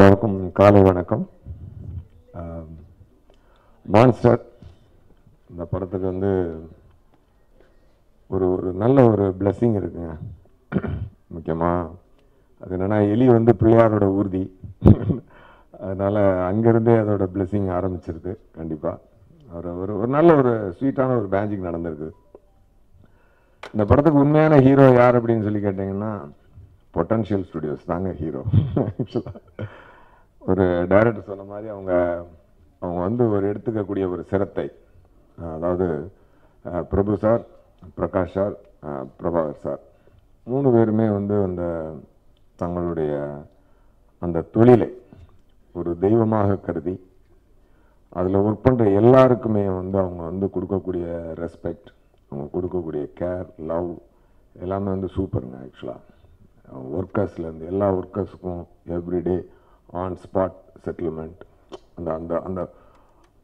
எல்லாருக்கும் காலை வணக்கம். மான்ஸ்டர் இந்த படத்துக்கு வந்து ஒரு நல்ல ஒரு பிளெஸ்ஸிங் இருக்குங்க. முக்கியமாக அது என்னென்னா, எலி வந்து பிள்ளையாரோட ஊர்தி. அதனால் அங்கேருந்தே அதோட பிளெஸ்ஸிங் ஆரம்பிச்சிருக்கு. கண்டிப்பாக ஒரு நல்ல ஒரு ஸ்வீட்டான ஒரு மேஜிக் நடந்திருக்கு. இந்த படத்துக்கு உண்மையான ஹீரோ யார் அப்படின்னு சொல்லி கேட்டிங்கன்னா, பொட்டன்ஷியல் ஸ்டுடியோஸ் தாங்க ஹீரோ. ஒரு டைரக்டர் சொன்ன மாதிரி அவங்க வந்து ஒரு எடுத்துக்கக்கூடிய ஒரு சிரத்தை, அதாவது Prabhu sir, Prakash sir, Prabhakar sir, 3 பேருமே வந்து அந்த தங்களுடைய அந்த தொழிலை ஒரு தெய்வமாக கருதி அதில் ஒர்க் பண்ணுற எல்லாருக்குமே வந்து அவங்க வந்து கொடுக்கக்கூடிய ரெஸ்பெக்ட், அவங்க கொடுக்கக்கூடிய கேர், லவ் எல்லாமே வந்து சூப்பருங்க. ஆக்சுவலாக ஒர்க்கர்ஸ்லேருந்து எல்லா ஒர்க்கர்ஸுக்கும் எவ்ரிடே ஆன் ஸ்பாட் செட்டில்மெண்ட், அந்த அந்த அந்த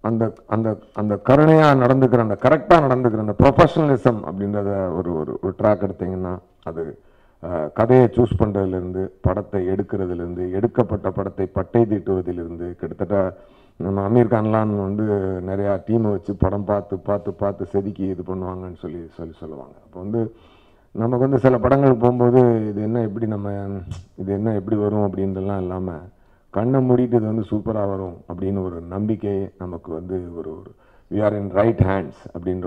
அந்த அந்த அந்த கருணையாக நடந்துக்கிற, அந்த கரெக்டாக நடந்துக்கிற அந்த ப்ரொஃபஷனலிசம் அப்படின்றத ஒரு ட்ராக் எடுத்திங்கன்னா, அது கதையை சூஸ் பண்ணுறதுலேருந்து, படத்தை எடுக்கிறதுலேருந்து, எடுக்கப்பட்ட படத்தை பட்டை தீட்டுவதிலிருந்து, கிட்டத்தட்ட நம்ம அமீர் கான்லாம் வந்து நிறையா டீமை வச்சு படம் பார்த்து செதுக்கி இது பண்ணுவாங்கன்னு சொல்லுவாங்க. அப்போ வந்து நமக்கு வந்து சில படங்கள் போகும்போது இது என்ன எப்படி வரும் அப்படின்றலாம் இல்லாமல், கண்ணை மூடிட்டு இது வந்து சூப்பராக வரும் அப்படின்னு ஒரு நம்பிக்கை நமக்கு வந்து ஒரு we are in right hands அப்படின்ற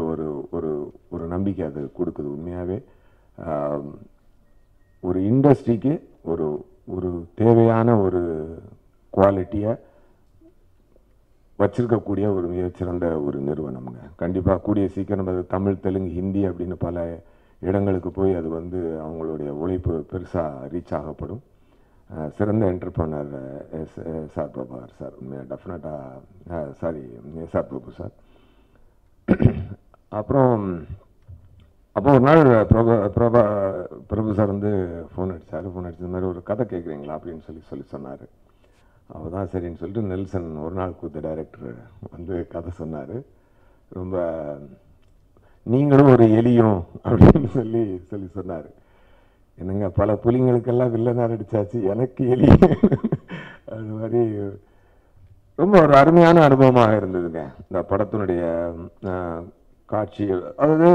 ஒரு நம்பிக்கை அது கொடுக்குது. உண்மையாகவே ஒரு இண்டஸ்ட்ரிக்கு ஒரு தேவையான ஒரு குவாலிட்டியை வச்சிருக்கக்கூடிய ஒரு மிகச்சிறந்த ஒரு நிறுவனம்ங்க. கண்டிப்பாக கூடிய சீக்கிரம் அது தமிழ், தெலுங்கு, ஹிந்தி அப்படின்னு பல இடங்களுக்கு போய் அது வந்து அவங்களுடைய உழைப்பு பெருசாக ரீச் ஆகப்படும். சிறந்த என்டர்பிரனர் சார் பிரபாகர் சார், உண்மையாக டெஃபினட்டாக சார் பிரபு சார். அப்புறம் ஒரு நாள் பிரபு சார் வந்து ஃபோன் அடிச்சு இந்த மாதிரி ஒரு கதை கேட்குறீங்களா அப்படின்னு சொல்லி சொன்னார். அவர் தான் சரின்னு சொல்லிட்டு நெல்சன் ஒரு நாள் கூத்த டைரக்டர் வந்து கதை சொன்னார். ரொம்ப நீங்களும் ஒரு எலியும் அப்படின்னு சொல்லி சொன்னார். என்னங்க, பல புலிங்களுக்கெல்லாம் வில்லனார் அடிச்சாச்சு, எனக்கு எலி. அது மாதிரி ரொம்ப ஒரு அருமையான அனுபவமாக இருந்ததுங்க இந்த படத்தினுடைய காட்சிகள். அதாவது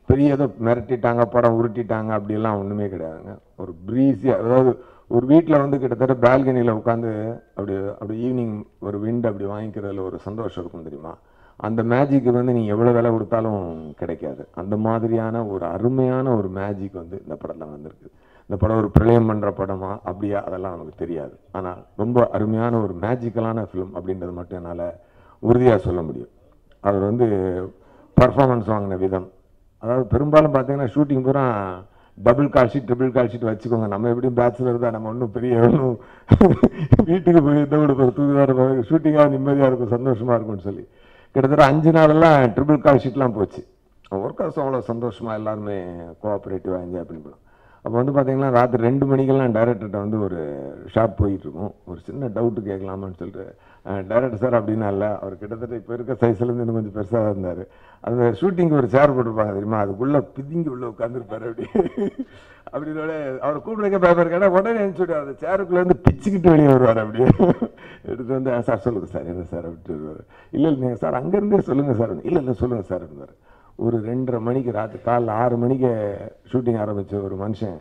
பெரிய ஏதோ மிரட்டிட்டாங்க, படம் உருட்டிட்டாங்க அப்படிலாம் ஒன்றுமே கிடையாதுங்க. ஒரு ப்ரீஸியாக, அதாவது ஒரு வீட்டில் வந்து கிட்டத்தட்ட பால்கனியில் உட்காந்து அப்படி ஈவினிங் ஒரு விண்டு அப்படி வாங்கிக்கிறதுல ஒரு சந்தோஷம் இருக்கும் தெரியுமா? அந்த மேஜிக்கு வந்து நீங்கள் எவ்வளோ விலை கொடுத்தாலும் கிடைக்காது. அந்த மாதிரியான ஒரு அருமையான ஒரு மேஜிக் வந்து இந்த படத்தில் வந்திருக்கு. இந்த படம் ஒரு பிரளயம் பண்ணுற படமா அப்படியா அதெல்லாம் நமக்கு தெரியாது. ஆனால் ரொம்ப அருமையான ஒரு மேஜிக்கலான ஃபிலிம் அப்படின்றது மட்டும் என்னால் உறுதியாக சொல்ல முடியும். அவர் வந்து பர்ஃபார்மன்ஸ் வாங்கின விதம், அதாவது பெரும்பாலும் பார்த்தீங்கன்னா ஷூட்டிங் பூரா double call sheet triple call sheet வச்சுக்கோங்க. நம்ம எப்படியும் பேச்சுலர் தான், நம்ம ஒன்றும் வீட்டுக்கு போய் தூக்குதார ஷூட்டிங்காக நிம்மதியாக இருக்கும், சந்தோஷமாக இருக்கும்னு சொல்லி கிட்டத்தட்ட 5 நாளெல்லாம் ட்ரிபிள் கால் ஷீட்லாம் போச்சு. ஒர்க்கர்ஸ் அவ்வளோ சந்தோஷமாக எல்லாருமே கோஆப்ரேட்டிவாக என்ஜாய் பண்ணிக்கலாம். அப்போ வந்து பார்த்தீங்கன்னா ராத்திரி 2 மணிக்கெல்லாம் டைரக்டர்கிட்ட வந்து ஒரு ஷாட் போயிட்டுருக்கும். ஒரு சின்ன டவுட்டு கேட்கலாமான்னு சொல்லிட்டு, டைரக்டர் சார் அப்படின்னா இல்லை, அவர் கிட்டத்தட்ட இப்போ இருக்க சைஸ்லேருந்து இன்னும் கொஞ்சம் பெருசாக இருந்தார். அந்த ஷூட்டிங்கு ஒரு சேர் போட்டிருப்பாங்க தெரியுமா, அதுக்குள்ளே பிதிங்கி உள்ளே உட்காந்துருப்பார். அப்படின்னோட அவர் கூப்பிடுங்க பேப்பர் கேட்டால் உடனே நினச்சிவிட்டு அந்த சேருக்குள்ளேருந்து பிச்சுக்கிட்டு வெளியே வருவார். அப்படியே எடுத்து வந்து சார் சொல்லுங்கள் சார், என்ன சார் அப்படின்ட்டு வருவார். இல்லை சார் அங்கேருந்தே சொல்லுங்கள் சார். இல்லை சொல்லுங்கள் சார் இருந்தார். ஒரு 2:30 மணிக்கு ராத்திரி காலைல 6 மணிக்கு ஷூட்டிங் ஆரம்பித்த ஒரு மனுஷன்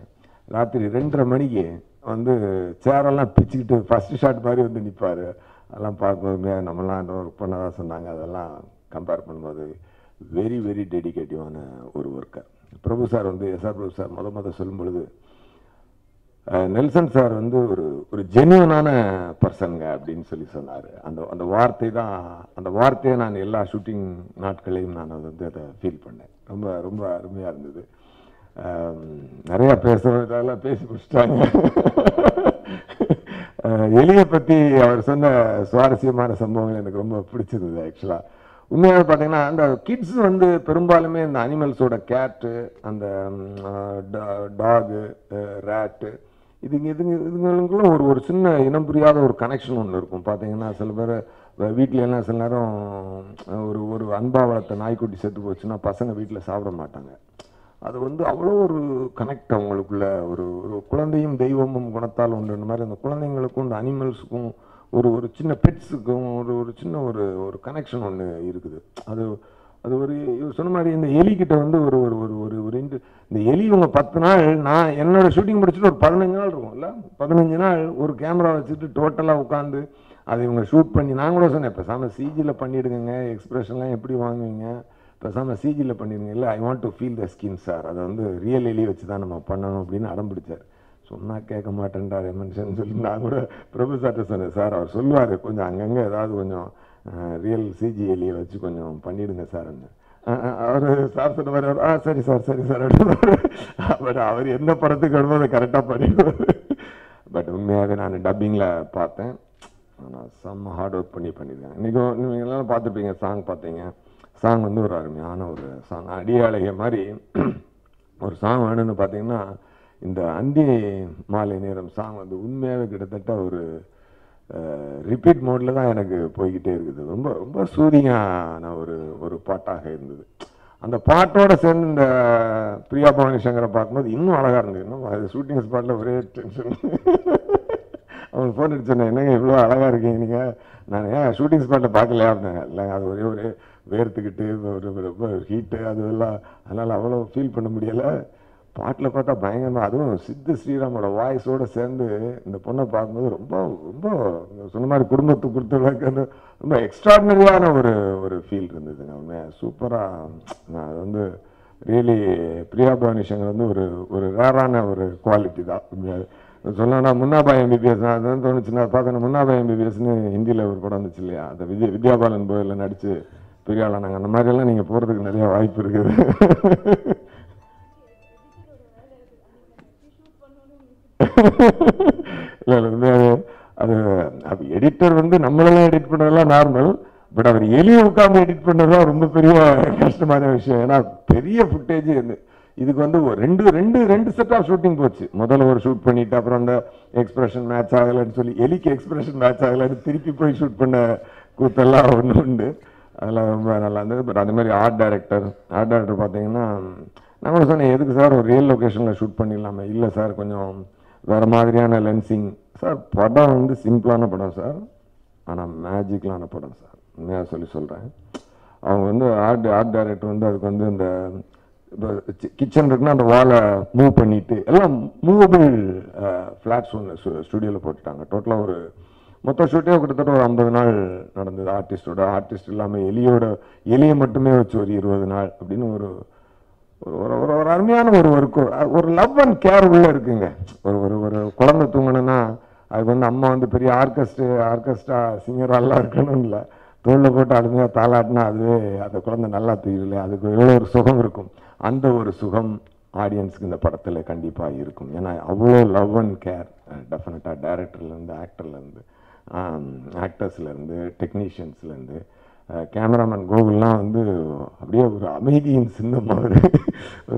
ராத்திரி 2:30 மணிக்கு வந்து சேரெல்லாம் பிச்சுக்கிட்டு ஃபஸ்ட்டு ஷாட் மாதிரி வந்து நிற்பார். அதெல்லாம் பார்க்கும்போது நம்மளாம் ஒர்க் பண்ணதான் சொன்னாங்க. அதெல்லாம் கம்பேர் பண்ணும்போது வெரி வெரி டெடிகேட்டிவான ஒரு ஒர்க்கர். பிரபு சார் வந்து பிரபு சார் முத சொல்லும் பொழுது, நெல்சன் சார் வந்து ஒரு ஜென்யூனான பர்சனுங்க அப்படின்னு சொன்னார். அந்த வார்த்தை தான், அந்த வார்த்தையை நான் எல்லா ஷூட்டிங் நாட்களையும் நான் வந்து அதை ஃபீல் பண்ணேன். ரொம்ப ரொம்ப அருமையாக இருந்தது. நிறையா பேசுகிறதெல்லாம் பேசி முடிச்சிட்டாங்க. எலியை பற்றி அவர் சொன்ன சுவாரஸ்யமான சம்பவங்கள் எனக்கு ரொம்ப பிடிச்சிருந்தது. ஆக்சுவலாக உண்மையாக பார்த்தீங்கன்னா அந்த கிட்ஸ் வந்து பெரும்பாலுமே இந்த அனிமல்ஸோட கேட்டு, அந்த டாகு, ரேட்டு, இதுங்களுக்குள்ள ஒரு சின்ன இனம் புரியாத ஒரு கனெக்ஷன் ஒன்று இருக்கும். பார்த்தீங்கன்னா சில பேர் வீட்டிலலாம் சில நேரம் ஒரு அன்பா வளர்த்த நாய்க்குட்டி செத்து போச்சுன்னா பசங்க வீட்டில் சாப்பிட மாட்டாங்க. அது வந்து அவ்வளோ ஒரு கனெக்ட் அவங்களுக்குள்ள. ஒரு குழந்தையும் தெய்வமும் குணத்தால் உண்டு மாதிரி அந்த குழந்தைங்களுக்கும் இந்த அனிமல்ஸுக்கும் ஒரு சின்ன பெட்ஸுக்கும் ஒரு சின்ன ஒரு கனெக்ஷன் ஒன்று இருக்குது. அது அது சொன்ன மாதிரி இந்த எலிக்கிட்ட வந்து ஒரு ஒரு ஒரு ஒரு ஒரு இந்த எலி இவங்க 10 நாள், நான் என்னோட ஷூட்டிங் முடிச்சுட்டு ஒரு 15 நாள் இருக்கும்ல, 15 நாள் ஒரு கேமரா வச்சுட்டு டோட்டலாக உட்காந்து அதை இவங்க ஷூட் பண்ணி, நான் கூட சொன்னேன் பேசாமல் சிஜியில் பண்ணிவிடுங்க, எக்ஸ்பிரஷன்லாம் எப்படி வாங்குவீங்க, பேசாமல் சிஜியில் பண்ணிடுங்க. இல்லை, I want to feel the skin sir, அதை வந்து ரியல் எலி வச்சு தான் நம்ம பண்ணணும் அப்படின்னு அடம் பிடிச்சார். சொன்னால் கேட்க மாட்டேன்டார் எமன்ஷன் சொல்லி நான் கூட பிரபு சார்ட்ட சொன்னேன். சார் அவர் சொல்லுவார் கொஞ்சம் அங்கங்கே ஏதாவது கொஞ்சம் ரியல் சிஜி எலியை வச்சு கொஞ்சம் பண்ணிவிடுங்க சார்ன்னு. அவர் சார் சொன்ன மாதிரி சரி சார் சரி சார் அப்படின்னு. பட் அவர் எந்த படத்துக்கு வருமோ அதை கரெக்டாக பண்ணிடுவார். பட் உண்மையாகவே நான் டப்பிங்கில் பார்த்தேன், ஆனால் செம்ம ஹார்ட் ஒர்க் பண்ணியிருக்கேன். இன்றைக்கும் நீங்கள் எல்லாம் பார்த்துருப்பீங்க, சாங் பார்த்தீங்க. சாங் வந்து ஒரு அருமையான ஒரு சாங், அடியாளைய மாதிரி ஒரு சாங் வேணும்னு பார்த்தீங்கன்னா இந்த அந்தி மாலை நேரம் சாங் வந்து உண்மையாகவே கிட்டத்தட்ட ஒரு ரிப்பீட் மோடில் தான் எனக்கு போய்கிட்டே இருக்குது. ரொம்ப ரொம்ப சூதியான ஒரு பாட்டாக இருந்தது. அந்த பாட்டோட சேர்ந்து இந்த பிரியா பவானி சங்கரை பார்க்கும்போது இன்னும் அழகாக இருந்தது. இன்னும் அது ஷூட்டிங் ஸ்பாட்டில் ஒரே டென்ஷன். அவங்க ஃபோன் அடிச்சோன்னே, என்னங்க இவ்வளோ அழகாக இருக்கீங்க நீங்கள், நான் ஏன் ஷூட்டிங் ஸ்பாட்டில் பார்க்கலையா அப்படின்னாங்க. இல்லை, அது ஒரே வேர்த்துக்கிட்டு ரொம்ப ஹீட்டு அதெல்லாம், அதனால் அவ்வளோ ஃபீல் பண்ண முடியலை. பாட்டில் பார்த்தா பயங்கரமாக, அதுவும் சித்து ஸ்ரீராமோட வாய்ஸோடு சேர்ந்து இந்த பொண்ணை பார்க்கும்போது ரொம்ப ரொம்ப சொன்ன மாதிரி குடும்பத்துக்கு கொடுத்தவங்களுக்கு ரொம்ப எக்ஸ்ட்ராடினரியான ஒரு ஃபீல் இருந்ததுங்க. உண்மையாக சூப்பராக. அது வந்து ரியலி பிரியா பவானி சங்கர் வந்து ஒரு ரேரான ஒரு குவாலிட்டி தான். சொல்லணும்னா முன்னாபாய் எம்பிபிஎஸ், நான் அது வந்து தோணுச்சுன்னா பார்த்தோன்னா முன்னாபாய் எம்பிபிஎஸ்னு ஹிந்தியில் ஒரு படம் வந்துச்சு இல்லையா, அந்த வித்யாபாலன் போயில் நடித்து பெரிய ஆளானாங்க. அந்த மாதிரியெல்லாம் நீங்கள் போகிறதுக்கு நிறையா வாய்ப்பு இருக்குது. இல்லை அது எடிட்டர் வந்து நம்மளெல்லாம் எடிட் பண்ணுறதெல்லாம் நார்மல், பட் அவர் எலியை உட்காந்து எடிட் பண்ணுறதுதான் ரொம்ப பெரிய கஷ்டமான விஷயம். ஏன்னா பெரிய ஃபுட்டேஜ் இதுக்கு வந்து ரெண்டு செட் ஆஃப் ஷூட்டிங் போச்சு. முதல்ல ஒரு ஷூட் பண்ணிட்டு அப்புறம் அந்த எக்ஸ்பிரஷன் மேட்ச் ஆகலைன்னு சொல்லி எலிக்கு எக்ஸ்பிரஷன் மேட்ச் ஆகலைன்னு திருப்பி போய் ஷூட் பண்ண கூத்தெல்லாம் ஒன்று உண்டு. அதெல்லாம் ரொம்ப நல்லா இருந்தது. பட் அது மாதிரி ஆர்ட் டைரக்டர் பார்த்தீங்கன்னா, நான் கூட சொன்னேன், எதுக்கு சார் ஒரு ரியல் லொக்கேஷனில் ஷூட் பண்ணிடலாமே. இல்லை சார், கொஞ்சம் வேறு மாதிரியான லென்சிங் சார். படம் வந்து சிம்பிளான படம் சார், ஆனால் மேஜிக்கலான படம் சார், உண்மையாக சொல்கிறேன். அவங்க வந்து ஆர்ட் டைரக்டர் வந்து அதுக்கு வந்து இந்த கிச்சன் இருக்குன்னா அந்த வாலை மூவ் பண்ணிவிட்டு எல்லாம் மூவபிள் ஃப்ளாட்ஸ் ஒன்று ஸ்டுடியோவில் போட்டுட்டாங்க. டோட்டலாக மொத்த ஷூட்டே கிட்டத்தட்ட ஒரு 50 நாள் நடந்தது. ஆர்டிஸ்ட் இல்லாமல் எலியை மட்டுமே வச்சு ஒரு 20 நாள் அப்படின்னு ஒரு அருமையான ஒரு லவ் அண்ட் கேர் உள்ள இருக்குங்க. ஒரு குழந்தை தூங்கணும்னா அதுக்கு வந்து அம்மா வந்து பெரிய ஆர்கெஸ்ட்ரா சிங்கரெல்லாம் இருக்கணும் இல்லை, தோளில் போட்டு அருமையாக தாளாட்டினா அதுவே அந்த குழந்தை நல்லா தூங்கல, அதுக்கு எவ்வளோ ஒரு சுகம் இருக்கும். அந்த ஒரு சுகம் ஆடியன்ஸுக்கு இந்த படத்தில் கண்டிப்பாக இருக்கும். ஏன்னா அவ்வளோ லவ் அண்ட் கேர் டெஃபினட்டாக டைரக்டர்லேருந்து ஆக்டர்ஸ்லேருந்து டெக்னீஷியன்ஸ்லேருந்து கேமராமேன் கோகுல்லாம் வந்து அப்படியே ஒரு அமைதியின் சின்னமாக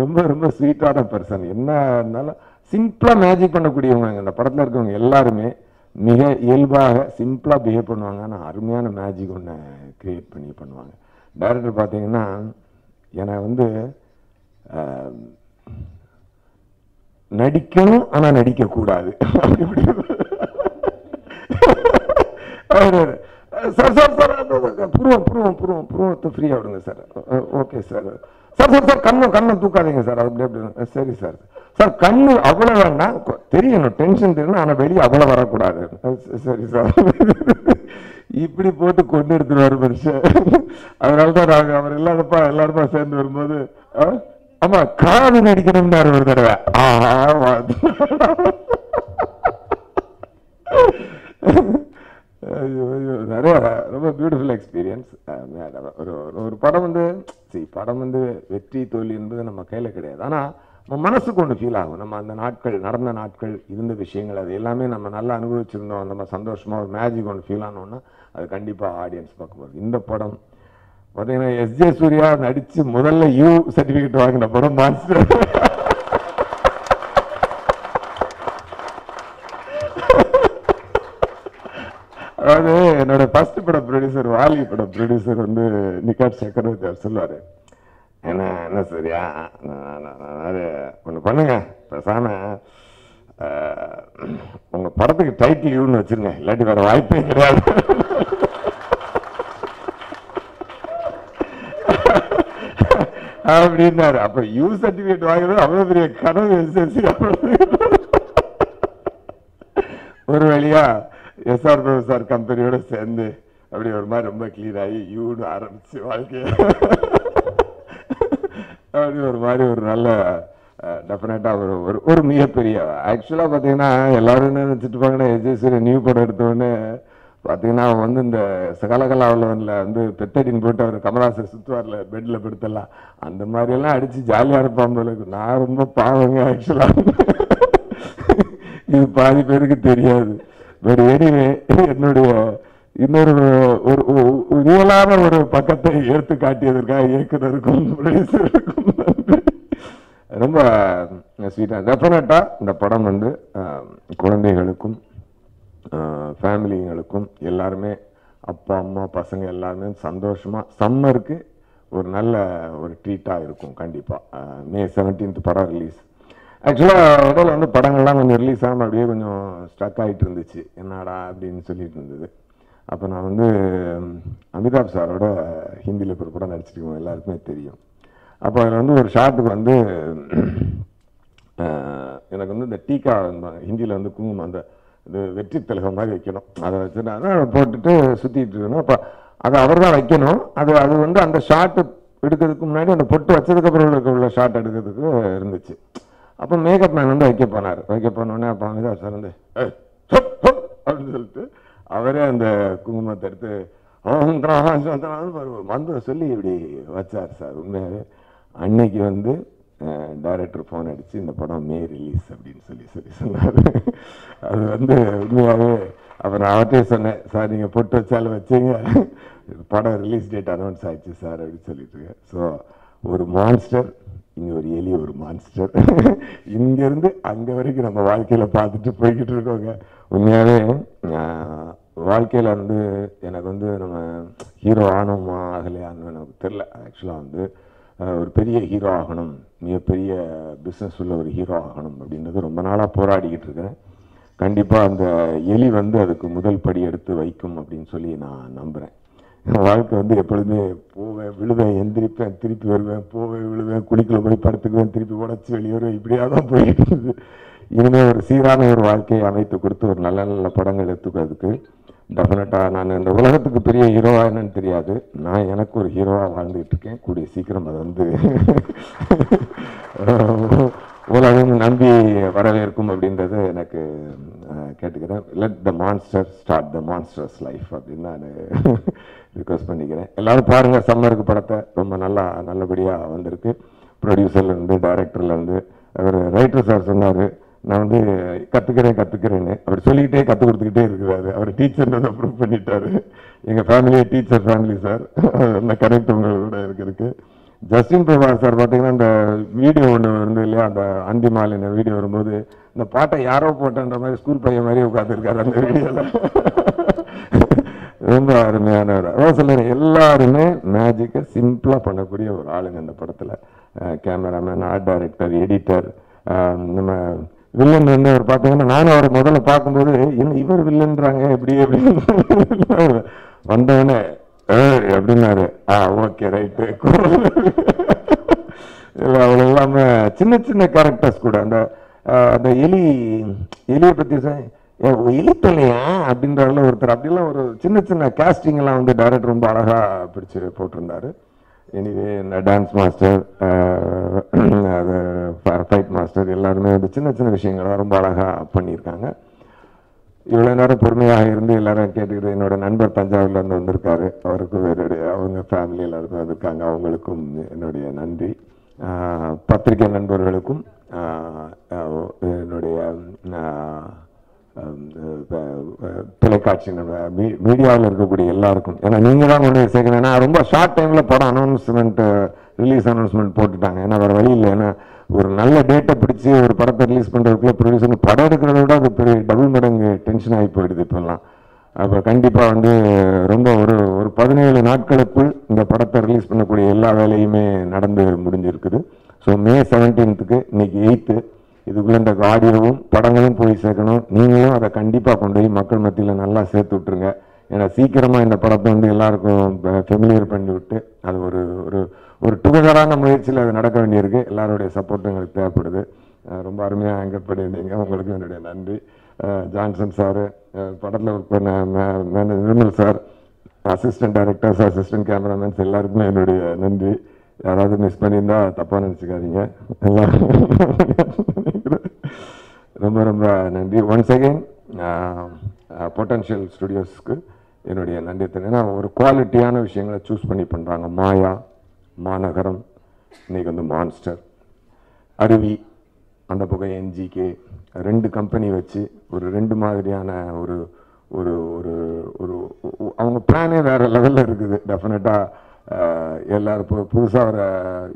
ரொம்ப ரொம்ப ஸ்வீட்டான பர்சன். என்ன இருந்தாலும் சிம்பிளாக மேஜிக் பண்ணக்கூடியவங்க. இந்த படத்தில் இருக்கவங்க எல்லாருமே மிக இயல்பாக சிம்பிளாக பிஹேவ் பண்ணுவாங்க, ஆனால் அருமையான மேஜிக் ஒன்று க்ரியேட் பண்ணுவாங்க. டைரக்டர் பார்த்தீங்கன்னா என்னை வந்து நடிக்கணும் ஆனால் நடிக்கக்கூடாது அப்படி சார் புருவத்தை ஃப்ரீயாக விடுங்க சார். Okay sir. சார் கண்ணை தூக்காதீங்க சார். அப்படி சரி சார். சார் கண்ணு அவ்வளோ வேண்டாம், தெரியணும், டென்ஷன் தெரியணும், ஆனால் வெளியே அவ்வளோ வரக்கூடாது. சரி சார். இப்படி போட்டு கொண்டு எடுத்துருவாரு மனுஷன். அதனால தான் நாங்கள் அவர் இல்லாதப்பா எல்லாருமா சேர்ந்து வரும்போது ஆமா காது நடிக்கணும்னாரு ஒரு தடவை. நிறைய ரொம்ப பியூட்டிஃபுல் எக்ஸ்பீரியன்ஸ். ஒரு படம் வந்து வெற்றி தோல்வி என்பது நம்ம கையில் கிடையாது. ஆனால் நம்ம மனசுக்கு ஒன்று ஃபீல் ஆகும். நம்ம அந்த நடந்த நாட்கள் இருந்த விஷயங்கள் அது எல்லாமே நம்ம நல்லா அனுபவிச்சிருந்தோம். நம்ம சந்தோஷமாக ஒரு மேஜிக் ஒன்று ஃபீல் ஆனோம்னா அது கண்டிப்பாக ஆடியன்ஸ் பார்க்கும்போது. இந்த படம் பார்த்தீங்கன்னா எஸ்ஜே சூர்யா நடித்து முதல்ல யூ சர்டிஃபிகேட் வாங்கின படம் மான்ஸ்டர். அதாவது என்னோட ஃபர்ஸ்ட் படம் ப்ரொடியூசர், வாலி படம் ப்ரொடியூசர் வந்து நிகாட் சக்கரவர்த்தி அவர் சொல்லுவார், என்ன சூர்யா ஒன்று பண்ணுங்க, பேசாம உங்கள் படத்துக்கு டைட்டில் யூன்னு வச்சுருங்க, இல்லாட்டி வேறு வாய்ப்பே கிடையாது. அப்படின்னாரு. அப்போ யூ சர்டிஃபிகேட் வாங்குறது அவ்வளோ பெரிய கனவு. எஸ்எஸ்சி ஒரு வழியா எஸ்ஆர் ப்ரொஃபஸர் கம்பெனியோட சேர்ந்து அப்படி ஒரு மாதிரி ரொம்ப கிளியர் ஆகி யூன்னு ஆரம்பிச்சு வாழ்க்கைய அப்படி ஒரு மாதிரி ஒரு நல்ல டெஃபினட்டாக ஒரு மிகப்பெரிய ஆக்சுவலாக பார்த்தீங்கன்னா எல்லாரும் என்ன நினச்சிட்டு பாங்கன்னா எஜேஸ்வரி நியூ படம் எடுத்தோடனே பார்த்தீங்கன்னா வந்து இந்த சகலகலாவில் வந்து பெத்தடின்னு போட்டு அவர் கமலாசர் சுற்றுவார்ல பெட்டில் படுத்தலாம் அந்த மாதிரியெல்லாம் அடித்து ஜாலியாக இருப்பான் போல. நான் ரொம்ப பாவங்க ஆக்சுவலாக, இது பாதி பேருக்கு தெரியாது. பட் எனிவே என்னுடைய இன்னொரு ஒரு ரியலான ஒரு பக்கத்தை எடுத்து காட்டியதற்காக இயக்குனருக்கும் ரொம்ப ஸ்வீட்டாக டெஃபினட்டாக இந்த படம் வந்து குழந்தைகளுக்கும் ஃபேமிலிங்களுக்கும் எல்லாருமே அப்பா அம்மா பசங்க எல்லாருமே சந்தோஷமாக சம்மருக்கு ஒரு நல்ல ஒரு ட்ரீட்டாக இருக்கும். கண்டிப்பாக May 17th படம் ரிலீஸ். ஆக்சுவலாக இடையில வந்து படங்கள்லாம் கொஞ்சம் ரிலீஸ் ஆகாமல் அப்படியே கொஞ்சம் ஸ்டக் ஆகிட்டு இருந்துச்சு, என்னடா அப்படின்னு சொல்லிட்டு இருந்தது. அப்போ நான் வந்து அமிதாப் சாரோட ஹிந்தியில் இப்போ ஒரு படம் நடிச்சிருக்கோம், எல்லாருக்குமே தெரியும். அப்போ அதில் வந்து ஒரு ஷார்ட்டுக்கு வந்து எனக்கு வந்து இந்த டீக்கா ஹிந்தியில் வந்து குங்குமம் அந்த இது வெற்றி திலகம் மாதிரி வைக்கணும், அதை வச்சு நான் போட்டுட்டு சுற்றிட்டு இருக்கணும். அப்போ அதை அவர் தான் வைக்கணும். அது வந்து அந்த ஷார்ட்டு எடுக்கிறதுக்கு முன்னாடி அந்த பொட்டு வச்சதுக்கப்புறம் உள்ள ஷார்ட் எடுக்கிறதுக்கு இருந்துச்சு. அப்போ மேக்கப் மேன் வந்து வைக்க போனார். வைக்க போனோடனே அப்போ அமிதாப் சார் வந்து அப்படின்னு சொல்லிட்டு அவரே அந்த குங்குமத்தை எடுத்து மந்திரம் சொல்லி இப்படி வச்சார் சார். உண்மையாகவே அன்னைக்கு வந்து டைரக்டர் ஃபோன் அடித்து இந்த படம் மே ரிலீஸ் அப்படின்னு சொல்லி சொன்னார். அது வந்து உண்மையாகவே அப்போ நான் அவர்கிட்டே சொன்னேன், சார் நீங்கள் பொட்டு வச்சாலும் வச்சிங்க, படம் ரிலீஸ் டேட் அனௌன்ஸ் ஆயிடுச்சு சார் அப்படின்னு சொல்லிட்டு. ஸோ ஒரு மான்ஸ்டர், இங்கே ஒரு எலி ஒரு மான்ஸ்டர், இங்கேருந்து அங்கே வரைக்கும் நம்ம வாழ்க்கையில் பார்த்துட்டு போய்கிட்டு இருக்கோங்க. உண்மையாகவே வாழ்க்கையில் வந்து எனக்கு வந்து நம்ம ஹீரோ ஆனோமா ஆகலையான்னு எனக்கு தெரில. ஆக்சுவலாக வந்து ஒரு பெரிய ஹீரோ ஆகணும், மிகப்பெரிய பிஸ்னஸ் உள்ள ஒரு ஹீரோ ஆகணும் அப்படின்றது ரொம்ப நாளாக போராடிக்கிட்டு இருக்கிறேன். கண்டிப்பாக அந்த எலி வந்து அதுக்கு முதல் படி எடுத்து வைக்கும் அப்படின்னு சொல்லி நான் நம்புகிறேன். வாழ்க்கை வந்து எப்பொழுதுமே போவேன் விழுவேன் எந்திரிப்பேன் திருப்பி வருவேன், போவேன் விழுவேன், குளிக்குள்ள போய் படுத்துக்குவேன், திருப்பி உடச்சி வெளியேறுவேன், இப்படியாக தான் போயிட்டு இருக்குது. இனிமேல் ஒரு சீரான ஒரு வாழ்க்கையை அமைத்து கொடுத்து ஒரு நல்ல நல்ல படங்கள் எடுத்துக்கிறதுக்கு டெஃபினட்டாக நான் இந்த உலகத்துக்கு பெரிய ஹீரோவா என்னன்னு தெரியாது, நான் எனக்கு ஒரு ஹீரோவாக வாழ்ந்துகிட்டு இருக்கேன். கூடிய சீக்கிரம் அது வந்து உலகம் நம்பி வரவேற்கும் அப்படின்றது எனக்கு கேட்டுக்கிறேன். Let the monster start the monsters life அப்படின்னு நான் ரிக்வெஸ்ட் பண்ணிக்கிறேன். எல்லாரும் பாருங்கள் சம்மருக்கு படத்தை, ரொம்ப நல்லபடியாக வந்திருக்கு. ப்ரொடியூசர்லேருந்து டைரக்டர்லேருந்து அவர் ரைட்டர் சார் சொன்னார், நான் வந்து கற்றுக்கிறேன்னு அவர் சொல்லிக்கிட்டே கற்றுக் கொடுத்துக்கிட்டே இருக்கிறாரு. அவர் டீச்சர்னு ப்ரூவ் பண்ணிட்டாரு. எங்கள் ஃபேமிலியே டீச்சர் ஃபேமிலி சார், அந்த கனெக்ட் உங்களோட இருக்குது. ஜஸ்டின் பிரபாகர் சார் பார்த்தீங்கன்னா இந்த வீடியோ ஒன்று வந்து இல்லையா, அந்த அந்திமாலின வீடியோ வரும்போது இந்த பாட்டை யாரோ போட்டன்ற மாதிரி ஸ்கூல் பையன் மாதிரி உட்காந்துருக்காரு அந்த வீடியோவில். ரொம்ப அருமையானவர். அதான் சொல்லுறேன், எல்லாருமே மேஜிக்கை சிம்பிளாக பண்ணக்கூடிய ஒரு ஆளுங்க இந்த படத்தில். கேமராமேன், ஆர்ட் டைரக்டர், எடிட்டர், நம்ம வில்லன் வந்து அவர் பார்த்தீங்கன்னா நானும் அவரை முதல்ல பார்க்கும்போது என்ன இவர் வில்லன்றாங்க எப்படி அப்படின்னு வந்தவனே அப்படின்னாரு. Okay right. அவ்வளோ இல்லாமல் சின்ன சின்ன கேரக்டர்ஸ் கூட அந்த அந்த எலியை பற்றி எலித்தலையா அப்படின்ற ஒருத்தர் அப்படிலாம் ஒரு சின்ன சின்ன கேஸ்டிங்கெல்லாம் வந்து டைரக்டர் ரொம்ப அழகாக பிடிச்சி போட்டிருந்தாரு. எனிவே இந்த டான்ஸ் மாஸ்டர், ஃபைட் மாஸ்டர் எல்லாருமே வந்து சின்ன சின்ன விஷயங்கள்லாம் ரொம்ப அழகாக பண்ணியிருக்காங்க. இவ்வளோ நேரம் பொறுமையாக இருந்து எல்லாரும் கேட்டுக்கிட்டு என்னோட நண்பர் தஞ்சாவூர்லேருந்து வந்திருக்காரு, அவருக்கும் அவங்க ஃபேமிலி எல்லாருக்கும் வந்திருக்காங்க, அவங்களுக்கும் என்னுடைய நன்றி. பத்திரிகை நண்பர்களுக்கும் என்னுடைய தொலைக்காட்சி மீடியாவில் இருக்கக்கூடிய எல்லாருக்கும், ஏன்னா நீங்கள் தான் கொண்டு சேர்க்கணும். ஏன்னா ரொம்ப ஷார்ட் டைமில் படம் அனௌன்ஸ்மெண்ட் ரிலீஸ் அனௌன்ஸ்மெண்ட் போட்டுட்டாங்க. ஏன்னா வேறு வழி இல்லை. ஏன்னா ஒரு நல்ல டேட்டை பிடிச்சி ஒரு படத்தை ரிலீஸ் பண்ணுறதுக்குள்ள ப்ரொடியூசர் படம் எடுக்கிறத விட அது பெரிய டபுள் மடங்கு டென்ஷன் ஆகி போயிடுது இப்போல்லாம். அப்போ கண்டிப்பாக வந்து ரொம்ப ஒரு 17 நாட்களுக்குள் இந்த படத்தை ரிலீஸ் பண்ணக்கூடிய எல்லா வேலையுமே நடந்து முடிஞ்சிருக்குது. ஸோ May 17க்கு இன்னைக்கு 8th இதுக்குள்ளே இந்த ஆடியோவும் படங்களும் போய் சேர்க்கணும். நீங்களும் அதை கண்டிப்பாக கொண்டு போய் மக்கள் மத்தியில் நல்லா சேர்த்து விட்ருங்க. ஏன்னா சீக்கிரமாக இந்த படத்தை வந்து எல்லாருக்கும் ஃபெமிலியர் பண்ணி விட்டு அது ஒரு ஒரு ஒரு டுகெதரான முயற்சியில் அது நடக்க வேண்டியிருக்கு. எல்லாருடைய சப்போர்ட்டும் எங்களுக்கு தேவைப்படுது. ரொம்ப அருமையாக ஆங்கர் பண்ணியிருந்தீங்க. உங்களுக்கு என்னுடைய நன்றி. ஜான்சன் சார், படத்தில் ஒர்க் பண்ண Nirmal sir, assistant directors, assistant cameramen எல்லாருக்குமே என்னுடைய நன்றி. யாராவது மிஸ் பண்ணியிருந்தா தப்பாக நினச்சிக்காதீங்க. ரொம்ப ரொம்ப நன்றி. ஒன்ஸ் அகெயின் பொட்டன்ஷியல் ஸ்டுடியோஸ்க்கு என்னுடைய நன்றி தெரியும். ஏன்னா ஒரு குவாலிட்டியான விஷயங்களை சூஸ் பண்ணி பண்ணுறாங்க. மாயா, மாநகரம், இன்னைக்கு வந்து மான்ஸ்டர், அருவி, அந்த பக்கம் என்ஜிகே, 2 கம்பெனி வச்சு ஒரு 2 மாதிரியான ஒரு ஒரு ஒரு ஒரு அவங்க பிளானே வேறு லெவலில் இருக்குது. டெஃபினட்டாக எல்லோரும் புதுசாக வர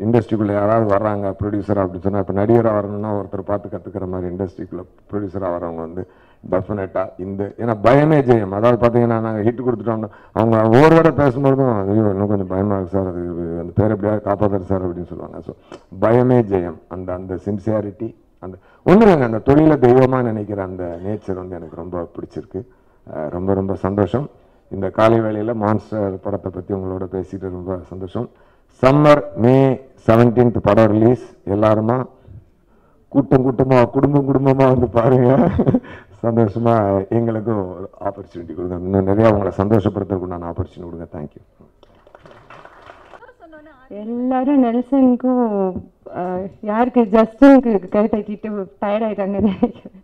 இண்டஸ்ட்ரிக்குள்ளே யாராவது வர்றாங்க ப்ரொடியூசராக அப்படின்னு சொன்னால், இப்போ நடிகராக வரணும்னா ஒருத்தர் பார்த்து கற்றுக்கிற மாதிரி இண்டஸ்ட்ரிக்குள்ளே ப்ரொடியூசராக வரவங்க வந்து டெஃபினட்டாக இந்த ஏன்னா பயமே ஜெயம். அதாவது பார்த்தீங்கன்னா நாங்கள் ஹிட் கொடுத்துட்டோம், அவங்க ஒவ்வொரு தடவை பேசும்போதும் ஐயோ இன்னும் கொஞ்சம் பயமாக இருக்குது சார், அது அந்த பேர் எப்படியாவது காப்பாற்றுற சார் அப்படின்னு சொல்லுவாங்க. ஸோ பயமே ஜெயம். அந்த அந்த சின்சியாரிட்டி, அந்த ஒன்றும் இல்லைங்க, அந்த தொழிலை தெய்வமாக நினைக்கிற அந்த நேச்சர் வந்து எனக்கு ரொம்ப பிடிச்சிருக்கு. ரொம்ப ரொம்ப சந்தோஷம். இந்த காலை வேளையில் மான்ஸ்டர் படத்தை பற்றி உங்களோட பேசிட்டு ரொம்ப சந்தோஷம். சம்மர் May 17 படம் ரிலீஸ். எல்லாருமா கூட்டமாக குடும்பமாக வந்து பாருங்க. சந்தோஷமாக எங்களுக்கும் ஆப்பர்ச்சுனிட்டி கொடுங்க. இன்னும் நிறையா உங்களை சந்தோஷப்படுத்துறதுக்கு நான் ஆப்பர்ச்சுனிட்டி கொடுங்க. தேங்க்யூ. எல்லாரும் நெல்சனுக்கும் யாருக்கு ஜஸ்டினுக்கு கை தட்டிட்டு டயர்ட் ஆகிட்டாங்க நினைக்கிறேன்.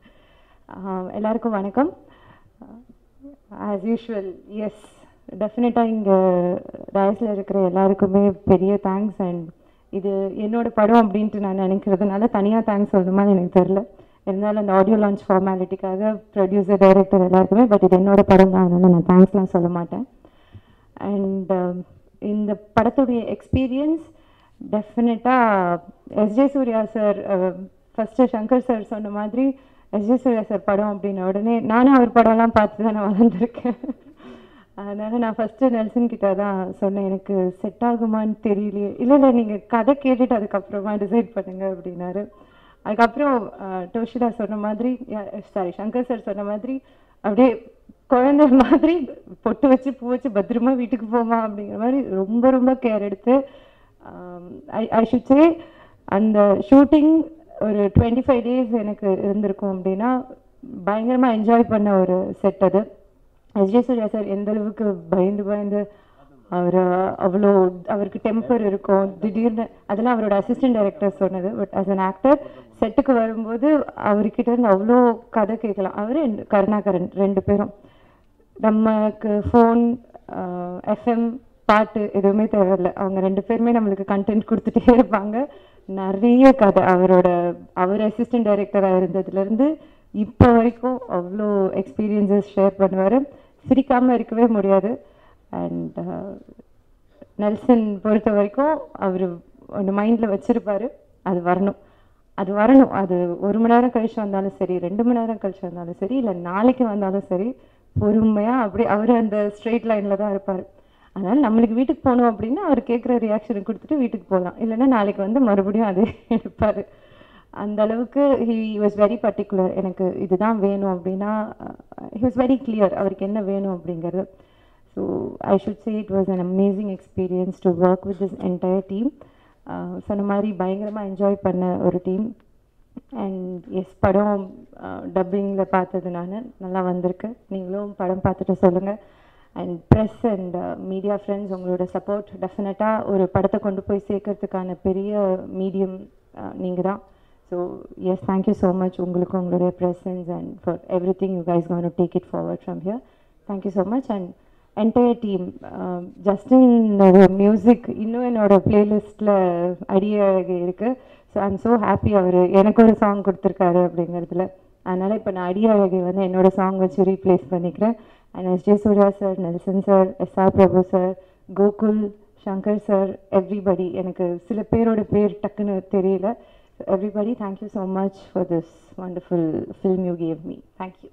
எல்லாருக்கும் வணக்கம். ஆஸ் யூஷுவல், எஸ் டெஃபினட்டாக இங்கே ராய்ஸில் இருக்கிற எல்லாருக்குமே பெரிய தேங்க்ஸ். அண்ட் இது என்னோடய படம் அப்படின்ட்டு நான் நினைக்கிறதுனால தனியாக தேங்க்ஸ் சொல்லணுமான்னு எனக்கு தெரில. இருந்தாலும் அந்த ஆடியோ லான்ச் ஃபார்மாலிட்டிக்காக ப்ரொடியூசர், டைரக்டர் எல்லாருக்குமே, பட் இது என்னோட படம் தான், அதனால் நான் தேங்க்ஸ்லாம் சொல்ல மாட்டேன். அண்ட் இந்த படத்துடைய எக்ஸ்பீரியன்ஸ் டெஃபினட்டாக SJ Suryah sir, first Shankar sir சொன்ன மாதிரி எஸ்ஜே சூர்யா சார் படம் அப்படின்ன உடனே நானும் அவர் படம்லாம் பார்த்து தான் நான் வளர்ந்துருக்கேன். அதனால் நான் ஃபஸ்ட்டு நெல்சன் கிட்ட தான் சொன்னேன், எனக்கு செட் ஆகுமான்னு தெரியலையே. இல்லை நீங்கள் கதை கேட்டுட்டு அதுக்கப்புறமா டிசைட் பண்ணுங்க அப்படின்னாரு. அதுக்கப்புறம் டோஷிடா சொன்ன மாதிரி, சங்கர் சார் சொன்ன மாதிரி அப்படியே குழந்தை மாதிரி பொட்டு வச்சு பூ வச்சு பத்திரமா வீட்டுக்கு போமா அப்படிங்கிற மாதிரி ரொம்ப ரொம்ப கேர் எடுத்து ஐ ஷுட் சே அந்த ஷூட்டிங் ஒரு 25 days எனக்கு இருந்திருக்கும் அப்படின்னா பயங்கரமாக என்ஜாய் பண்ண ஒரு செட் அது. எஸ்ஜே சூர்யா சார் எந்த அளவுக்கு பயந்து அவர் அவ்வளோ அவருக்கு டெம்பர் இருக்கும் திடீர்னு, அதெல்லாம் அவரோட அசிஸ்டன்ட் டைரக்டர் சொன்னது. பட் ஆஸ் அன் ஆக்டர் செட்டுக்கு வரும்போது அவர்கிட்ட இருந்து அவ்வளோ கதை கேட்கலாம். அவர் கருணாகரன் 2 பேரும் நமக்கு ஃபோன், FM, பாட்டு எதுவுமே தேவையில்லை. அவங்க 2 பேருமே நம்மளுக்கு கண்டென்ட் கொடுத்துட்டே இருப்பாங்க. நிறைய கதை அவர் அசிஸ்டன்ட் டைரக்டராக இருந்ததுலேருந்து இப்போ வரைக்கும் அவ்வளோ எக்ஸ்பீரியன்ஸஸ் ஷேர் பண்ணுவார். சிரிக்காமல் இருக்கவே முடியாது. அண்ட் நெல்சன் பொறுத்த வரைக்கும் அவர் ஒன்று மைண்டில் வச்சுருப்பார், அது வரணும். அது 1 மணி நேரம் கழிச்சு வந்தாலும் சரி, 2 மணி நேரம் கழிச்சு வந்தாலும் சரி, இல்லை நாளைக்கு வந்தாலும் சரி, பொறுமையாக அப்படி அவர் அந்த ஸ்ட்ரெயிட் லைனில் தான் இருப்பார். அதனால் நம்மளுக்கு வீட்டுக்கு போகணும் அப்படின்னா அவர் கேட்குற ரியாக்ஷனை கொடுத்துட்டு வீட்டுக்கு போகலாம், இல்லைன்னா நாளைக்கு வந்து மறுபடியும் அதே எடுப்பார். அந்த அளவுக்கு ஹி வாஸ் வெரி பர்டிகுலர். எனக்கு இதுதான் வேணும் அப்படின்னா ஹி வாஸ் வெரி கிளியர் அவருக்கு என்ன வேணும் அப்படிங்கிறது. So I should say it was an amazing experience to work with this entire team. சொன்ன மாதிரி பயங்கரமாக என்ஜாய் பண்ண ஒரு டீம். அண்ட் எஸ், படம் டப்பிங்கில் பார்த்தது நான் நல்லா வந்திருக்கு. நீங்களும் படம் பார்த்துட்டு சொல்லுங்கள். And press and media friends, உங்களோட சப்போர்ட் டெஃபினட்டாக ஒரு படத்தை கொண்டு போய் சேர்க்கறதுக்கான பெரிய மீடியம் நீங்கள் தான். So yes, thank you so much உங்களுக்கும் உங்களுடைய presence and for everything you guys gonna take it forward from here. Thank you so much. And entire team, ஜஸ்டினோட மியூசிக் இன்னும் என்னோடய ப்ளேலிஸ்ட்டில் அடியழகு இருக்குது. So I am so happy அவர் எனக்கு ஒரு சாங் கொடுத்துருக்காரு அப்படிங்கிறதுல. அதனால் இப்போ நான் அடியழகை வந்து என்னோடய சாங் வச்சு ரீப்ளேஸ் பண்ணிக்கிறேன். And SJ Suryah sir, Nelson sir, SR Prabhu sir, Gokul, Shankar sir, everybody, எனக்கு சில பேரோட பேர் டக்குன்னு தெரியல. Everybody, thank you so much for this wonderful film you gave me. Thank you.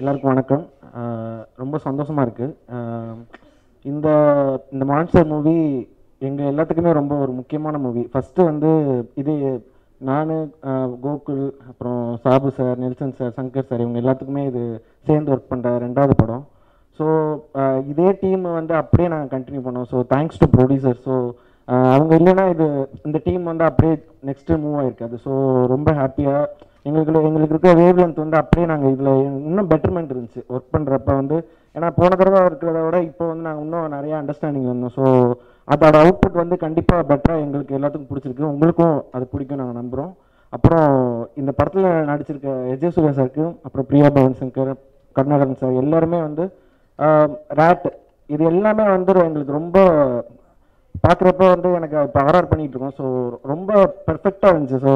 எல்லாருக்கும் வணக்கம். ரொம்ப சந்தோஷமாக இருக்குது. இந்த மான்ஸ்டர் மூவி எங்கள் எல்லாத்துக்குமே ரொம்ப ஒரு முக்கியமான மூவி. ஃபஸ்ட்டு வந்து இது நான், கோகுல், அப்புறம் Sabu sir, Nelson sir, Shankar sir, இவங்க எல்லாத்துக்குமே இது சேர்ந்து ஒர்க் பண்ணுற 2வது படம். ஸோ இதே டீம் வந்து அப்படியே நாங்கள் கண்டினியூ பண்ணோம். So thanks to producer. So அவங்க இல்லைன்னா இந்த டீம் வந்து அப்படியே நெக்ஸ்ட்டு மூவ் ஆகிருக்காது. ஸோ ரொம்ப ஹாப்பியாக எங்களுக்கு இருக்க வேவ் லென்த் வந்து அப்படியே நாங்கள் இதில் இன்னும் பெட்டர்மெண்ட் இருந்துச்சு ஒர்க் பண்ணுறப்ப வந்து. ஏன்னா போன தடவை இருக்கிறத விட இப்போ வந்து நாங்கள் இன்னும் நிறையா அண்டர்ஸ்டாண்டிங் வந்தோம். ஸோ அதோட அவுட்புட் வந்து கண்டிப்பாக பெட்டராக எங்களுக்கு எல்லாத்துக்கும் பிடிச்சிருக்கு. உங்களுக்கும் அது பிடிக்கும் நாங்கள் நம்புகிறோம். அப்புறம் இந்த படத்தில் நடிச்சிருக்க எஜே சூர்யா சாருக்கும், அப்புறம் பிரியா பவன் சங்கர், கருணாகரன் சார் எல்லாருமே வந்து ரேட் இது எல்லாமே வந்து எங்களுக்கு ரொம்ப பார்க்குறப்ப வந்து எனக்கு இப்போ ஆர்ஆர் பண்ணிகிட்டு இருக்கோம். ஸோ ரொம்ப பெர்ஃபெக்டாக இருந்துச்சு. ஸோ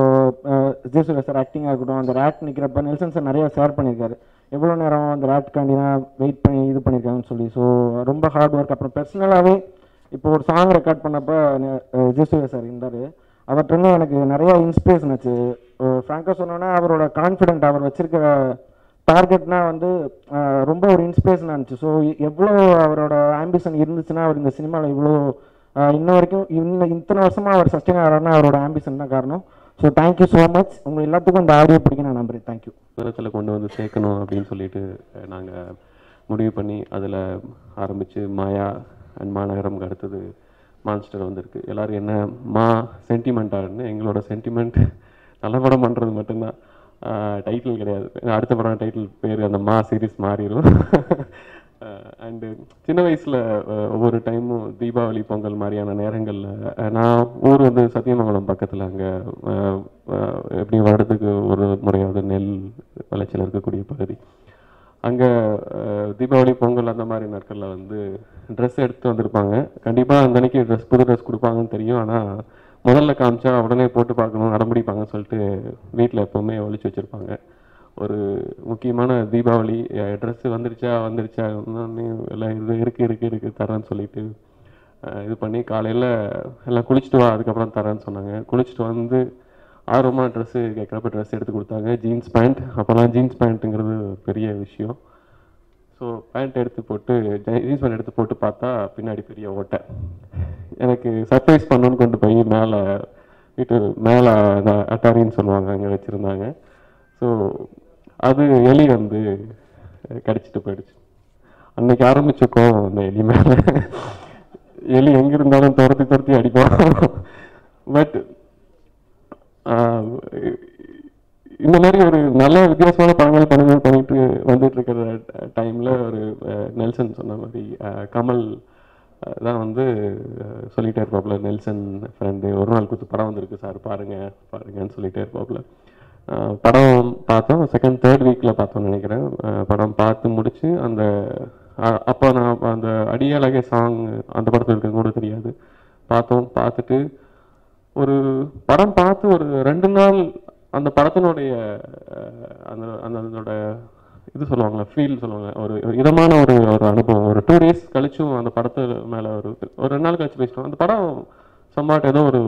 எஜே சூர்யா சார் ஆக்டிங்காக இருக்கட்டும், அந்த ரேட் நிற்கிறப்ப நெல்சன் சார் நிறையா ஷேர் பண்ணியிருக்காரு, எவ்வளோ நேரம் அந்த ரேட்காண்டினா வெயிட் பண்ணி இது பண்ணியிருக்காங்கன்னு சொல்லி. ஸோ ரொம்ப ஹார்ட் ஒர்க். அப்புறம் பர்சனலாகவே இப்போ ஒரு சாங் ரெக்கார்ட் பண்ணப்போ ஜெயசூர்யா சார் இருந்தார். அவர்கிட்ட எனக்கு நிறையா இன்ஸ்பிரேஷன் ஆச்சு. ஃப்ராங்காக சொன்னோன்னா அவரோட கான்ஃபிடென்ட், அவர் வச்சிருக்கிற டார்கெட்னா வந்து ரொம்ப ஒரு இன்ஸ்பிரேஷனாக இருந்துச்சு. ஸோ எவ்வளோ அவரோட ஆம்பிஷன் இருந்துச்சுன்னா அவர் இந்த சினிமாவில் இவ்வளோ இன்ன வரைக்கும் இத்தனை வருஷமாக அவர் சஸ்டெயின் ஆகிறாருன்னா அவரோட ஆம்பிஷன் தான் காரணம். So thank you so much. உங்கள் எல்லாத்துக்கும் இந்த ஆடியோ பிடிக்கும் நான் நம்புறேன். தேங்க்யூ. விதத்தில் கொண்டு வந்து சேர்க்கணும் அப்படின்னு சொல்லிட்டு நாங்கள் முடிவு பண்ணி அதில் ஆரம்பித்து மாயா அண்ட் மாநகரம்க்கு அடுத்தது மான்ஸ்டர் வந்திருக்கு. எல்லோரும் என்ன சென்டிமெண்ட்டாகன்னு, எங்களோட சென்டிமெண்ட் நல்ல படம் பண்ணுறது மட்டும்தான், டைட்டில் கிடையாது. அடுத்த படம் டைட்டில் பேர் அந்த சீரீஸ் மாறிடும். அண்டு சின்ன வயசில் ஒவ்வொரு டைமும் தீபாவளி பொங்கல் மாதிரியான நேரங்களில் நான் ஊர் வந்து சத்தியமங்கலம் பக்கத்தில், அங்கே எப்படி வருடத்துக்கு ஒரு முறையாவது நெல் விளைச்சல் இருக்கக்கூடிய பகுதி. அங்கே தீபாவளி பொங்கல் அந்த மாதிரி நாட்களில் வந்து ட்ரெஸ் எடுத்து வந்திருப்பாங்க. கண்டிப்பாக அந்த அன்றைக்கி புது ட்ரெஸ் கொடுப்பாங்கன்னு தெரியும். ஆனால் முதல்ல காமிச்சா உடனே போட்டு பார்க்கணும், அடம்பிடிப்பாங்கன்னு சொல்லிட்டு வீட்டில் எப்போவுமே ஒழிச்சு வச்சுருப்பாங்க. ஒரு முக்கியமான தீபாவளி ட்ரெஸ்ஸு வந்துருச்சா எல்லாம் இது இருக்குது தரேன்னு சொல்லிட்டு இது பண்ணி காலையில் எல்லாம் குளிச்சுட்டு வா அதுக்கப்புறம் தரேன்னு சொன்னாங்க. குளிச்சுட்டு வந்து ஆர்வமாக ட்ரெஸ்ஸு கேட்குறப்ப ட்ரெஸ் எடுத்து கொடுத்தாங்க. ஜீன்ஸ் பேண்ட், அப்போல்லாம் ஜீன்ஸ் பேண்ட்டுங்கிறது பெரிய விஷயம். ஸோ பேண்ட் எடுத்து போட்டு ஜீன்ஸ் பேண்ட் எடுத்து போட்டு பார்த்தா பின்னாடி பெரிய ஓட்டை. எனக்கு சர்ப்ரைஸ் பண்ணணுன்னு கொண்டு போய் வீட்டு மேலே அட்டாரின்னு சொல்லுவாங்க, அங்கே வச்சுருந்தாங்க. ஸோ அது எலி வந்து கடிச்சிட்டு போயிடுச்சு. அன்னைக்கு ஆரம்பிச்சுக்கோம் அந்த எலி மேலே. எலி எங்கே இருந்தாலும் துரத்தி அடிப்போம். பட் இந்த மாதிரி ஒரு நல்ல வித்தியாசமான படங்கள் பண்ணிட்டு வந்துட்டு இருக்கிற டைமில் ஒரு நெல்சன் சொன்ன மாதிரி கமல் தான் வந்து சொல்லிகிட்டே இருப்பாப்புல, நெல்சன் ஃப்ரெண்டு ஒரு நாள் கொடுத்து படம் வந்திருக்கு சார் பாருங்கன்னு சொல்லிகிட்டே இருப்பாப்புல. படம் பார்த்தோம், செகண்ட் தேர்ட் வீக்கில் பார்த்தோம்னு நினைக்கிறேன். படம் பார்த்து முடித்து அப்போ நான் அந்த அடியழகே சாங் அந்த படத்தில் இருக்கிறது கூட தெரியாது. பார்த்துட்டு ஒரு படம் பார்த்து ஒரு 2 நாள் அந்த படத்தினுடைய அதோட இது சொல்லுவாங்க, ஃபீல் சொல்லுவாங்க, ஒரு இதமான ஒரு அனுபவம். ஒரு 2 days கழிச்சும் அந்த படத்து மேலே ஒரு 2 நாள் கழிச்சு பேசிட்டோம். அந்த படம் சம்பாட் ஏதோ ஒரு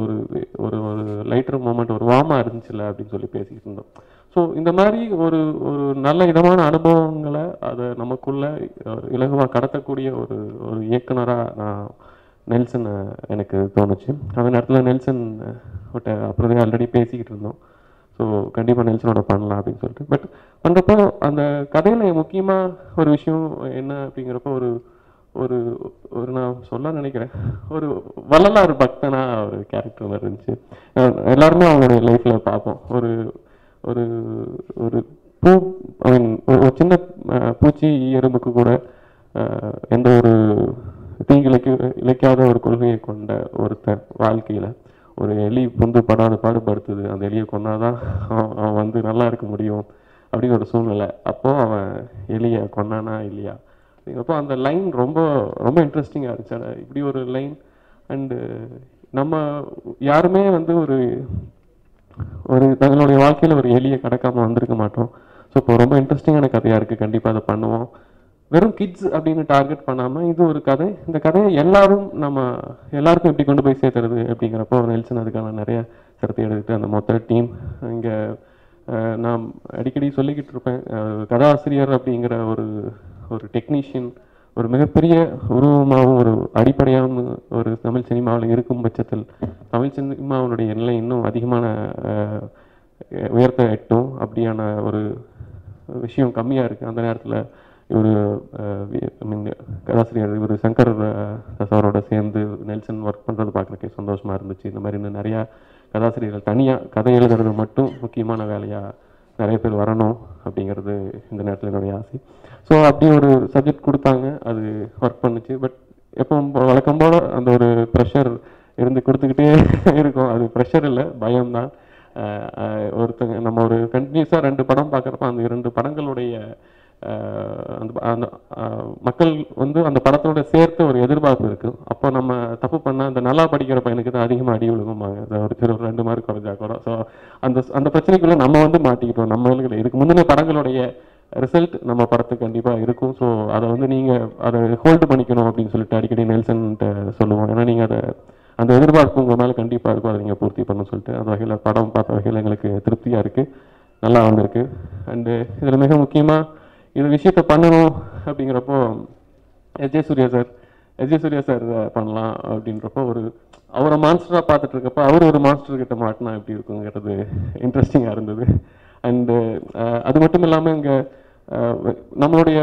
ஒரு ஒரு லைட்டர் மூமெண்ட், ஒரு வார்மாக இருந்துச்சுல்ல அப்படின்னு சொல்லி பேசிக்கிட்டு இருந்தோம். ஸோ இந்த மாதிரி ஒரு ஒரு நல்ல இதமான அனுபவங்களை அதை நமக்குள்ளே இலகுவாக கடத்தக்கூடிய ஒரு இயக்குனராக நான் நெல்சன் எனக்கு தோணுச்சு. அந்த நேரத்தில் நெல்சன் அப்புறம் ஆல்ரெடி பேசிக்கிட்டு இருந்தோம். ஸோ கண்டிப்பாக நெல்சனோட பண்ணலாம் அப்படின்னு சொல்லிட்டு. பட் பண்ணுறப்போ அந்த கதையில் முக்கியமாக ஒரு விஷயம் என்ன அப்படிங்கிறப்போ ஒரு ஒரு ஒரு நான் சொல்ல நினைக்கிறேன், ஒரு வள்ளலார் பக்தனா ஒரு கேரக்டர் மாதிரி இருந்துச்சு. எல்லாருமே அவங்களுடைய லைஃப்பில் பார்ப்போம். ஒரு ஒரு ஒரு பூ ஐ மீன் ஒரு சின்ன பூச்சி எறும்புக்கு கூட எந்த ஒரு இழைக்காத ஒரு கொள்கையை கொண்ட ஒருத்தர் வாழ்க்கையில் ஒரு எலி புந்து பாடுபடுத்துது, அந்த எலியை கொண்டாதான் அவன் வந்து நல்லா இருக்க முடியும் அப்படின்னு ஒரு சூழ்நிலை. அப்போது அவன் எலியை கொண்டானா இல்லையா அப்படிங்கிறப்போ அந்த லைன் ரொம்ப ரொம்ப இன்ட்ரெஸ்டிங்காக இருந்துச்சு. இப்படி ஒரு லைன். அண்டு நம்ம யாருமே வந்து ஒரு தங்களுடைய வாழ்க்கையில் ஒரு எலியை கடக்காமல் வந்திருக்க மாட்டோம். ஸோ இப்போ ரொம்ப இன்ட்ரெஸ்டிங்கான கதையாக இருக்குது. கண்டிப்பாக அதை பண்ணுவோம். வெறும் கிட்ஸ் அப்படின்னு டார்கெட் பண்ணாமல் இது ஒரு கதை, இந்த கதையை எல்லாருக்கும் எப்படி கொண்டு போய் சேர்த்துறது அப்படிங்கிறப்போ நெல்சன் அதுக்கான நிறைய கருத்தை எடுத்துகிட்டு அந்த மொத்த டீம் இங்கே நான் அடிக்கடி சொல்லிக்கிட்டு இருப்பேன், கதாசிரியர் அப்படிங்கிற ஒரு டெக்னீஷியன், ஒரு மிகப்பெரிய உருவமாகவும் ஒரு அடிப்படையாகவும் ஒரு தமிழ் சினிமாவில் இருக்கும் பட்சத்தில் தமிழ் சினிமாவுடைய நிலை இன்னும் அதிகமான உயர்த்த எட்டும் அப்படியான ஒரு விஷயம் கம்மியாக இருக்குது. அந்த நேரத்தில் இவர் கதாசிரியர் இவர் சங்கர் சாரோட சேர்ந்து நெல்சன் ஒர்க் பண்ணுறது பார்க்குறக்கே சந்தோஷமாக இருந்துச்சு. இந்த மாதிரி இன்னும் நிறையா கதாசிரியர்கள் தனியாக கதை எழுதுறது மட்டும் முக்கியமான வேலையாக நிறைய பேர் வரணும் அப்படிங்கிறது இந்த நேரத்தில் என்னுடைய ஆசை. ஸோ அப்படி ஒரு சப்ஜெக்ட் கொடுத்தாங்க, அது ஒர்க் பண்ணுச்சு. பட் எப்போ வழக்கம் போல் அந்த ஒரு ப்ரெஷர் இருந்து கொடுத்துக்கிட்டே இருக்கும். அது ப்ரெஷர் இல்லை, பயம்தான். ஒருத்தங்க நம்ம ஒரு கண்டினியூஸாக 2 படம் பார்க்குறப்ப அந்த 2 படங்களுடைய அந்த மக்கள் வந்து அந்த படத்தோட சேர்த்து ஒரு எதிர்பார்ப்பு இருக்குது. அப்போ நம்ம தப்பு பண்ணால் அந்த நல்லா படிக்கிற பையனுக்கு தான் அதிகமாக அடி விழுகும்பாங்க, ஒரு 2 மார்க் குறைஞ்சா கூட. ஸோ அந்த பிரச்சனைக்குள்ளே நம்ம வந்து மாட்டிக்கிட்டோம். நம்மளுக்கு இதுக்கு முந்தின படங்களுடைய ரிசல்ட் நம்ம படத்துக்கு கண்டிப்பாக இருக்கும். ஸோ அதை வந்து நீங்கள் அதை ஹோல்டு பண்ணிக்கணும் அப்படின்னு சொல்லிட்டு அடிக்கடி நெல்சன்கிட்ட சொல்லுவோம். ஏன்னா நீங்கள் அதை அந்த எதிர்பார்ப்பு உங்கள் மேலே கண்டிப்பாக இருக்கும், அதை நீங்கள் பூர்த்தி பண்ணணும்னு சொல்லிட்டு அந்த வகையில் படம் பார்த்த வகையில் எங்களுக்கு திருப்தியாக இருக்குது, நல்லா வந்திருக்கு. அண்டு இதில் மிக முக்கியமாக இந்த விஷயத்தை பண்ணணும் அப்படிங்கிறப்போ எஸ்ஜே சூர்யா சார் பண்ணலாம் அப்படின்றப்போ அவரை மான்ஸ்டராக பார்த்துட்டு இருக்கப்போ அவர் ஒரு மான்ஸ்டர்கிட்ட மாட்டினா எப்படி இருக்குங்கிறது இன்ட்ரெஸ்டிங்காக இருந்தது. அண்டு அது மட்டும் இல்லாமல் இங்கே நம்மளுடைய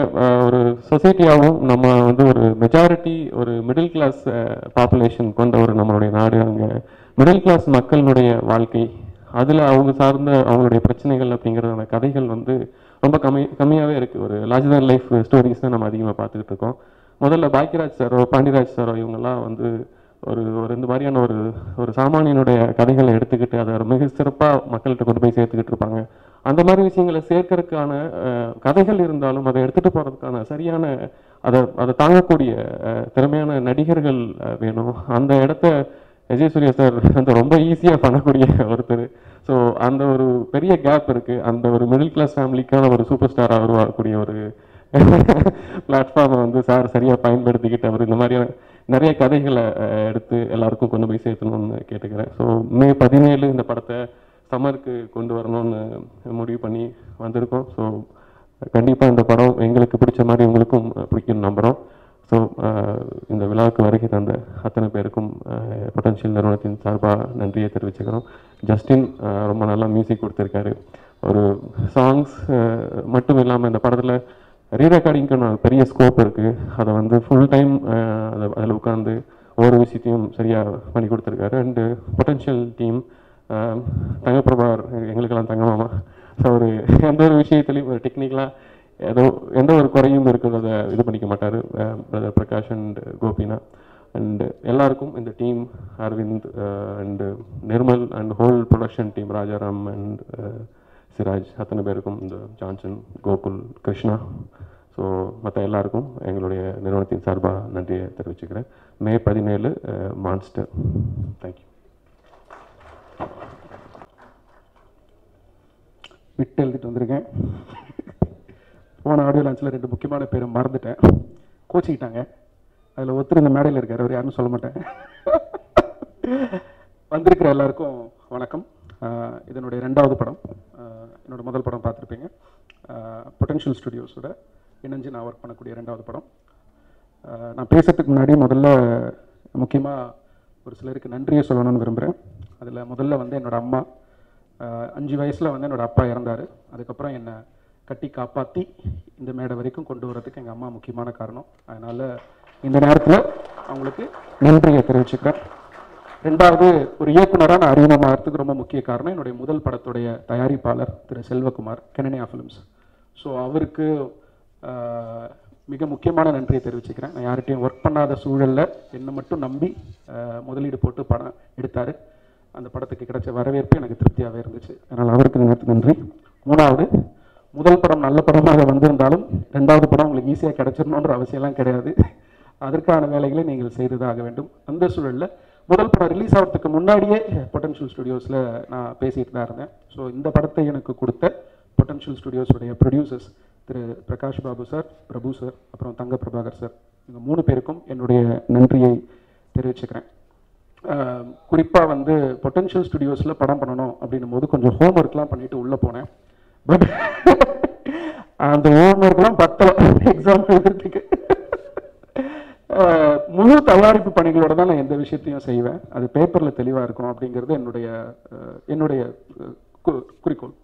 ஒரு சொசைட்டியாகவும் நம்ம வந்து ஒரு மெஜாரிட்டி ஒரு மிடில் கிளாஸ் பாப்புலேஷன் கொண்ட ஒரு நம்மளுடைய நாடு. அங்கே மிடில் கிளாஸ் மக்களுடைய வாழ்க்கை, அதில் அவங்க சார்ந்த அவங்களுடைய பிரச்சனைகள் அப்படிங்கிறதான கதைகள் வந்து ரொம்ப கம்மியாகவே இருக்குது. ஒரு லார்ஜர் தேன் லைஃப் ஸ்டோரிஸ் தான் நம்ம அதிகமாக பார்த்துக்கிட்டு இருக்கோம். முதல்ல பாக்கியராஜ் சாரோ பாண்டியராஜ் சாரோ இவங்கெல்லாம் வந்து ஒரு இந்த மாதிரியான ஒரு சாமானியனுடைய கதைகளை எடுத்துக்கிட்டு அதை மிக சிறப்பாக மக்கள்கிட்ட கொண்டு போய் சேர்த்துக்கிட்டு இருப்பாங்க. அந்த மாதிரி விஷயங்களை சேர்க்கறதுக்கான கதைகள் இருந்தாலும் அதை எடுத்துகிட்டு போகிறதுக்கான சரியான அதை தாங்கக்கூடிய திறமையான நடிகர்கள் வேணும். அந்த இடத்த எஸ்ஜே சூர்யா சார் வந்து ரொம்ப ஈஸியாக பண்ணக்கூடிய ஒருத்தர். ஸோ அந்த ஒரு பெரிய கேப் இருக்குது. அந்த ஒரு மிடில் கிளாஸ் ஃபேமிலிக்கான ஒரு சூப்பர் ஸ்டாராக உருவாக்கக்கூடிய ஒரு பிளாட்ஃபார்மை வந்து சார் சரியாக பயன்படுத்திக்கிட்டு அவர் இந்த மாதிரியான நிறைய கதைகளை எடுத்து எல்லாருக்கும் கொண்டு போய் சேர்த்தணும்னு கேட்டுக்கிறேன். ஸோ மே 17 இந்த படத்தை சம்மருக்கு கொண்டு வரணும்னு முடிவு பண்ணி வந்திருக்கோம். ஸோ கண்டிப்பாக இந்த படம் எங்களுக்கு பிடிச்ச மாதிரி உங்களுக்கும் பிடிக்கும்னு நம்புகிறோம். ஸோ இந்த விழாவுக்கு வருகை தந்த அத்தனை பேருக்கும் பொட்டன்ஷியல் நிறுவனத்தின் சார்பாக நன்றியை தெரிவிச்சுக்கிறோம். ஜஸ்டின் ரொம்ப நல்லா மியூசிக் கொடுத்துருக்காரு. ஒரு சாங்ஸ் மட்டும் இல்லாமல் இந்த படத்தில் ரீரெக்கார்டிங்க்கு பெரிய ஸ்கோப் இருக்குது. அதை வந்து ஃபுல் டைம் அதில் உட்காந்து ஒவ்வொரு விஷயத்தையும் சரியாக பண்ணி கொடுத்துருக்காரு. அண்டு பொட்டன்ஷியல் டீம் தங்கப்பிரபார் எங்களுக்கெல்லாம் தங்கமாமா. ஸோ எந்த ஒரு விஷயத்துலையும் ஒரு டெக்னிக்கலாக எந்த ஒரு குறையும் இருக்கிறத இது பண்ணிக்க மாட்டார் brother Prakash and Gopina. And எல்லாருக்கும் இந்த team Aravind and Nirmal and whole production team Rajaram and Siraj அத்தனை பேருக்கும் இந்த ஜான்சன் கோகுல் கிருஷ்ணா ஸோ மற்ற எல்லாருக்கும் எங்களுடைய நிறுவனத்தின் சார்பாக நன்றியை தெரிவிச்சுக்கிறேன். மே 17 மான்ஸ்டர். தேங்க்யூ. விட்டு எழுதிட்டு வந்திருக்கேன். போன ஆடியோ லான்ச்சில் 2 முக்கியமான பேரை மறந்துட்டேன், கோச்சிக்கிட்டாங்க. அதில் ஒருத்தர் இந்த மேடையில் இருக்கார், அவர் யாருன்னு சொல்ல மாட்டேன். வந்திருக்கிற எல்லாருக்கும் வணக்கம். இதனுடைய 2வது படம். என்னோட முதல் படம் பார்த்துருப்பீங்க, பொட்டன்ஷியல் ஸ்டுடியோஸோட இணைஞ்சு நான் ஒர்க் பண்ணக்கூடிய 2வது படம். நான் பேசுறதுக்கு முன்னாடி முதல்ல முக்கியமாக ஒரு சிலருக்கு நன்றியை சொல்லணும்னு விரும்புகிறேன். அதில் முதல்ல வந்து என்னோடய அம்மா. 5 வயசில் வந்து என்னோடய அப்பா இறந்தார். அதுக்கப்புறம் என்னை கட்டி காப்பாற்றி இந்த மேடை வரைக்கும் கொண்டு வரதுக்கு எங்கள் அம்மா முக்கியமான காரணம். அதனால் இந்த நேரத்தில் அவங்களுக்கு நன்றியை தெரிவிச்சுக்கிறேன். 2வது, ஒரு இயக்குனராக நான் அறிமுகமாகிறதுக்கு ரொம்ப முக்கிய காரணம் என்னுடைய முதல் படத்துடைய தயாரிப்பாளர் திரு செல்வகுமார், கெனனியா ஃபிலிம்ஸ். ஸோ அவருக்கு மிக முக்கியமான நன்றியை தெரிவிச்சுக்கிறேன். நான் யார்கிட்டையும் ஒர்க் பண்ணாத சூழலில் என்னை மட்டும் நம்பி முதலீடு போட்டு படம் எடுத்தார். அந்த படத்துக்கு கிடைச்ச வரவேற்பு எனக்கு திருப்தியாகவே இருந்துச்சு. அதனால் அவருக்கு நன்றி. 3வது, முதல் படம் நல்ல படமாக வந்திருந்தாலும் 2வது படம் உங்களுக்கு ஈஸியாக கிடைச்சிடணுன்ற அவசியம்லாம் கிடையாது. அதற்கான வேலைகளை நீங்கள் செய்ததாக வேண்டும். அந்த சூழலில் முதல் படம் ரிலீஸ் ஆகிறதுக்கு முன்னாடியே பொட்டன்ஷியல் ஸ்டுடியோஸில் நான் பேசிகிட்டு தான் இருந்தேன். ஸோ இந்த படத்தை எனக்கு கொடுத்த பொட்டன்ஷியல் ஸ்டுடியோஸுடைய ப்ரொடியூசர்ஸ் திரு பிரகாஷ் பாபு சார், பிரபு சார், அப்புறம் தங்க பிரபாகர் சார், இவங்க 3 பேருக்கும் என்னுடைய நன்றியை தெரிவிச்சுக்கிறேன். குறிப்பாக வந்து பொட்டன்ஷியல் ஸ்டுடியோஸில் படம் பண்ணணும் அப்படின்னும் போது கொஞ்சம் ஹோம்ஒர்க்லாம் பண்ணிவிட்டு உள்ளே போனேன். பட் அந்த ஹோம்ஒர்க்லாம் 10 எக்ஸாம் எழுதுறதுக்கு முழு தயாரிப்பு பணிகளோட தான் நான் எந்த விஷயத்தையும் செய்வேன். அது பேப்பரில் தெளிவாக இருக்கணும் அப்படிங்கிறது என்னுடைய குறிக்கோள்.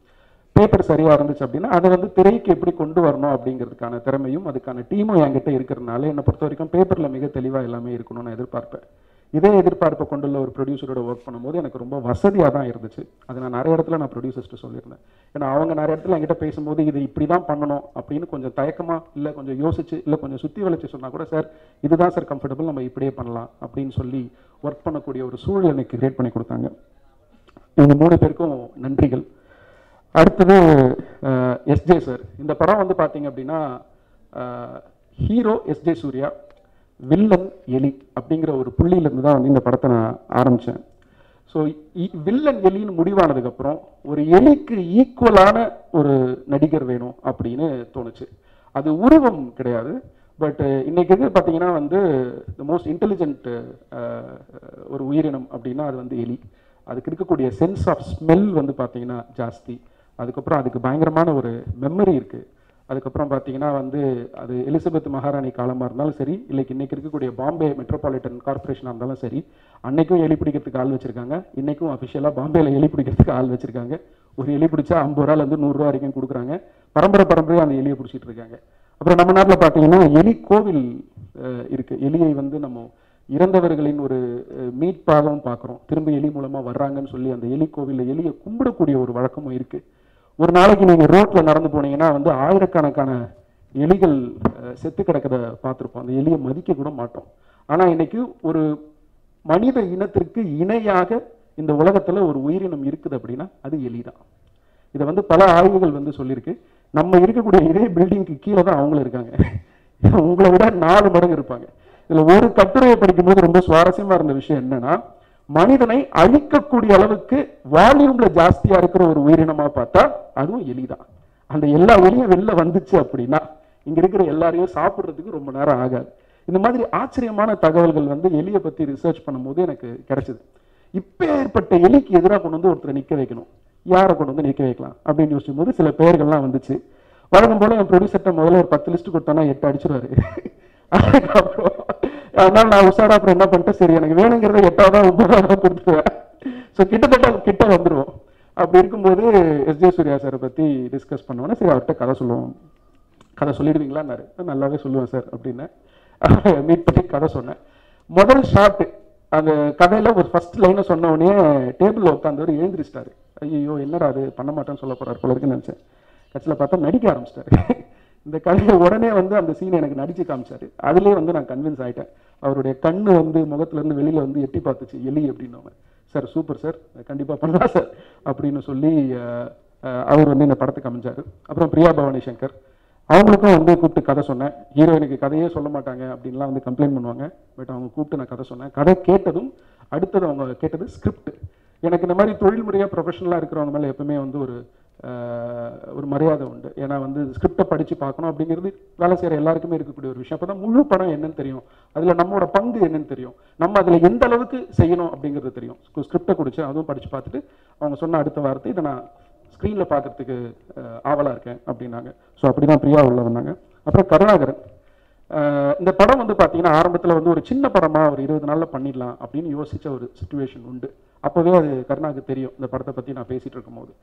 பேப்பர் சரியாக இருந்துச்சு அப்படின்னா அதை வந்து திரைக்கு எப்படி கொண்டு வரணும் அப்படிங்கிறதுக்கான திறமையும் அதுக்கான டீமும் என்கிட்ட இருக்கிறதுனால என்னை பொறுத்த வரைக்கும் பேப்பரில் மிக தெளிவாக எல்லாமே இருக்கணும்னு நான் எதிர்பார்ப்பேன். இதே எதிர்பார்ப்பை கொண்டுள்ள ஒரு ப்ரொடியூசரோட ஒர்க் பண்ணும்போது எனக்கு ரொம்ப வசதியாக தான் இருந்துச்சு. அது நான் நிறைய இடத்துல நான் ப்ரொடியூசர்ஸ்ட்டு சொல்லியிருந்தேன். ஏன்னா அவங்க நிறைய இடத்துல என்கிட்ட பேசும்போது இது இப்படி தான் பண்ணணும் அப்படின்னு கொஞ்சம் தயக்கமாக இல்லை கொஞ்சம் யோசிச்சு இல்லை கொஞ்சம் சுற்றி வளைச்சு சொன்னால் கூட சார் இதுதான் சார் கம்ஃபர்டபுள், நம்ம இப்படியே பண்ணலாம் அப்படின்னு சொல்லி ஒர்க் பண்ணக்கூடிய ஒரு சூழல் எனக்கு கிரியேட் பண்ணி கொடுத்தாங்க. இவங்க 3 பேருக்கும் நன்றிகள். அடுத்தது எஸ்ஜே சார். இந்த படம் வந்து பார்த்தீங்க அப்படின்னா ஹீரோ எஸ்ஜே சூர்யா, வில்லன் எலி அப்படிங்கிற ஒரு புள்ளியிலேருந்து தான் வந்து இந்த படத்தை நான் ஆரம்பித்தேன். ஸோ வில்லன் எலின்னு முடிவானதுக்கப்புறம் ஒரு எலிக்கு ஈக்குவலான ஒரு நடிகர் வேணும் அப்படின்னு தோணுச்சு. அது உருவம் கிடையாது, பட் இன்னைக்கு இது பார்த்தீங்கன்னா வந்து த மோஸ்ட் இன்டெலிஜென்ட் ஒரு உயிரினம் அப்படின்னா அது வந்து எலி. அதுக்கு இருக்கக்கூடிய சென்ஸ் ஆஃப் ஸ்மெல் வந்து பார்த்தீங்கன்னா ஜாஸ்தி. அதுக்கப்புறம் அதுக்கு பயங்கரமான ஒரு மெமரி இருக்குது. அதுக்கப்புறம் பார்த்தீங்கன்னா வந்து அது எலிசபெத் மகாராணி காலமாக இருந்தாலும் சரி, இன்னைக்கு இருக்கக்கூடிய பாம்பே மெட்ரோபாலிட்டன் கார்பரேஷனாக இருந்தாலும் சரி, அன்னைக்கும் எலி பிடிக்கிறதுக்கு ஆள் வச்சிருக்காங்க, இன்னைக்கும் அஃபிஷியலாக பாம்பேயில் எலி பிடிக்கிறதுக்கு ஆள் வச்சிருக்காங்க. ஒரு எலி பிடிச்சா 50 ரூபாலேருந்து 100 ரூபா வரைக்கும் கொடுக்குறாங்க. பரம்பரையாக அந்த எலியை பிடிச்சிட்டு இருக்காங்க. அப்புறம் நம்ம நாட்டில் பார்த்தீங்கன்னா எலி கோவில் இருக்குது. எலியை வந்து நம்ம இறந்தவர்களின் ஒரு மீட்பாகவும் பார்க்குறோம். திரும்ப எலி மூலமாக வர்றாங்கன்னு சொல்லி அந்த எலி கோவிலில் எலியை கும்பிடக்கூடிய ஒரு வழக்கமும் இருக்குது. ஒரு நாளைக்கு நீங்கள் ரோட்டில் நடந்து போனீங்கன்னா வந்து ஆயிரக்கணக்கான எலிகள் செத்து கிடக்கிறத பார்த்துருப்போம். அந்த எலியை மதிக்க கூட மாட்டோம். ஆனால் இன்னைக்கு ஒரு மனித இனத்திற்கு இணையாக இந்த உலகத்தில் ஒரு உயிரினம் இருக்குது அப்படின்னா அது எலி தான். இதை வந்து பல ஆய்வுகள் வந்து சொல்லியிருக்கு. நம்ம இருக்கக்கூடிய இதே பில்டிங்க்கு கீழே தான் அவங்களும் இருக்காங்க. உங்களை விட 4 மடங்கு இருப்பாங்க. இதில் ஒரு கட்டுரையை படிக்கும்போது ரொம்ப சுவாரஸ்யமாக இருந்த விஷயம் என்னன்னா, மனிதனை அழிக்கக்கூடிய அளவுக்கு வால்யூம்ல ஜாஸ்தியா இருக்கிற ஒரு உயிரினமா பார்த்தா அதுவும் எலிதான். அந்த எல்லா எலியும் வெளில வந்துச்சு அப்படின்னா இங்க இருக்கிற எல்லாரையும் சாப்பிட்றதுக்கு ரொம்ப நேரம் ஆகாது. இந்த மாதிரி ஆச்சரியமான தகவல்கள் வந்து எலியை பத்தி ரிசர்ச் பண்ணும்போது எனக்கு கிடைச்சது. இப்ப ஏற்பட்ட எலிக்கு எதிராக கொண்டு வந்து ஒருத்தரை நிக்க வைக்கணும், யாரை கொண்டு வந்து நிக்க வைக்கலாம் அப்படின்னு யோசிக்கும் போது சில பெயர்கள்லாம் வந்துச்சு. வழக்கம் போல என் ப்ரொடியூசர்ட்ட முதல்ல ஒரு 10 லிஸ்ட் கொடுத்தானா 8 அடிச்சிருவாரு. அதுக்கப்புறம் அதனால நான் உஷாரா அப்புறம் என்ன பண்ணிட்டேன், சரி எனக்கு வேணுங்கிறத 8ஆவதா 9ஆவதா கொடுத்துருவேன். ஸோ கிட்ட வந்துடுவோம். அப்படி இருக்கும்போது எஸ்ஜே சூர்யா சாரை பற்றி டிஸ்கஸ் பண்ணுவோன்னா சரி அவர்கிட்ட கதை சொல்லுவோம். கதை சொல்லிடுவீங்களான்னாரு. நல்லாவே சொல்லுவேன் சார் அப்படின்னு மீட் பண்ணி கதை சொன்னேன். முதல் ஷார்ட் அந்த கதையில் ஒரு ஃபர்ஸ்ட் லைனை சொன்ன உடனே டேபிளில் உட்காந்தவர் எழுந்திரிச்சிட்டாரு. ஐயோ என்னடா அது பண்ண மாட்டேன்னு சொல்ல போறாரு போல இருக்குன்னு நினச்சேன். கட்சியில் பார்த்தா நடிக்க ஆரம்பிச்சிட்டாரு. இந்த கதையை உடனே வந்து அந்த சீனை எனக்கு நடிச்சு காமிச்சாரு. அதுலேயே வந்து நான் கன்வின்ஸ் ஆகிட்டேன். அவருடைய கண்ணு வந்து முகத்துலேருந்து வெளியில் வந்து எட்டி பார்த்துச்சு எலி அப்படின்னவங்க. சார் சூப்பர் சார், கண்டிப்பாக பண்ணலாம் சார் அப்படின்னு சொல்லி அவர் வந்து இந்த படத்துக்கு அமைஞ்சார். அப்புறம் பிரியா பவானி சங்கர் அவங்களுக்கும் வந்து கூப்பிட்டு கதை சொன்னேன். ஹீரோயினுக்கு கதையே சொல்ல மாட்டாங்க அப்படின்லாம் வந்து கம்ப்ளைண்ட் பண்ணுவாங்க. பட் அவங்க கூப்பிட்டு நான் கதை சொன்னேன். கதை கேட்டதும் அடுத்தது அவங்க கேட்டது ஸ்கிரிப்ட். எனக்கு இந்த மாதிரி தொழில் முறையாக ப்ரொஃபஷனலாக இருக்கிறவங்க மேலே எப்பவுமே வந்து ஒரு மரியாதை உண்டு. ஏன்னா வந்து ஸ்கிரிப்டை படித்து பார்க்கணும் அப்படிங்கிறது வேலை செய்கிற எல்லாருக்குமே இருக்கக்கூடிய ஒரு விஷயம். அப்போ தான் முழு படம் என்னன்னு தெரியும், அதில் நம்மளோட பங்கு என்னன்னு தெரியும், நம்ம அதில் எந்த அளவுக்கு செய்யணும் அப்படிங்கிறது தெரியும். ஸ்கிரிப்டை குடிச்சு அதுவும் படித்து பார்த்துட்டு அவங்க சொன்ன அடுத்த வார்த்தை இதை நான் ஸ்க்ரீனில் பார்க்கறதுக்கு ஆவலாக இருக்கேன் அப்படின்னாங்க. ஸோ அப்படி தான் பிரியா உள்ள வந்தாங்க. அப்புறம் கருணாகரன். இந்த படம் வந்து பார்த்தீங்கன்னா ஆரம்பத்தில் வந்து ஒரு சின்ன படமாக ஒரு 20 நாளில் பண்ணிடலாம் அப்படின்னு யோசித்த ஒரு சிச்சுவேஷன் உண்டு. அப்போவே அது கருணாக்கு தெரியும் இந்த படத்தை பற்றி நான் பேசிகிட்டு இருக்கும்போது.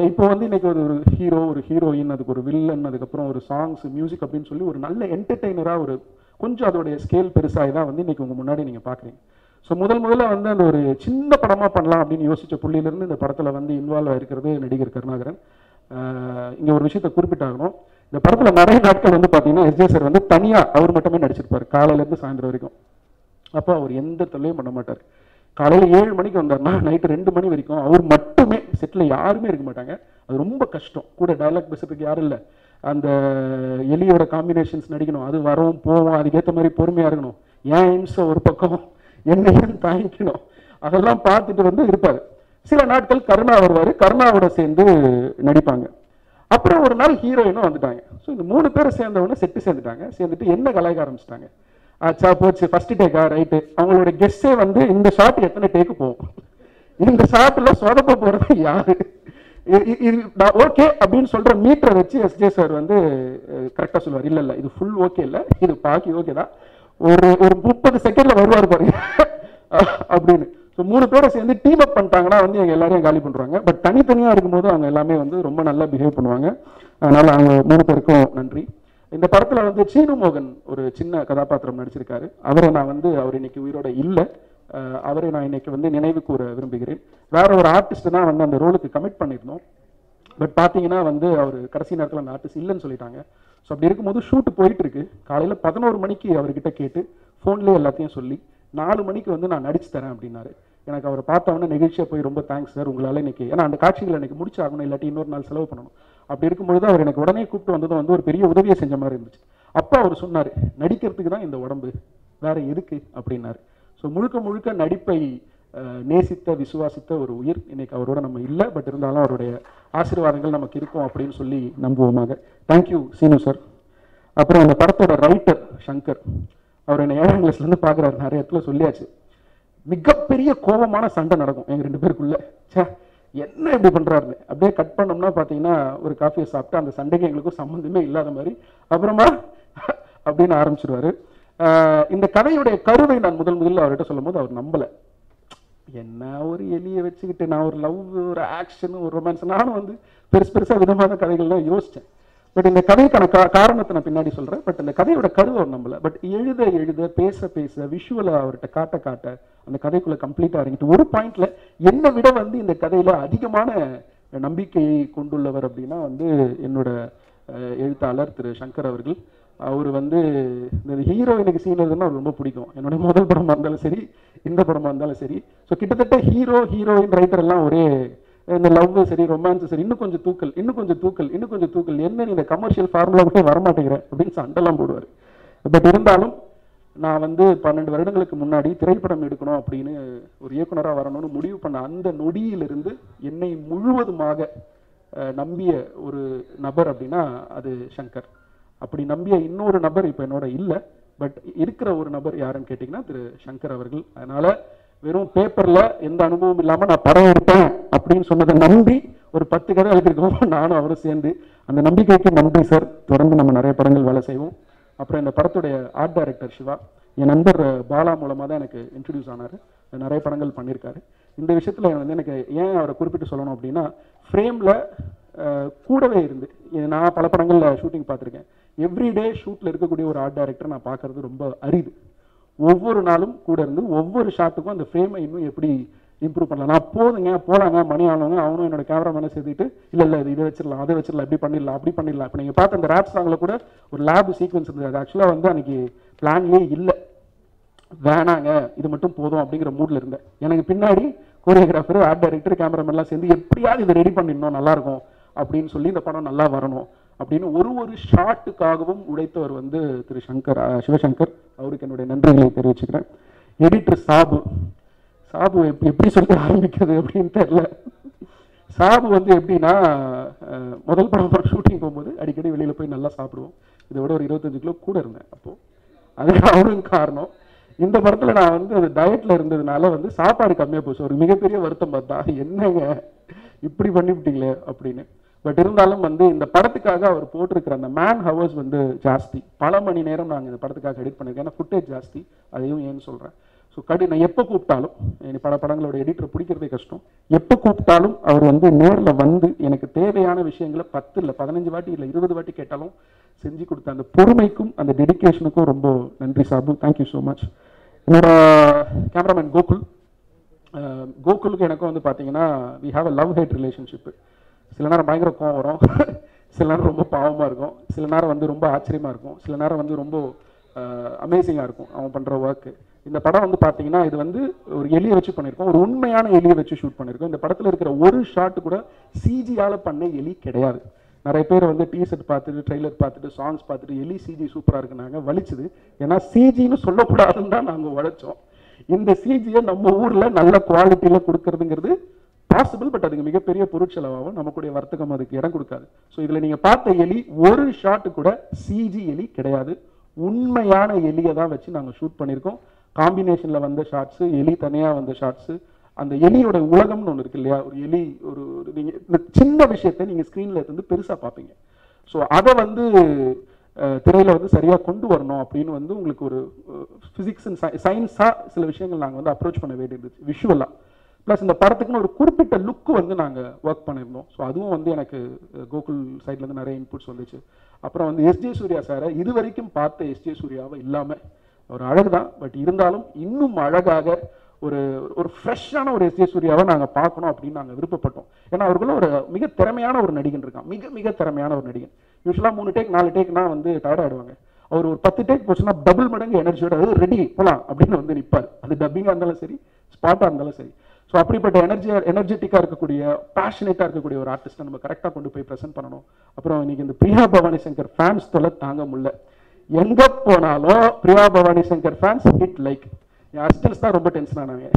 இப்போ வந்து இன்னைக்கு ஒரு ஹீரோ ஒரு ஹீரோயின் அதுக்கு ஒரு வில்லன் அதுக்கப்புறம் ஒரு சாங்ஸ் மியூசிக் அப்படின்னு சொல்லி ஒரு நல்ல என்டர்டெய்னராக ஒரு கொஞ்சம் அதோடைய ஸ்கேல் பெருசாக தான் வந்து இன்னைக்கு உங்கள் முன்னாடி நீங்கள் பார்க்குறீங்க. ஸோ முதல்ல வந்து அந்த ஒரு சின்ன படமாக பண்ணலாம் அப்படின்னு யோசித்த புள்ளியிலேருந்து இந்த படத்தில் வந்து இன்வால்வ் ஆகிருக்கிறது நடிகர் கருணாகரன். இங்கே ஒரு விஷயத்தை குறிப்பிட்டாகணும். இந்த படத்தில் நிறைய நாட்கள் வந்து பார்த்தீங்கன்னா எஸ்ஜே சார் வந்து தனியாக அவர் மட்டுமே நடிச்சிருப்பார் காலையிலேருந்து சாயந்தரம் வரைக்கும். அப்போ அவர் எந்த தொல்லையும் பண்ண மாட்டார். காலையில் 7 மணிக்கு வந்தார்னா நைட்டு 2 மணி வரைக்கும் அவர் மட்டுமே, செட்டில் யாருமே இருக்க மாட்டாங்க. அது ரொம்ப கஷ்டம். கூட டயலாக் பேசுறதுக்கு யாரும் இல்லை. அந்த எலியோட காம்பினேஷன்ஸ் நடிக்கணும், அது வரவும் போவோம், அதுக்கேற்ற மாதிரி பொறுமையாக இருக்கணும். ஏன் இம்சம் ஒரு பக்கம் என்னையும் தாங்கிக்கணும், அதெல்லாம் பார்த்துட்டு வந்து இருப்பார். சில நாட்கள் கருணா வருவார், கருணாவோட சேர்ந்து நடிப்பாங்க. அப்புறம் ஒரு நாள் ஹீரோயினும் வந்துட்டாங்க. ஸோ இந்த 3 பேரும் சேர்ந்தவொடனே செட்டு சேர்ந்துட்டு என்ன கலாய்க்க ஆரம்பிச்சிட்டாங்க. ஆச்சா போச்சு ஃபர்ஸ்ட் டேக்கா ரைட்டு. அவங்களோட கெஸ்ஸே வந்து இந்த ஷாட் எத்தனை டேக்கு போகும், இந்த ஷாட்ல சொதப்ப போறது யாரு, ஓகே அப்படின்னு சொல்ற மீட்டரை வச்சு எஸ்ஜே சார் வந்து கரெக்டாக சொல்லுவார். இல்லை இது ஃபுல் ஓகே இல்லை, இது பாக்கி ஓகே தான், ஒரு 30 செகண்டில் வருவார் பாருங்க அப்படின்னு. ஸோ 3 பேரை சேர்ந்து டீம் அப் பண்ணிட்டாங்கன்னா வந்து எங்கள் எல்லாரையும் காலி பண்ணுறாங்க. பட் தனித்தனியாக இருக்கும்போது அவங்க எல்லாமே வந்து ரொம்ப நல்லா பிஹேவ் பண்ணுவாங்க. அதனால் அவங்க 3 பேருக்கும் நன்றி. இந்த படத்தில் வந்து சீனு மோகன் ஒரு சின்ன கதாபாத்திரம் நடிச்சிருக்காரு. அவரை நான் வந்து அவர் இன்னைக்கு உயிரோட இல்லை, அவரை நான் இன்னைக்கு வந்து நினைவு கூற விரும்புகிறேன். வேற ஒரு ஆர்டிஸ்ட் தான் வந்து அந்த ரோலுக்கு கமிட் பண்ணியிருந்தோம். பட் பார்த்தீங்கன்னா வந்து அவர் கடைசி நேரத்தில் அந்த ஆர்டிஸ்ட் இல்லைன்னு சொல்லிட்டாங்க. ஸோ அப்படி இருக்கும்போது ஷூட்டு போயிட்டு இருக்கு. காலையில் 11 மணிக்கு அவர்கிட்ட கேட்டு ஃபோன்லேயே எல்லாத்தையும் சொல்லி 4 மணிக்கு வந்து நான் நடிச்சு தரேன் அப்படின்னாரு. எனக்கு அவரை பார்த்தவொன்னே நெகிழ்ச்சியாக போய் ரொம்ப தேங்க்ஸ் சார், உங்களால் இன்னைக்கு, ஏன்னா அந்த காட்சிகளை எனக்கு முடிச்சாகணும், இல்லாட்டி இன்னொரு நாள் செலவு பண்ணணும். அப்படி இருக்கும்பொழுது அவர் எனக்கு உடனே கூப்பிட்டு வந்ததும் வந்து ஒரு பெரிய உதவியை செஞ்ச மாதிரி இருந்துச்சு. அப்போ அவர் சொன்னார், நடிக்கிறதுக்கு தான் இந்த உடம்பு, வேற எதுக்கு அப்படின்னாரு. ஸோ முழுக்க முழுக்க நடிப்பை நேசித்த விசுவாசித்த ஒரு உயிர் இன்னைக்கு அவரோட நம்ம இல்லை. பட் இருந்தாலும் அவருடைய ஆசீர்வாதங்கள் நமக்கு இருக்கும் அப்படின்னு சொல்லி நம்புவோமாக. Thank you Seenu sir. அப்புறம் அந்த படத்தோட ரைட்டர் சங்கர், அவர் என்னை 7ஆம் கிளாஸ்லேருந்து பார்க்குறாரு, நிறைய இடத்துல சொல்லியாச்சு. மிகப்பெரிய கோபமான சண்டை நடக்கும் எங்கள் 2 பேருக்குள்ள. சே என்ன இப்படி பண்ணுறாருன்னு அப்படியே கட் பண்ணோம்னா பார்த்தீங்கன்னா ஒரு காஃபியை சாப்பிட்டு அந்த சண்டைக்கு எங்களுக்கும் சம்மந்தமே இல்லாத மாதிரி அப்புறமா அப்படின்னு ஆரம்பிச்சிருவாரு. இந்த கதையுடைய கருவை நான் முதல்ல அவர்கிட்ட சொல்லும் போது அவர் நம்பலை. என்ன ஒரு எலியை வச்சுக்கிட்டு நான் ஒரு லவ், ஒரு ஆக்ஷன், ஒரு ரொமான்ஸ், நானும் வந்து பெருசாக விதமான கதைகள்லாம் யோசித்தேன். பட் இந்த கதைக்கான காரணத்தை நான் பின்னாடி சொல்கிறேன். பட் இந்த கதையோட கருவை அவர் நம்பலை. பட் எழுத பேச விஷுவலை அவர்கிட்ட காட்ட அந்த கதைக்குள்ளே கம்ப்ளீட்டாக இறங்கிட்டு ஒரு பாயிண்ட்ல என்னை விட வந்து இந்த கதையில் அதிகமான நம்பிக்கையை கொண்டுள்ளவர் அப்படின்னா வந்து என்னோட எழுத்தாளர் திரு சங்கர் அவர்கள். அவர் வந்து இந்த ஹீரோயினுக்கு சீன் எழுதுனா ரொம்ப பிடிக்கும். என்னோட முதல் படமாக இருந்தாலும் சரி, இந்த படமாக இருந்தாலும் சரி. ஸோ கிட்டத்தட்ட ஹீரோயின் ரைட்டர் எல்லாம் ஒரே, இந்த லவ் சரி, ரொமான்ஸ் சரி, இன்னும் கொஞ்சம் தூக்கல், என்ன இந்த கமர்ஷியல் ஃபார்முலாவுக்கே வரமாட்டேங்கிறேன் அப்படின்னு சண்டெல்லாம் போடுவார். பட் இருந்தாலும் நான் வந்து 12 வருடங்களுக்கு முன்னாடி திரைப்படம் எடுக்கணும் அப்படின்னு ஒரு இயக்குனராக வரணும்னு முடிவு பண்ண அந்த நொடியிலிருந்து என்னை முழுவதுமாக நம்பிய ஒரு நபர் அப்படின்னா அது சங்கர். அப்படி நம்பிய இன்னொரு நபர் இப்போ என்னோட இல்லை. பட் இருக்கிற ஒரு நபர் யாருன்னு கேட்டிங்கன்னா திரு சங்கர் அவர்கள். அதனால வெறும் பேப்பரில் எந்த அனுபவம் இல்லாமல் நான் படம் எடுப்பேன் அப்படின்னு சொன்னதை நம்பி ஒரு 10 கதை எழுதிருக்கோம் நானும் அவரும் சேர்ந்து. அந்த நம்பிக்கைக்கு நன்றி சார். தொடர்ந்து நம்ம நிறைய படங்கள் வேலை செய்வோம். அப்புறம் இந்த படத்துடைய ஆர்ட் டைரக்டர் சிவா, என் நண்பர் பாலா மூலமாக தான் எனக்கு இன்ட்ரடியூஸ் ஆனார். நிறைய படங்கள் பண்ணியிருக்காரு. இந்த விஷயத்தில் வந்து எனக்கு ஏன் அவரை குறிப்பிட்டு சொல்லணும் அப்படின்னா, ஃப்ரேமில் கூடவே இருந்து நான் பல படங்களில் ஷூட்டிங் பார்த்துருக்கேன். எவ்ரிடே ஷூட்டில் இருக்கக்கூடிய ஒரு ஆர்ட் டைரக்டர் நான் பார்க்கறது ரொம்ப அரிது. ஒவ்வொரு நாளும் கூட இருந்து ஒவ்வொரு ஷாட்டுக்கும் அந்த ஃப்ரேமை இன்னும் எப்படி இம்ப்ரூவ் பண்ணலாம். நான் போலாங்க மணி ஆனவங்க அவனும் என்னோட கேமராமேனை சேர்த்துட்டு இல்லை இதை வச்சிடலாம், அதை வச்சிடலாம், இப்படி பண்ணிடலாம், அப்படி பண்ணிடலாம். இப்போ நீங்கள் பார்த்த அந்த ரேப் சாங்கில் கூட ஒரு லேப் சீக்வன்ஸ் இருந்தது. அது ஆக்சுவலாக வந்து அன்றைக்கி பிளான்லேயே இல்லை, வேணாங்க இது மட்டும் போதும் அப்படிங்கிற மூடில் இருந்தேன். எனக்கு பின்னாடி கோரியோகிராஃபர், ஆர்ட் டைரக்டர், கேமராமேன்லாம் சேர்ந்து எப்படியாவது இதை ரெடி பண்ணிடணும், நல்லாயிருக்கும் அப்படின்னு சொல்லி இந்த படம் நல்லா வரணும் அப்படின்னு ஒரு ஷாட்டுக்காகவும் உழைத்தவர் வந்து திரு சங்கர், சிவசங்கர். அவருக்கு என்னுடைய நன்றிகளை தெரிவிச்சுக்கிறேன். எடிட்டர் சாபு எப்படி சொல்லி ஆரம்பிக்கிறது அப்படின்னு தெரியல. சாபு வந்து எப்படின்னா, முதல் படம் ஷூட்டிங் போகும்போது அடிக்கடி வெளியில் போய் நல்லா சாப்பிடுவோம். இதை விட ஒரு 25 கிலோ கூட இருந்தேன் அப்போது. அதுக்கு அவரும் காரணம். இந்த படத்தில் நான் வந்து அது டயட்டில் இருந்ததுனால வந்து சாப்பாடு கம்மியாக போச்சு. ஒரு மிகப்பெரிய வருத்தம் பார்த்தா, என்னங்க இப்படி பண்ணிவிட்டீங்களே அப்படின்னு. பட் இருந்தாலும் வந்து இந்த படத்துக்காக அவர் போட்டிருக்கிற அந்த மேன் ஹவர்ஸ் வந்து ஜாஸ்தி. பல மணி நேரம் நாங்கள் இந்த படத்துக்காக எடிட் பண்ணியிருக்கேன். ஏன்னா ஃபுட்டேஜ் ஜாஸ்தி, அதையும் ஏன்னு சொல்கிறேன். ஸோ நான் எப்போ கூப்பிட்டாலும், பல படங்களோட எடிட்டரை பிடிக்கிறதே கஷ்டம். எப்போ கூப்பிட்டாலும் அவர் வந்து நேரில் வந்து எனக்கு தேவையான விஷயங்களை 10 இல்லை 15 வாட்டி இல்லை 20 வாட்டி கேட்டாலும் செஞ்சு கொடுத்த அந்த பொறுமைக்கும் அந்த டெடிக்கேஷனுக்கும் ரொம்ப நன்றி சாபு. Thank you so much. என்னோட கேமராமேன் கோகுலுக்கு எனக்கும் வந்து பார்த்தீங்கன்னா we have a love hate relationship. சில நேரம் பயங்கர கோவம் வரும், சில நேரம் ரொம்ப பாவமாக இருக்கும், சில நேரம் வந்து ரொம்ப ஆச்சரியமாக இருக்கும், சில நேரம் வந்து ரொம்ப அமேசிங்காக இருக்கும் அவன் பண்ணுற ஒர்க்கு. இந்த படம் வந்து பார்த்தீங்கன்னா இது வந்து ஒரு எலியை வச்சு பண்ணியிருக்கோம், ஒரு உண்மையான எலியை வச்சு ஷூட் பண்ணியிருக்கோம். இந்த படத்தில் இருக்கிற ஒரு ஷாட்டு கூட சிஜியால் பண்ண எலி கிடையாது. நிறைய பேர் வந்து டிஷர்ட் பார்த்துட்டு, ட்ரெய்லர் பார்த்துட்டு, சாங்ஸ் பார்த்துட்டு எலி சிஜி சூப்பராக இருக்குனாங்க. வலிச்சுது. ஏன்னா சிஜின்னு சொல்லக்கூடாதுன்னு தான் நாங்கள் உழைச்சோம். இந்த சிஜியை நம்ம ஊரில் நல்ல குவாலிட்டியில் கொடுக்கறதுங்கிறது பாசிபிள். பட் அதுக்கு மிகப்பெரிய பொருட்செலவாகும், நமக்குடைய வர்த்தகம் அதுக்கு இடம் கொடுக்காது. ஸோ இதில் நீங்கள் பார்த்த எலி ஒரு ஷாட்டு கூட சிஜி எலி கிடையாது. உண்மையான எலியை தான் வச்சு நாங்கள் ஷூட் பண்ணியிருக்கோம். காம்பினேஷனில் வந்த ஷார்ட்ஸு, எலி தனியாக வந்த ஷார்ட்ஸு, அந்த எலியோட உலகம்னு ஒன்று இருக்கு இல்லையா, ஒரு எலி ஒரு நீங்கள் இந்த சின்ன விஷயத்தை நீங்கள் ஸ்க்ரீனில் இருந்து பெருசாக பார்ப்பீங்க. ஸோ அதை வந்து திரையில் வந்து சரியாக கொண்டு வரணும் அப்படின்னு வந்து உங்களுக்கு ஒரு ஃபிசிக்ஸ் அண்ட் சயின்ஸாக சில விஷயங்கள் நாங்கள் வந்து அப்ரோச் பண்ண வேண்டியது விஷுவலாக. ப்ளஸ் இந்த படத்துக்குன்னு ஒரு குறிப்பிட்ட லுக்கு வந்து நாங்கள் ஒர்க் பண்ணியிருந்தோம். ஸோ அதுவும் வந்து எனக்கு கோகுல் சைட்லேருந்து நிறைய இன்புட்ஸ் வந்துச்சு. அப்புறம் வந்து எஸ்ஜே சூர்யா சாரை இது வரைக்கும் பார்த்த எஸ்ஜே சூர்யாவை இல்லாமல் ஒரு அழகு தான், பட் இருந்தாலும் இன்னும் அழகாக ஒரு ஒரு ஃப்ரெஷ்ஷான ஒரு எஸ்ஜே சூர்யாவை நாங்கள் பார்க்கணும் அப்படின்னு நாங்கள் விருப்பப்பட்டோம். ஏன்னா அவர்களும் ஒரு மிக திறமையான ஒரு நடிகன் இருக்கான், மிக மிக திறமையான ஒரு நடிகன். யூஸ்வலாக 3 டேக் 4 டேக்னா வந்து டயர்ட் ஆகிடுவாங்க. அவர் ஒரு 10 டேக் போச்சுன்னா டபுள் மடங்கு எனர்ஜியோட அது ரெடி போகலாம் அப்படின்னு வந்து நிற்பார். அது டப்பிங்காக இருந்தாலும் சரி, ஸ்பாட்டாக இருந்தாலும் சரி. ஸோ அப்படிப்பட்ட எனர்ஜெட்டிக்காக இருக்கக்கூடிய, பேஷனேட்டாக இருக்கக்கூடிய ஒரு ஆர்டிஸ்ட்டை நம்ம கரெக்டாக கொண்டு போய் ப்ரெசென்ட் பண்ணணும். அப்புறம் இன்னைக்கு இந்த பிரியா பவானி சங்கர் ஃபேன்ஸ் தொலை தாங்க முடியல. எங்கே போனாலும் Priya Bhavani Shankar fans hit like. என் அசிஸ்டன்ஸ் தான் ரொம்ப டென்ஷன் ஆனாங்க.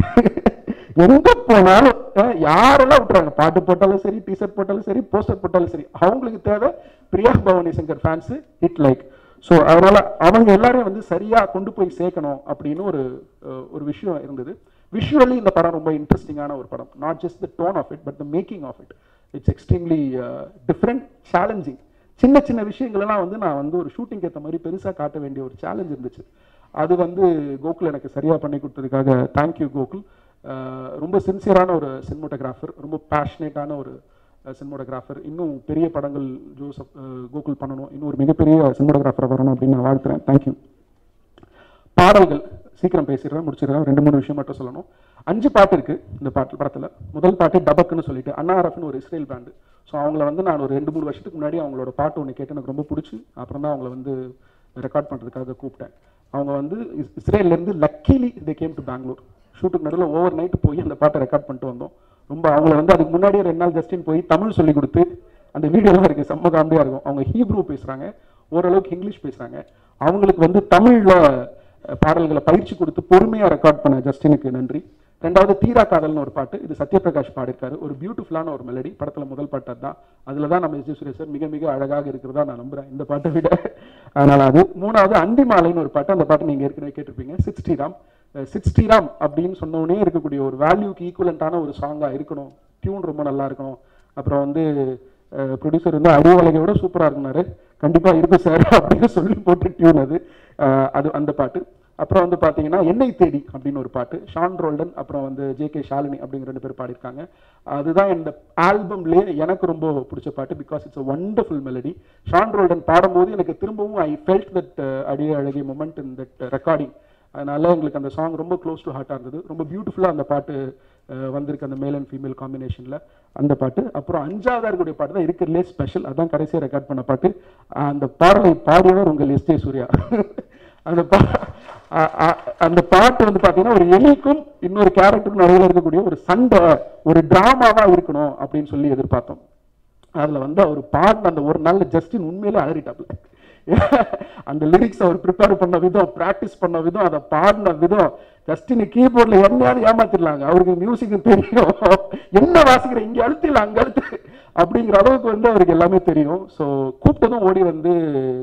எங்கே போனாலும் யாரெல்லாம் விட்டுறாங்க, பாட்டு போட்டாலும் சரி, டிஷர்ட் போட்டாலும் சரி, போஸ்டர் போட்டாலும் சரி, அவங்களுக்கு தேவை Priya Bhavani Shankar fans hit like. So அதனால அவங்க எல்லாரையும் வந்து சரியாக கொண்டு போய் சேர்க்கணும் அப்படின்னு ஒரு விஷயம் இருந்தது. விஷுவலி இந்த படம் ரொம்ப இன்ட்ரெஸ்டிங்கான ஒரு படம். Not just the tone of it, but the making of it. It's extremely different, challenging. சின்ன சின்ன விஷயங்கள்லாம் வந்து நான் வந்து ஒரு ஷூட்டிங் ஏற்ற மாதிரி பெருசாக காட்ட வேண்டிய ஒரு சேலஞ்ச் இருந்துச்சு. அது வந்து கோகுல் எனக்கு சரியாக பண்ணி கொடுத்ததுக்காக தேங்க்யூ கோகுல். ரொம்ப சின்சியரான ஒரு சினிமோட்டோகிராஃபர், ரொம்ப பேஷனேட்டான ஒரு சினிமோட்டோகிராஃபர். இன்னும் பெரிய படங்கள் கோகுல் பண்ணணும், இன்னும் ஒரு மிகப்பெரிய சினிமோட்டோகிராஃபர் வரணும் அப்படின்னு நான் வாழ்த்துறேன். தேங்க்யூ. பாடல்கள் சீக்கிரம் பேசிடுறேன், முடிச்சிடுறேன். 2-3 விஷயம் மட்டும் சொல்லணும். 5 பாட்டு இருக்கு இந்த படத்தில். முதல் பாட்டு டபக்குன்னு சொல்லிட்டு அன்னாரஃப்னு ஒரு இஸ்ரேல் பேண்டு. ஸோ அவங்கள வந்து நான் ஒரு 2-3 வருஷத்துக்கு முன்னாடி அவங்களோட பாட்டு ஒன்று கேட்டு எனக்கு ரொம்ப பிடிச்சி அப்புறம் தான் அவங்கள வந்து ரெக்கார்ட் பண்ணுறதுக்காக கூப்பிட்டேன். அவங்க வந்து இஸ்ரேல்லேருந்து luckily they came to Bangalore. ஷூட்டுக்கு நடுவில் ஓவர் நைட்டு போய் அந்த பாட்டை ரெக்கார்ட் பண்ணிட்டு வந்தோம். ரொம்ப அவங்கள வந்து அதுக்கு முன்னாடியே 2 நாள் ஜஸ்டின் போய் தமிழ் சொல்லி கொடுத்து, அந்த வீடியோலாம் இருக்குது, செம்ம காமெடியாக இருக்கும். அவங்க ஹீப்ரூ பேசுகிறாங்க, ஓரளவுக்கு இங்கிலீஷ் பேசுகிறாங்க. அவங்களுக்கு வந்து தமிழில் பாடல்களை பயிற்சி கொடுத்து பொறுமையாக ரெக்கார்ட் பண்ண ஜஸ்டினுக்கு நன்றி. 2வது தீரா காதல்னு ஒரு பாட்டு, இது சத்யபிரகாஷ் பாடியிருக்காரு. ஒரு பியூட்டிஃபுல்லான ஒரு மெலடி. படத்தில் முதல் பாட்டு அதுதான். அதில் தான் நம்ம எஸ்ஜே சூர்யா சார் மிக மிக அழகாக இருக்கிறதா நான் நம்புகிறேன் இந்த பாட்டை விட. அதனால் அது. 3வது அந்திமாலைன்னு ஒரு பாட்டு. அந்த பாட்டு நீங்கள் ஏற்கனவே கேட்டிருப்பீங்க. சித் ஸ்ரீராம் அப்படின்னு சொன்னோடனே இருக்கக்கூடிய ஒரு வேல்யூக்கு ஈக்குவலண்டான ஒரு சாங்காக இருக்கணும். டியூன் ரொம்ப நல்லா இருக்கணும். அப்புறம் வந்து ப்ரொடியூசர் வந்து அறிவலையை விட சூப்பராக இருக்குனாரு. கண்டிப்பாக இருக்கு சார் அப்படின்னு சொல்லி போட்டு டியூன் அது அந்த பாட்டு. அப்புறம் வந்து பார்த்தீங்கன்னா என்னை தேடி அப்படின்னு ஒரு பாட்டு, ஷான் ரோல்டன் அப்புறம் வந்து ஜே.கே. ஷாலினி அப்படிங்கிற 2 பேர் பாடியிருக்காங்க. அதுதான் இந்த ஆல்பம்லேயே எனக்கு ரொம்ப பிடிச்ச பாட்டு. Because it's a wonderful melody. Sean Roldan பாடும்போது எனக்கு திரும்பவும் ஐ ஃபெல்ட் தட் அடியே அழகிய மொமெண்ட் இன் தட் ரெக்கார்டிங். அதனால எங்களுக்கு அந்த சாங் ரொம்ப க்ளோஸ் டு ஹார்ட்டாக இருந்தது. ரொம்ப பியூட்டிஃபுல்லாக அந்த பாட்டு வந்திருக்கு, அந்த மேல் அண்ட் ஃபீமேல் காம்பினேஷனில் அந்த பாட்டு. அப்புறம் 5வது இருக்கக்கூடிய பாட்டு தான் இருக்கிறதுலே ஸ்பெஷல். அதான் கடைசியாக ரெக்கார்ட் பண்ண பாட்டு. அந்த பாடலை பாடியவர் உங்கள் எஸ்ஜே சூர்யா. அந்த பாட்டு வந்து பார்த்தீங்கன்னா ஒரு எலிக்கும் இன்னொரு கேரக்டருக்கும் நடுவில் இருக்கக்கூடிய ஒரு சண்டை, ஒரு டிராமாவாக இருக்கணும் அப்படின்னு சொல்லி எதிர்பார்த்தோம். அதில் வந்து அவர் பாடின அந்த ஒரு நாளில் ஜஸ்டின் உண்மையிலே அலறிட்டாப்ல. அந்த லிரிக்ஸ் அவர் ப்ரிப்பேர் பண்ண விதம், ப்ராக்டிஸ் பண்ண விதம், அதை பாடின விதம், ஜஸ்டின் கீபோர்டில் என்னையாவது ஏமாத்திடலாங்க. அவருக்கு மியூசிக்கு தெரியும், என்ன வாசிக்கிற இங்கே அழுத்திடலாம் அங்கே அழுத்து அப்படிங்கிற அளவுக்கு வந்து அவருக்கு எல்லாமே தெரியும். ஸோ கூப்பிட்டதும் ஓடி வந்து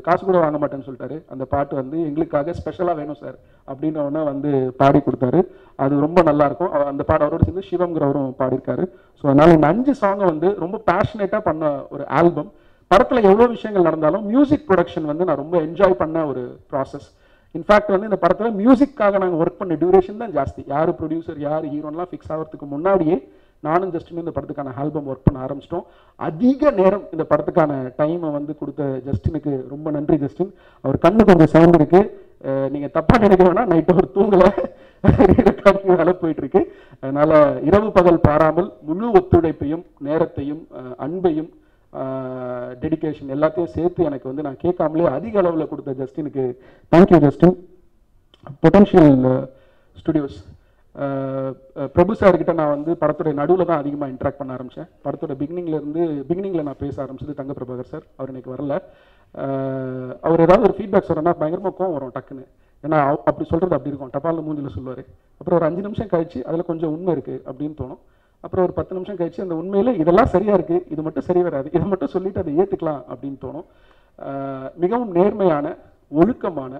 காசு கூட வாங்க மாட்டேன்னு சொல்லிட்டாரு. அந்த பாட்டு வந்து எங்களுக்காக ஸ்பெஷலாக வேணும் சார் அப்படின்னோடனே வந்து பாடி கொடுத்தாரு. அது ரொம்ப நல்லாயிருக்கும். அந்த பாட அவரோட சேர்ந்து சிவம்ங்கிறவரும் பாடியிருக்காரு. ஸோ அதனால் இந்த 5 சாங்கை வந்து ரொம்ப பேஷனேட்டாக பண்ண ஒரு ஆல்பம். படத்தில் எவ்வளோ விஷயங்கள் நடந்தாலும் மியூசிக் ப்ரொடக்ஷன் வந்து நான் ரொம்ப என்ஜாய் பண்ண ஒரு ப்ராசஸ். இன்ஃபேக்ட் வந்து இந்த படத்தில் மியூசிக்காக நாங்கள் ஒர்க் பண்ண டியூரேஷன் தான் ஜாஸ்தி. யார் ப்ரொடியூசர் யார் ஹீரோன்லாம் ஃபிக்ஸ் ஆகிறதுக்கு முன்னாடியே நானும் ஜஸ்டின் இந்த படத்துக்கான ஆல்பம் ஒர்க் பண்ண ஆரம்பிச்சிட்டோம். அதிக நேரம் இந்த படத்துக்கான டைமை வந்து கொடுத்த ஜஸ்டினுக்கு ரொம்ப நன்றி ஜஸ்டின். அவர் கண்ணு கொஞ்சம் சவுண்டிருக்கு, நீங்கள் தப்பாக நினைக்க வேணாம், நைட்டு ஒரு தூங்கலை, ரெக்கார்டிங் வேலை போயிட்டுருக்கு. அதனால் இரவு பகல் பாராமல் முழு ஒத்துழைப்பையும் நேரத்தையும் அன்பையும் டெடிகேஷன் எல்லாத்தையும் சேர்த்து எனக்கு வந்து நான் கேட்காமலே அதிக அளவில் கொடுத்த ஜஸ்டினுக்கு தேங்க்யூ ஜஸ்டின். பொட்டன்ஷியல் ஸ்டுடியோஸ் பிரபு சார்கிட்ட நான் வந்து படத்தோட நடுவில் தான் அதிகமாக இன்ட்ராக்ட் பண்ண ஆரம்பித்தேன். படத்தோட பிகினிங்கில் நான் பேச ஆரம்பிச்சது தங்க பிரபாகர் சார். அவர் இன்னைக்கு வரல. அவர் ஏதாவது ஒரு ஃபீட்பேக் சொல்கிறேன்னா பயங்கரமாக கோவம் வரும் டக்குன்னு. ஏன்னா அப்படி சொல்கிறது அப்படி இருக்கும், டப்பாலில் மூஞ்சில் சொல்லுவார். அப்புறம் ஒரு 5 நிமிஷம் கழிச்சு அதில் கொஞ்சம் உண்மை இருக்குது அப்படின்னு தோணும். அப்புறம் ஒரு 10 நிமிஷம் கழிச்சு அந்த உண்மையில் இதெல்லாம் சரியாக இருக்குது, இது மட்டும் சரி வராது, இதை மட்டும் சொல்லிவிட்டு அதை ஏற்றுக்கலாம் அப்படின்னு தோணும். மிகவும் நேர்மையான, ஒழுக்கமான,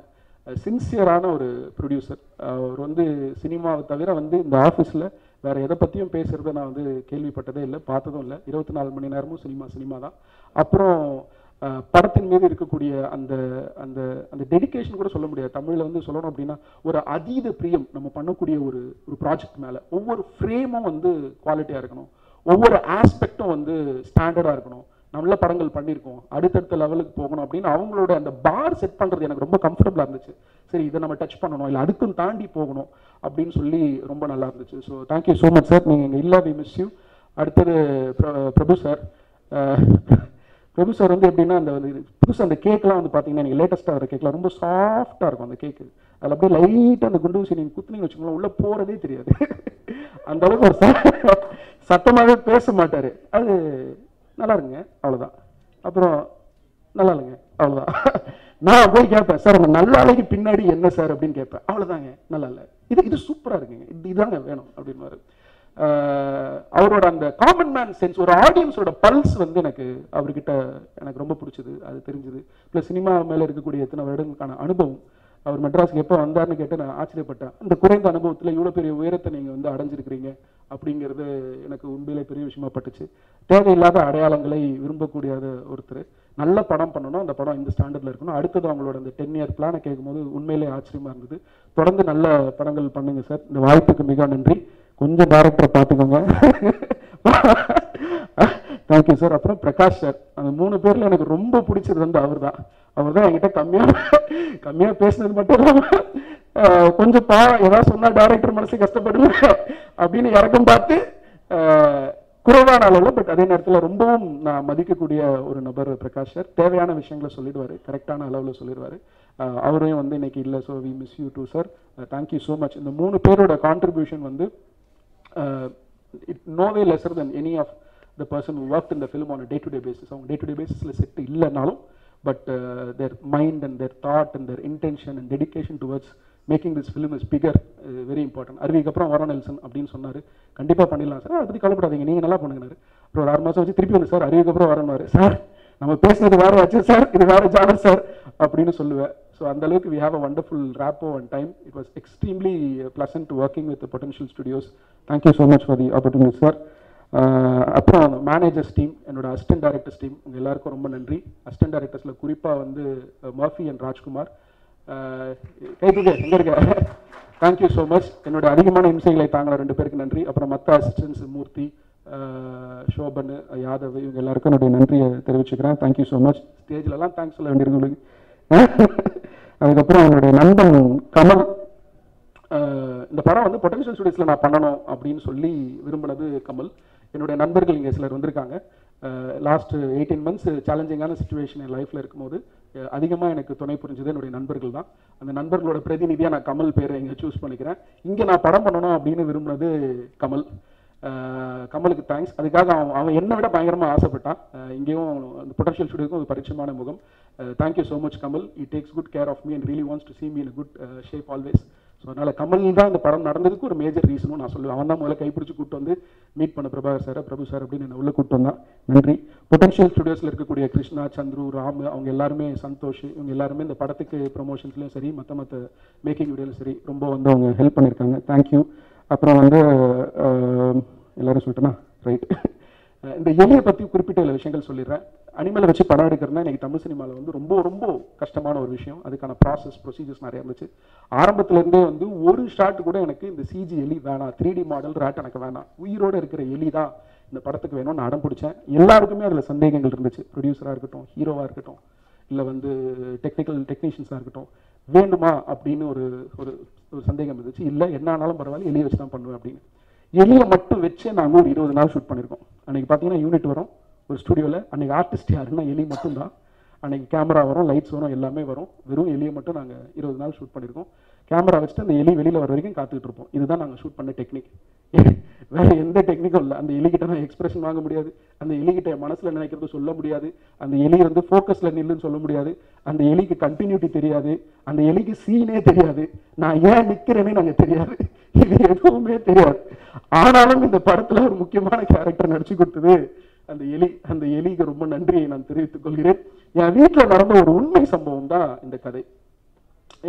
சின்சியரான ஒரு ப்ரொடியூசர். அவர் வந்து சினிமாவை தவிர வந்து இந்த ஆஃபீஸில் வேறு எதை பற்றியும் பேசுகிறத நான் வந்து கேள்விப்பட்டதே இல்லை, பார்த்ததும் இல்லை. 24 மணி நேரமும் சினிமா தான். அப்புறம் படத்தின் மீது இருக்கக்கூடிய அந்த அந்த அந்த டெடிகேஷன் கூட சொல்ல முடியாது. தமிழில் வந்து சொல்லணும் அப்படின்னா ஒரு அதீத பிரியம் நம்ம பண்ணக்கூடிய ஒரு ஒரு ப்ராஜெக்ட் மேலே. ஒவ்வொரு ஃப்ரேமும் வந்து குவாலிட்டியாக இருக்கணும், ஒவ்வொரு ஆஸ்பெக்டும் வந்து ஸ்டாண்டர்டாக இருக்கணும். நல்ல படங்கள் பண்ணியிருக்கோம், அடுத்தடுத்த லெவலுக்கு போகணும் அப்படின்னு அவங்களோட அந்த பார் செட் பண்ணுறது எனக்கு ரொம்ப கம்ஃபர்டபுளாக இருந்துச்சு. சரி, இதை நம்ம டச் பண்ணணும், இல்லை அதுக்கும் தாண்டி போகணும் அப்படின்னு சொல்லி ரொம்ப நல்லா இருந்துச்சு. So thank you so much sir. நீங்கள் இங்கே இல்லை, வி மிஸ் யூ. அடுத்தது பிரபு சார். பிரபு சார் வந்து எப்படின்னா அந்த புதுசு அந்த கேக்கெலாம் வந்து பார்த்தீங்கன்னா நீங்கள் லேட்டஸ்ட்டாக வர கேக்கெலாம் ரொம்ப சாஃப்டாக இருக்கும். அந்த கேக்கு அதில் அப்படியே லைட்டாக அந்த குண்டு ஊசி நீங்கள் குத்துனீங்கன்னு வச்சுக்கோங்களேன், உள்ளே போகிறதே தெரியாது. அந்த அளவுக்கு ஒரு சத்தமாகவே பேச மாட்டார். அது நல்லா இருங்க, அவ்வளோதான். அப்புறம் நல்லா இல்லைங்க, அவ்வளோதான். நான் போய் கேட்பேன், சார் உங்கள் நல்ல அழகு பின்னாடி என்ன சார் அப்படின்னு கேட்பேன். அவ்வளோதாங்க, நல்லா இல்லை, இது சூப்பராக இருக்குங்க, இதுதாங்க வேணும் அப்படின்னு. அவரோட அந்த காமன் மேன் சென்ஸ், ஒரு ஆடியன்ஸோட பல்ஸ் வந்து எனக்கு அவர்கிட்ட எனக்கு ரொம்ப பிடிச்சது, அது தெரிஞ்சுது. ப்ளஸ் சினிமா மேலே இருக்கக்கூடிய எத்தனை வருடங்களுக்கான அனுபவம். அவர் மெட்ராஸுக்கு எப்போ வந்தார்னு கேட்டு நான் ஆச்சரியப்பட்டேன். இந்த குறைந்த அனுபவத்தில் இவ்வளோ பெரிய உயரத்தை நீங்கள் வந்து அடைஞ்சிருக்கிறீங்க அப்படிங்கிறது எனக்கு உண்மையிலே பெரிய விஷயமா பட்டுச்சு. தேவையில்லாத அடையாளங்களை விரும்பக்கூடிய ஒருத்தர். நல்ல படம் பண்ணணும், அந்த படம் இந்த ஸ்டாண்டர்டில் இருக்கணும். அடுத்தது அவங்களோட அந்த 10 இயர் பிளானை கேட்கும்போது உண்மையிலே ஆச்சரியமாக இருந்தது. தொடர்ந்து நல்ல படங்கள் பண்ணுங்க சார். இந்த வாய்ப்புக்கு மிக நன்றி. கொஞ்சம் டேரக்டரை பார்த்துக்கோங்க. Thank you sir. அப்புறம் பிரகாஷ் சார். அந்த 3 பேரில் எனக்கு ரொம்ப பிடிச்சது வந்து அவர் தான். என்கிட்ட கம்மியாக பேசினது மட்டும் இல்லாமல் கொஞ்சம் ஏதாவது சொன்னால் டேரக்டர் மனசு கஷ்டப்படுங்க அப்படின்னு இறக்கம் பார்த்து குறைவான அளவில், பட் அதே நேரத்தில் ரொம்பவும் நான் மதிக்கக்கூடிய ஒரு நபர் பிரகாஷ் சார். தேவையான விஷயங்களை சொல்லிடுவார், கரெக்டான அளவில் சொல்லிடுவார். அவரையும் வந்து இன்னைக்கு இல்லை. So we miss you too sir. Thank you so much. இந்த 3 பேரோட கான்ட்ரிபியூஷன் வந்து no way lesser than any of the person who worked in the film on a day-to-day basis. அவங்க day-to-day basisல செட் இல்லைனாலும் but their mind and their thought and their intention and dedication towards making this film is bigger, very important. அருவிக்கு அப்புறம் வர Nelson அப்படின்னு சொன்னார். கண்டிப்பாக பண்ணிடலாம் sir, அதை பற்றி கவலைப்படாதீங்க, நீங்கள் நல்லா பண்ணுங்கனாரு. அப்புறம் ஒரு 6 மாதம் வச்சு திருப்பி வந்து சார் அருவிக்கு அப்புறம் வரணுவார். சார் நம்ம பேசுனது வேற ஆச்சு சார், இது வேற ஜானர் சார் அப்படின்னு சொல்லுவேன். ஸோ அந்த அளவுக்கு we have a wonderful rapport and time. It was extremely pleasant working with the Potential Studios. Thank you so much for the opportunity, sir. அப்புறம் மேனேஜர்ஸ் டீம், என்னோட அசிஸ்டன்ட் டைரக்டர்ஸ் டீம், உங்கள் எல்லாருக்கும் ரொம்ப நன்றி. அசிஸ்டன்ட் டைரக்டர்ஸில் குறிப்பாக வந்து மர்ஃபி அண்ட் ராஜ்குமார். கைதுங்க எங்கே இருக்க? Thank you so much. என்னோட அதிகமான இம்சைகளை தாங்கின 2 பேருக்கு நன்றி. அப்புறம் மற்ற அசிஸ்டன்ஸ் மூர்த்தி, ஷோபன், யாதவ், இவங்க எல்லாருக்கும் என்னுடைய நன்றியை தெரிவிச்சுக்கிறேன். Thank you so much. ஸ்டேஜ்லலாம் தேங்க்ஸ் சொல்ல வேண்டியிருக்கவங்களுக்கு. அதுக்கப்புறம் என்னுடைய நண்பன் கமல். இந்த படம் வந்து பொட்டன்ஷியல் ஸ்டுடியோஸில் நான் பண்ணணும் அப்படின்னு சொல்லி விரும்பினது கமல். என்னுடைய நண்பர்கள் இங்கே சிலர் வந்திருக்காங்க. லாஸ்ட் 18 months சேலஞ்சிங்கான சுச்சுவேஷன் என் லைஃப்பில் இருக்கும்போது அதிகமாக எனக்கு துணை புரிஞ்சது என்னுடைய நண்பர்கள் தான். அந்த நண்பர்களோட பிரதிநிதியாக நான் கமல் பேரை இங்கே சூஸ் பண்ணிக்கிறேன். இங்கே நான் படம் பண்ணணும் அப்படின்னு விரும்பினது கமல். கமலுக்கு தேங்க்ஸ். அதுக்காக அவன் என்னை விட பயங்கரமாக ஆசைப்பட்டான். இங்கேயும் அந்த பொட்டன்ஷியல் ஸ்டுடியோக்கும் ஒரு பரிச்சயமான முகம். Thank you so much Kamal. He takes good care of me and really wants to see me in a good shape always. So அதனால் கமல் தான் இந்த படம் நடந்ததுக்கு ஒரு மேஜர் ரீசனும் நான் சொல்லுவேன். அவன் தான் முதல்ல கைப்பிடிச்சு கூப்பிட்டு வந்து மீட் பண்ண பிரபாகர் சார், பிரபு சார் அப்படின்னு என்ன உள்ள கூப்பிட்டு வந்தான். நன்றி. பொட்டன்ஷியல் ஸ்டுடியோஸில் இருக்கக்கூடிய கிருஷ்ணா, சந்துரு, ராமு, அவங்க எல்லாருமே, சந்தோஷ், இவங்க எல்லாருமே இந்த படத்துக்கு ப்ரொமோஷன்ஸ்லையும் சரி, மற்ற மேக்கிங் வீடியோலையும் சரி ரொம்ப வந்து அவங்க ஹெல்ப் பண்ணியிருக்காங்க. தேங்க்யூ. அப்புறம் வந்து எல்லோரும் சொல்லிட்டேன்னா ரைட். இந்த எலியை பற்றி குறிப்பிட்ட சில விஷயங்கள் சொல்லிடுறேன். அனிமலை வச்சு படம் எடுக்கிறதுனா இன்றைக்கி தமிழ் சினிமாவில் வந்து ரொம்ப ரொம்ப கஷ்டமான ஒரு விஷயம். அதுக்கான ப்ரொசீஜர்ஸ் நிறையா இருந்துச்சு. ஆரம்பத்துலேருந்தே வந்து ஒரு ஷாட் கூட எனக்கு இந்த சிஜி எலி வேணாம், 3D மாடல் ராட் எனக்கு வேணாம், உயிரோடு இருக்கிற எலி தான் இந்த படத்துக்கு வேணும்னு நான் அடம் பிடிச்சேன். எல்லாருக்குமே அதில் சந்தேகங்கள் இருந்துச்சு. ப்ரொடியூசராக இருக்கட்டும், ஹீரோவாக இருக்கட்டும், இல்லை வந்து டெக்னீஷியன்ஸாக இருக்கட்டும், வேண்டுமா அப்படின்னு ஒரு ஒரு சந்தேகம் இருந்துச்சு. இல்லை என்ன ஆனாலும் பரவாயில்ல, எலியை வச்சு தான் பண்ணுவேன் அப்படின்னு. எலியை மட்டும் வச்சு நாங்கள் ஒரு 20 நாள் ஷூட் பண்ணியிருக்கோம். அன்றைக்கி பார்த்தீங்கன்னா யூனிட் வரும் ஒரு ஸ்டுடியோவில். அன்றைக்கி ஆர்டிஸ்ட் யாருன்னா எலி மட்டும்தான். அன்றைக்கி கேமரா வரும், லைட்ஸ் வரும், எல்லாமே வரும். வெறும் எலியை மட்டும் நாங்கள் 20 நாள் ஷூட் பண்ணியிருக்கோம். கேமரா வச்சுட்டு அந்த எலி வெளியில் வர வரைக்கும் காத்துக்கிட்டு இருப்போம். இதுதான் நாங்கள் ஷூட் பண்ண டெக்னிக். வேறு எந்த டெக்னிக்கும் இல்லை. அந்த எலிகிட்ட நான் எக்ஸ்பிரஷன் வாங்க முடியாது, அந்த எலிகிட்ட என் மனசில் நினைக்கிறது சொல்ல முடியாது, அந்த எலி வந்து ஃபோக்கஸில் நில்லுன்னு சொல்ல முடியாது, அந்த எலிக்கு கண்டினியூட்டி தெரியாது, அந்த எலிக்கு சீனே தெரியாது, நான் ஏன் நிற்கிறேன்னு நாங்கள் தெரியாது, இது எதுவுமே தெரியாது. ஆனாலும் இந்த படத்தில் ஒரு முக்கியமான கேரக்டர் நடிச்சு கொடுத்தது அந்த எலி. அந்த எலிக்கு ரொம்ப நன்றியை நான் தெரிவித்துக் கொள்கிறேன். என் வீட்டில் நடந்த ஒரு உண்மை சம்பவம் தான் இந்த கதை.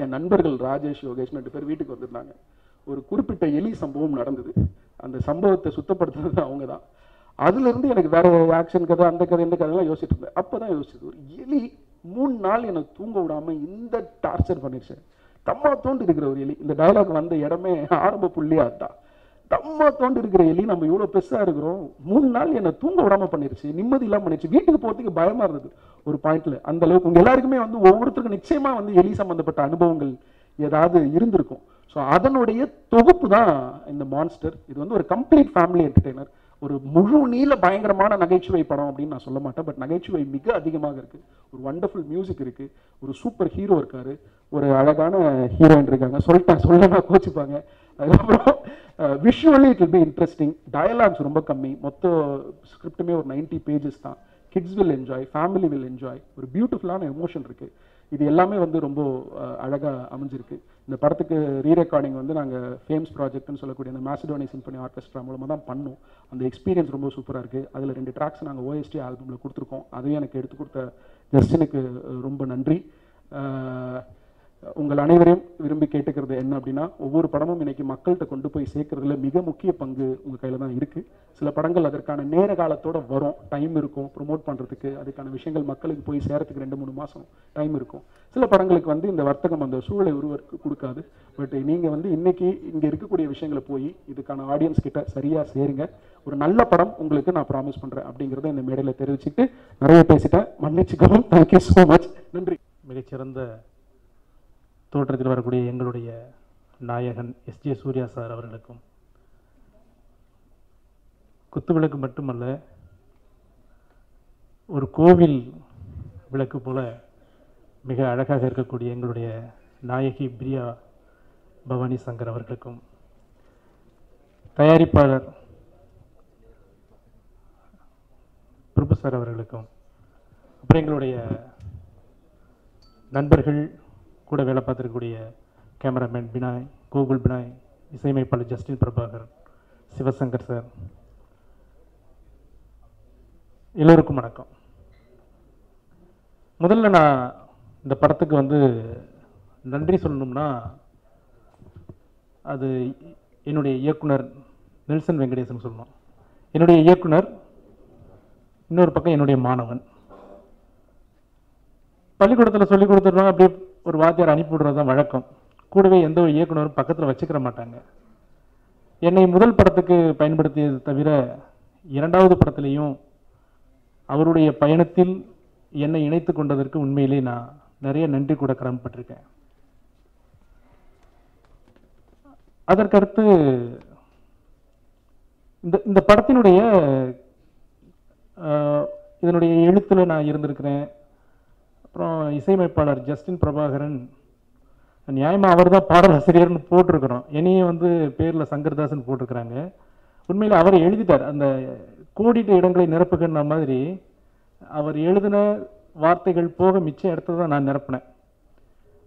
என் நண்பர்கள் ராஜேஷ், யோகேஷ் 2 பேர் வீட்டுக்கு வந்திருந்தாங்க. ஒரு குறிப்பிட்ட எலி சம்பவம் நடந்தது. அந்த சம்பவத்தை சுத்தப்படுத்துறது அவங்க தான். அதுலேருந்து எனக்கு வேற ஆக்ஷன் கதை அந்த கதை இந்த கதைலாம் யோசிச்சுட்டு இருந்தேன். அப்போ தான் யோசிச்சது, ஒரு எலி 3 நாள் எனக்கு தூங்க விடாமல் இந்த டார்ச்சர் பண்ணிடுச்சு. தம்மா தோண்டு இருக்கிற ஒரு எலி, இந்த டயலாக் வந்த இடமே ஆரம்ப புள்ளியா அதுதான். தம்மா தோண்டு இருக்கிற எலி, நம்ம இவ்வளோ பெருசாக இருக்கிறோம், 3 நாள் என்னை தூங்க விடாமல் பண்ணிருச்சு, நிம்மதி இல்லாமல் பண்ணிருச்சு, வீட்டுக்கு போகிறதுக்கு பயமாக இருந்தது ஒரு பாயிண்ட்ல. அந்த அளவுக்கு உங்கள் எல்லாருக்குமே வந்து ஒவ்வொருத்தருக்கும் நிச்சயமாக வந்து எலி சம்மந்தப்பட்ட அனுபவங்கள் ஏதாவது இருந்திருக்கும். ஸோ அதனுடைய தொகுப்பு தான் இந்த மான்ஸ்டர். இது வந்து ஒரு கம்ப்ளீட் ஃபேமிலி என்டர்டெய்னர், ஒரு முழு நீள பயங்கரமான நகைச்சுவை படம் அப்படின்னு நான் சொல்ல மாட்டேன். பட் நகைச்சுவை மிக அதிகமாக இருக்குது. ஒரு வண்டர்ஃபுல் மியூசிக் இருக்குது, ஒரு சூப்பர் ஹீரோ இருக்காரு, ஒரு அழகான ஹீரோயின் இருக்காங்க. சொல்லனா கோச்சிப்பாங்க. அதுக்கப்புறம் visually it will be interesting. Dialogues ரொம்ப கம்மி, மொத்த ஸ்கிரிப்டுமே ஒரு 90 பேஜஸ் தான். Kids will enjoy, family will enjoy. ஒரு பியூட்டிஃபுல்லான எமோஷன் இருக்குது. இது எல்லாமே வந்து ரொம்ப அழகாக அமைஞ்சிருக்கு. இந்த படத்துக்கு ரீரெக்கார்டிங் வந்து நாங்கள் ஃபேம்ஸ் ப்ராஜெக்ட்னு சொல்லக்கூடிய அந்த மேசிடோனியா சிம்பனி ஆர்கெஸ்ட்ரா மூலமாக தான் பண்ணோம். அந்த எக்ஸ்பீரியன்ஸ் ரொம்ப சூப்பராக இருக்குது. அதில் 2 ட்ராக்ஸ் நாங்கள் OST ஆல்பமில் கொடுத்துருக்கோம். அதையும் எனக்கு எடுத்து கொடுத்த ஜஸ்டினுக்கு ரொம்ப நன்றி. உங்கள் அனைவரையும் விரும்பி கேட்டுக்கிறது என்ன அப்படின்னா, ஒவ்வொரு படமும் இன்னைக்கு மக்கள்கிட்ட கொண்டு போய் சேர்க்கறதுல மிக முக்கிய பங்கு உங்கள் கையில் தான் இருக்குது. சில படங்கள் அதற்கான நேர காலத்தோடு வரும், டைம் இருக்கும் ப்ரொமோட் பண்ணுறதுக்கு, அதுக்கான விஷயங்கள் மக்களுக்கு போய் சேரத்துக்கு 2-3 மாதம் டைம் இருக்கும். சில படங்களுக்கு வந்து இந்த வர்த்தகம் அந்த சூழலை உருவாக்க கொடுக்காது. பட் நீங்கள் வந்து இன்னைக்கு இங்கே இருக்கக்கூடிய விஷயங்களை போய் இதுக்கான ஆடியன்ஸ் கிட்ட சரியாக சேருங்க. ஒரு நல்ல படம் உங்களுக்கு நான் ப்ராமிஸ் பண்ணுறேன் அப்படிங்கிறத இந்த மேடையில் தெரிவிச்சுட்டு நிறைய பேசிட்டேன், மன்னிச்சுக்கவும். Thank you so much. நன்றி. மிகச்சிறந்த தோற்றத்தில் வரக்கூடிய எங்களுடைய நாயகன் SJ சூர்யா சார் அவர்களுக்கும், குத்துவிளக்கு மட்டுமல்ல ஒரு கோவில் விளக்கு போல மிக அழகாக இருக்கக்கூடிய எங்களுடைய நாயகி பிரியா பவானி சங்கர் அவர்களுக்கும், தயாரிப்பாளர் பிரபு சார் அவர்களுக்கும், அப்புறம் எங்களுடைய நண்பர்கள் கூட வேலை பார்த்துருக்கக்கூடிய கேமராமேன் பினாய், கூகுள் பினாய், இசையமைப்பாளர் ஜஸ்டின் பிரபாகர், சிவசங்கர் சார், எல்லோருக்கும் வணக்கம். முதல்ல நான் இந்த படத்துக்கு வந்து நன்றி சொல்லணும்னா அது என்னுடைய இயக்குனர் நெல்சன் வெங்கடேசன் சொல்லணும். என்னுடைய இயக்குனர், இன்னொரு பக்கம் என்னுடைய மாணவன். பள்ளிக்கூடத்தில் சொல்லிக் கொடுத்துட்றோம், அப்படியே ஒரு வாத்தியார் அனுப்பிவிடுறது தான் வழக்கம். கூடவே எந்த ஒரு இயக்குனரும் பக்கத்தில் வச்சுக்கிற மாட்டாங்க. என்னை முதல் படத்துக்கு பயன்படுத்தியது தவிர 2வது படத்துலேயும் அவருடைய பயணத்தில் என்னை இணைத்து கொண்டதற்கு உண்மையிலே நான் நிறைய நன்றி கூட கடமைப்பட்டிருக்கேன். அதற்கடுத்து இந்த படத்தினுடைய இதனுடைய எழுத்தில் நான் இருந்திருக்கிறேன். அப்புறம் இசையமைப்பாளர் ஜஸ்டின் பிரபாகரன், நியாயமாக அவர் தான் பாடலாசிரியர்னு போட்டிருக்கிறோம், என்னையும் வந்து பேரில் சங்கர்தாசன் போட்டிருக்கிறாங்க. உண்மையில் அவர் எழுதிட்டார். அந்த கோடிட்ட இடங்களை நிரப்புகின்ற மாதிரி அவர் எழுதின வார்த்தைகள் போக மிச்சம் இடத்துல தான் நான் நிரப்பினேன்.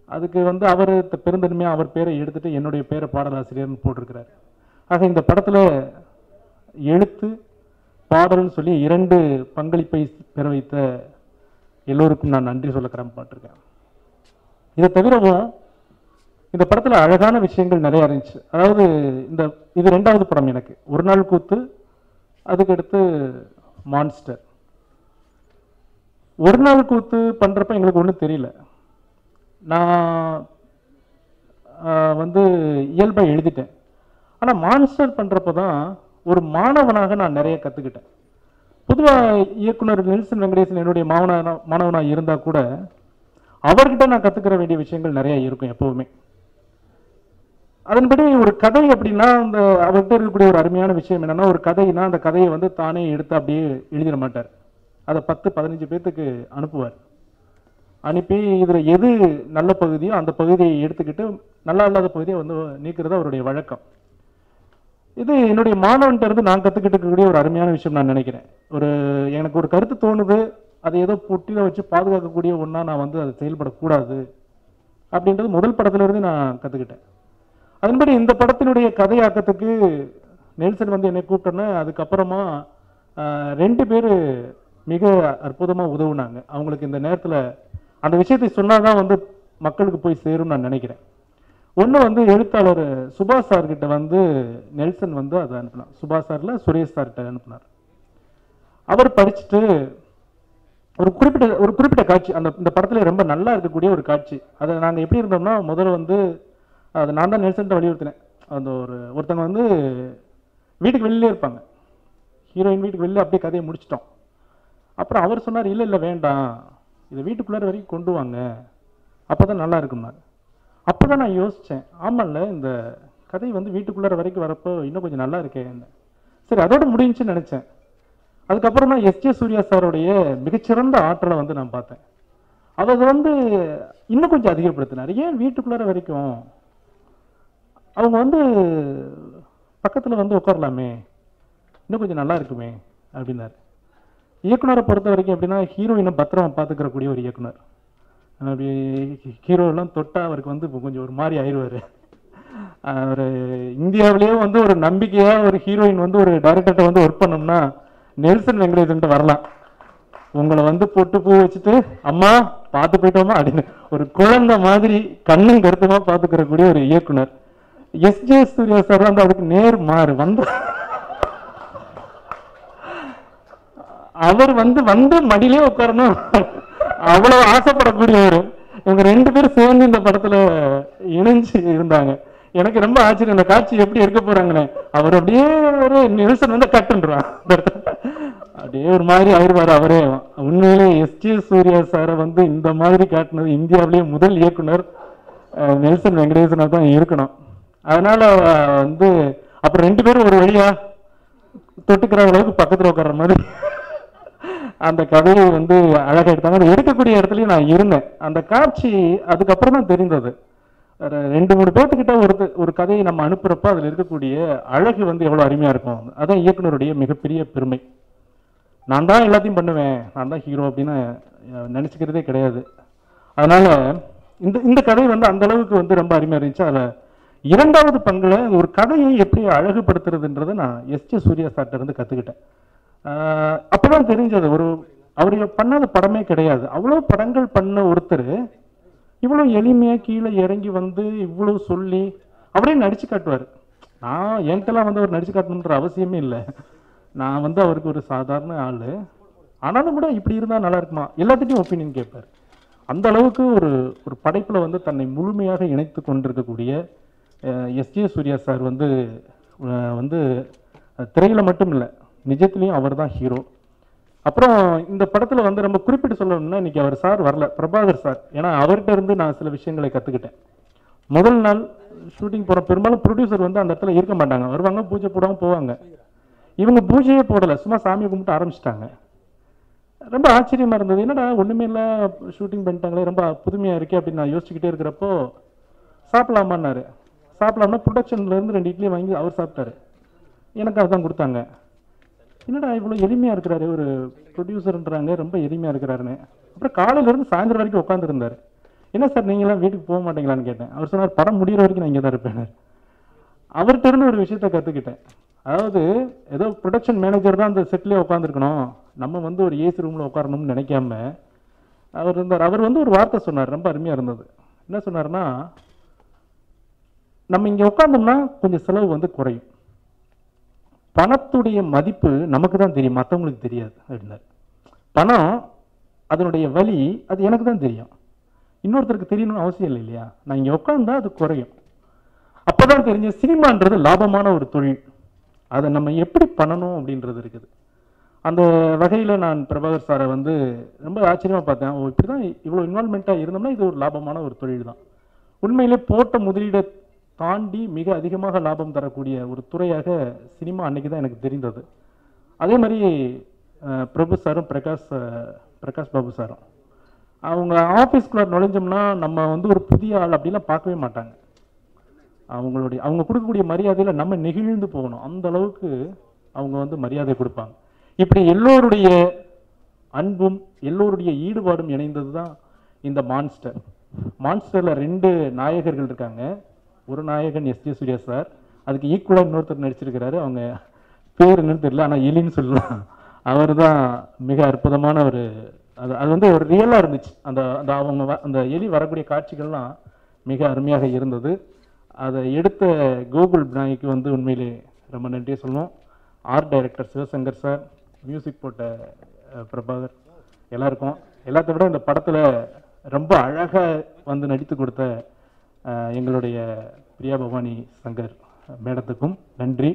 அதுக்கு வந்து அவர் பெருந்தன்மையாக அவர் பேரை எடுத்துகிட்டு என்னுடைய பேரை பாடலாசிரியர்னு போட்டிருக்கிறார். ஆக இந்த படத்தில் எழுத்து பாடல்னு சொல்லி 2 பங்களிப்பை பெற வைத்த எல்லோருக்கும் நான் நன்றி சொல்ல கடமைப்பட்டிருக்கேன். இதை தவிரவும் இந்த படத்தில் அழகான விஷயங்கள் நிறையா இருந்துச்சு. அதாவது இது 2வது படம் எனக்கு. ஒரு நாள் கூத்து, அதுக்கடுத்து மான்ஸ்டர். ஒரு நாள் கூத்து பண்ணுறப்ப எங்களுக்கு ஒன்றும் தெரியல. நான் வந்து இயல்பாக எழுதிட்டேன். ஆனால் மான்ஸ்டர் பண்ணுறப்ப தான் ஒரு மாணவனாக நான் நிறைய கற்றுக்கிட்டேன். பொதுவாக இயக்குனர் நெல்சன் வெங்கடேசன் என்னுடைய மாணவனாக இருந்தால் கூட அவர்கிட்ட நான் கற்றுக்கிற வேண்டிய விஷயங்கள் நிறையா இருக்கும் எப்போவுமே. அதன்படி ஒரு கதை அப்படின்னா அந்த அவர்கிட்ட இருக்கக்கூடிய ஒரு அருமையான விஷயம் என்னென்னா, ஒரு கதைனா அந்த கதையை வந்து தானே எடுத்து அப்படியே எழுதிட மாட்டார். அதை 10-15 பேர்த்துக்கு அனுப்புவார். அனுப்பி இதில் எது நல்ல பகுதியோ அந்த பகுதியை எடுத்துக்கிட்டு நல்லா இல்லாத பகுதியை வந்து நீக்கிறது அவருடைய வழக்கம். இது என்னுடைய மாணவன்கிட்ட இருந்து நான் கற்றுக்கிட்டு இருக்கக்கூடிய ஒரு அருமையான விஷயம் நான் நினைக்கிறேன். எனக்கு ஒரு கருத்து தோணுது, அதை ஏதோ பொட்டியில் வச்சு பாதுகாக்கக்கூடிய ஒன்றா நான் வந்து அதை செயல்படக்கூடாது அப்படின்றது முதல் படத்திலிருந்து நான் கற்றுக்கிட்டேன். அதன்படி இந்த படத்தினுடைய கதையாக்கத்துக்கு நெல்சன் வந்து என்னை கூப்பிட்டோன்னே அதுக்கப்புறமா 2 பேர் மிக அற்புதமாக உதவுனாங்க. அவங்களுக்கு இந்த நேரத்தில் அந்த விஷயத்தை சொன்னால் தான் வந்து மக்களுக்கு போய் சேரும்னு நான் நினைக்கிறேன். ஒன்று வந்து எழுத்தாளர் சுபாஷ் சார்கிட்ட வந்து நெல்சன் வந்து அதை அனுப்பினார். சுபாஷ் சாரில் சுரேஷ் சார்கிட்ட அனுப்பினார். அவர் படிச்சுட்டு ஒரு குறிப்பிட்ட காட்சி இந்த படத்துல ரொம்ப நல்லா இருக்கக்கூடிய ஒரு காட்சி. அதை நாங்கள் எப்படி இருந்தோம்னா, முதல்ல வந்து அதை நான் தான் நெல்சன்ட்ட வலியுறுத்தினேன். அந்த ஒருத்தவங்க வந்து வீட்டுக்கு வெளியிலே இருப்பாங்க, ஹீரோயின் வீட்டுக்கு வெளியே அப்படியே கதையை முடிச்சிட்டோம். அப்புறம் அவர் சொன்னார், இல்லை இல்லை வேண்டாம், இதை வீட்டுக்குள்ளார வரைக்கும் கொண்டு வாங்க, அப்போ தான் நல்லா இருக்கும்னாரு. அப்போ தான் நான் யோசித்தேன், ஆமாம்ல இந்த கதை வந்து வீட்டுக்குள்ளார வரைக்கும் வரப்போ இன்னும் கொஞ்சம் நல்லா இருக்கேன். சரி அதோட முடிஞ்சுன்னு நினச்சேன். அதுக்கப்புறம் தான் எஸ்ஜே சூர்யா சாருடைய மிகச்சிறந்த ஆற்றலை வந்து நான் பார்த்தேன். அதை வந்து இன்னும் கொஞ்சம் அதிகப்படுத்தினார். ஏன் வீட்டுக்குள்ளார வரைக்கும் அவங்க வந்து பக்கத்தில் வந்து உட்காரலாமே, இன்னும் கொஞ்சம் நல்லா இருக்குமே அப்படின்னாரு. இயக்குனரை பொறுத்த வரைக்கும் எப்படின்னா, ஹீரோயினை பத்திரமா பார்த்துக்கிறக்கூடிய ஒரு இயக்குனர். அப்படி ஹீரோலாம் தொட்டால் அவருக்கு வந்து கொஞ்சம் ஒரு மாதிரி ஆயிடுவார். ஒரு இந்தியாவிலேயே வந்து ஒரு நம்பிக்கையாக ஒரு ஹீரோயின் வந்து ஒரு டைரக்டர்கிட்ட வந்து ஒர்க் பண்ணோம்னா நெல்சன் வெங்கடேசன் வரலாம். உங்களை வந்து பொட்டு பூ வச்சுட்டு அம்மா பார்த்து போயிட்டோமா அப்படின்னு ஒரு குழந்தை மாதிரி கண்ணும் கருத்துமா பார்த்துக்கிறக்கூடிய ஒரு இயக்குனர். எஸ்ஜே சூர்யா சார் வந்து அதுக்கு நேர் மாறு வந்து அவர் வந்து மடியிலே உட்காரணும் அவ்வளவு ஆசைப்படக்கூடியவர். இவங்க 2 பேரும் சேர்ந்து இந்த படத்துல இணைஞ்சு இருந்தாங்க. எனக்கு ரொம்ப ஆச்சரியம், இந்த காட்சி எப்படி இருக்க போறாங்கன்னு. அவர் அப்படியே ஒரு நெல்சன் வந்து கட்டுன்றான், அப்படியே ஒரு மாதிரி ஆயிடுவார் அவரே. உண்மையிலே எஸ்ஜே சூர்யா சாரை வந்து இந்த மாதிரி காட்டினது இந்தியாவிலேயே முதல் இயக்குனர் நெல்சன் வெங்கடேசனா தான் இருக்கணும். அதனால வந்து அப்புறம் 2 பேரும் ஒரு வழியா தொட்டுக்கிற அளவுக்கு பக்கத்தில் உட்கார்ற மாதிரி அந்த கதையை வந்து அழகா எடுத்தாங்க. அது எடுக்கக்கூடிய இடத்துலயும் நான் இருந்தேன். அந்த காட்சி அதுக்கப்புறம் தான் தெரிந்தது. 2-3 பேர்த்துக்கிட்ட ஒரு கதையை நம்ம அனுப்புறப்ப அதில் இருக்கக்கூடிய அழகு வந்து எவ்வளோ அருமையாக இருக்கும். அதான் இயக்குனருடைய மிகப்பெரிய பெருமை. நான் தான் எல்லாத்தையும் பண்ணுவேன், நான் தான் ஹீரோ அப்படின்னு நினச்சிக்கிறதே கிடையாது. அதனால இந்த கதை வந்து அந்த அளவுக்கு வந்து ரொம்ப அருமையாக இருந்துச்சு. அதில் 2வது பங்குல ஒரு கதையை எப்படி அழகுபடுத்துறதுன்றதை நான் எஸ்ஜே சூர்யா சார்ட்ட இருந்து கற்றுக்கிட்டேன். அப்போதான் தெரிஞ்சது, அவர் பண்ணாத படமே கிடையாது. அவ்வளோ படங்கள் பண்ண ஒருத்தர் இவ்வளோ எளிமையாக கீழே இறங்கி வந்து இவ்வளோ சொல்லி அவரே நடிச்சு காட்டுவார். நான் என்கிட்டலாம் வந்து அவர் நடிச்சு காட்டணுன்ற அவசியமே இல்லை. நான் வந்து அவருக்கு ஒரு சாதாரண ஆள், ஆனாலும் கூட இப்படி இருந்தால் நல்லா இருக்குமா எல்லாத்துட்டையும் ஒப்பீனியன் கேட்பார். அந்த அளவுக்கு ஒரு படைப்பில் வந்து தன்னை முழுமையாக இணைத்து கொண்டிருக்கக்கூடிய எஸ்ஜே சூர்யா சார் வந்து திரையில் மட்டும் இல்லை, நிஜத்துலேயும் அவர் தான் ஹீரோ. அப்புறம் இந்த படத்தில் வந்து நம்ம குறிப்பிட்டு சொல்லணும்னா, இன்னைக்கு அவர் சார் வரல, பிரபாகர் சார். ஏன்னா அவர்கிட்ட இருந்து நான் சில விஷயங்களை கற்றுக்கிட்டேன். முதல் நாள் ஷூட்டிங் போகிற பெரும்பாலும் ப்ரொடியூசர் வந்து அந்த இடத்துல இருக்க மாட்டாங்க, வருவாங்க பூஜை போடாமல் போவாங்க. இவங்க பூஜையே போடலை, சும்மா சாமியை கும்பிட்டு ஆரம்பிச்சிட்டாங்க. ரொம்ப ஆச்சரியமாக இருந்தது, என்னடா ஒன்றுமே இல்லை ஷூட்டிங் பண்ணிட்டாங்களே, ரொம்ப புதுமையாக இருக்கே அப்படின்னு நான் யோசிச்சுக்கிட்டே இருக்கிறப்போ சாப்பிடலாமான்னாரு. சாப்பிடலாம்னா ப்ரொடக்ஷன்லேருந்து 2 இட்லி வாங்கி அவர் சாப்பிட்டாரு, எனக்கு அதுதான் கொடுத்தாங்க. என்னடா இவ்வளோ எளிமையாக இருக்கிறாரு, ஒரு ப்ரொடியூசர்ன்றாங்க ரொம்ப எளிமையாக இருக்கிறாருன்னு. அப்புறம் காலையிலேருந்து சாயந்தரம் வரைக்கும் உட்காந்துருந்தார். என்ன சார் நீங்களாம் வீட்டுக்கு போக மாட்டீங்களான்னு கேட்டேன். அவர் சொன்னார், படம் முடிகிற வரைக்கும் நான் இங்கே தான் இருப்பேன். அவர்கிட்ட இருந்து ஒரு விஷயத்த கற்றுக்கிட்டேன். அதாவது ஏதோ ப்ரொடக்ஷன் மேனேஜர் தான் அந்த செட்லேயே உட்காந்துருக்கணும், நம்ம வந்து ஒரு ஏசி ரூமில் உட்காரணும்னு நினைக்காம அவர் இருந்தார். அவர் வந்து ஒரு வார்த்தை சொன்னார், ரொம்ப அருமையாக இருந்தது. என்ன சொன்னார்னா, நம்ம இங்கே உட்காந்தோம்னா கொஞ்சம் செலவு வந்து குறையும், பணத்துடைய மதிப்பு நமக்கு தான் தெரியும், மற்றவங்களுக்கு தெரியாது அப்படின்னாரு. பணம் அதனுடைய வலி அது எனக்கு தான் தெரியும், இன்னொருத்தருக்கு தெரியணும்னு அவசியம் இல்லை இல்லையா. நான் இங்கே உட்காந்தா அது குறையும். அப்போதான் தெரிஞ்ச சினிமான்றது லாபமான ஒரு தொழில், அதை நம்ம எப்படி பண்ணணும் அப்படின்றது இருக்குது. அந்த வகையில் நான் பிரபாகர் சாரை வந்து ரொம்ப ஆச்சரியமாக பார்த்தேன். இப்படி தான் இவ்வளோ இன்வால்மெண்ட்டாக இருந்தோம்னா இது ஒரு லாபமான ஒரு தொழில் தான். உண்மையிலே போட்ட முதலீடை தாண்டி மிக அதிகமாக லாபம் தரக்கூடிய ஒரு துறையாக சினிமா அன்னைக்கு தான் எனக்கு தெரிந்தது. அதே மாதிரி பிரபு சாரும் பிரகாஷ் பாபு சாரும் அவங்க ஆஃபீஸ்குள்ளே நுழைஞ்சோம்னா நம்ம வந்து ஒரு புதிய ஆள் அப்படிலாம் பார்க்கவே மாட்டாங்க. அவங்க கொடுக்கக்கூடிய மரியாதையில் நம்ம நெகிழ்ந்து போகணும், அந்த அளவுக்கு அவங்க வந்து மரியாதை கொடுப்பாங்க. இப்படி எல்லோருடைய அன்பும் எல்லோருடைய ஈடுபாடும் இணைந்தது தான் இந்த மான்ஸ்டர். மான்ஸ்டரில் 2 நாயகர்கள் இருக்காங்க. ஒரு நாயகன் எஸ்ஜே சூர்யா சார், அதுக்கு ஈக்குவலாக இன்னொருத்தர் நடிச்சிருக்கிறாரு, அவங்க பேர் என்னன்னு தெரியல, ஆனால் எலின்னு சொல்லலாம். அவர் தான் மிக அற்புதமான அது வந்து ஒரு ரியலாக இருந்துச்சு. அந்த எலி வரக்கூடிய காட்சிகள்லாம் மிக அருமையாக இருந்தது. அதை எடுத்த கோகுல் பினாய்க்கு வந்து உண்மையிலே ரொம்ப நன்றியை சொல்லணும். Art director Sivasankar sir, music போட்ட பிரபாகர், எல்லாருக்கும், எல்லாத்த விட இந்த படத்தில் ரொம்ப அழகாக வந்து நடித்து கொடுத்த எங்களுடைய பிரியா பவானி சங்கர் மேடத்துக்கும் நன்றி.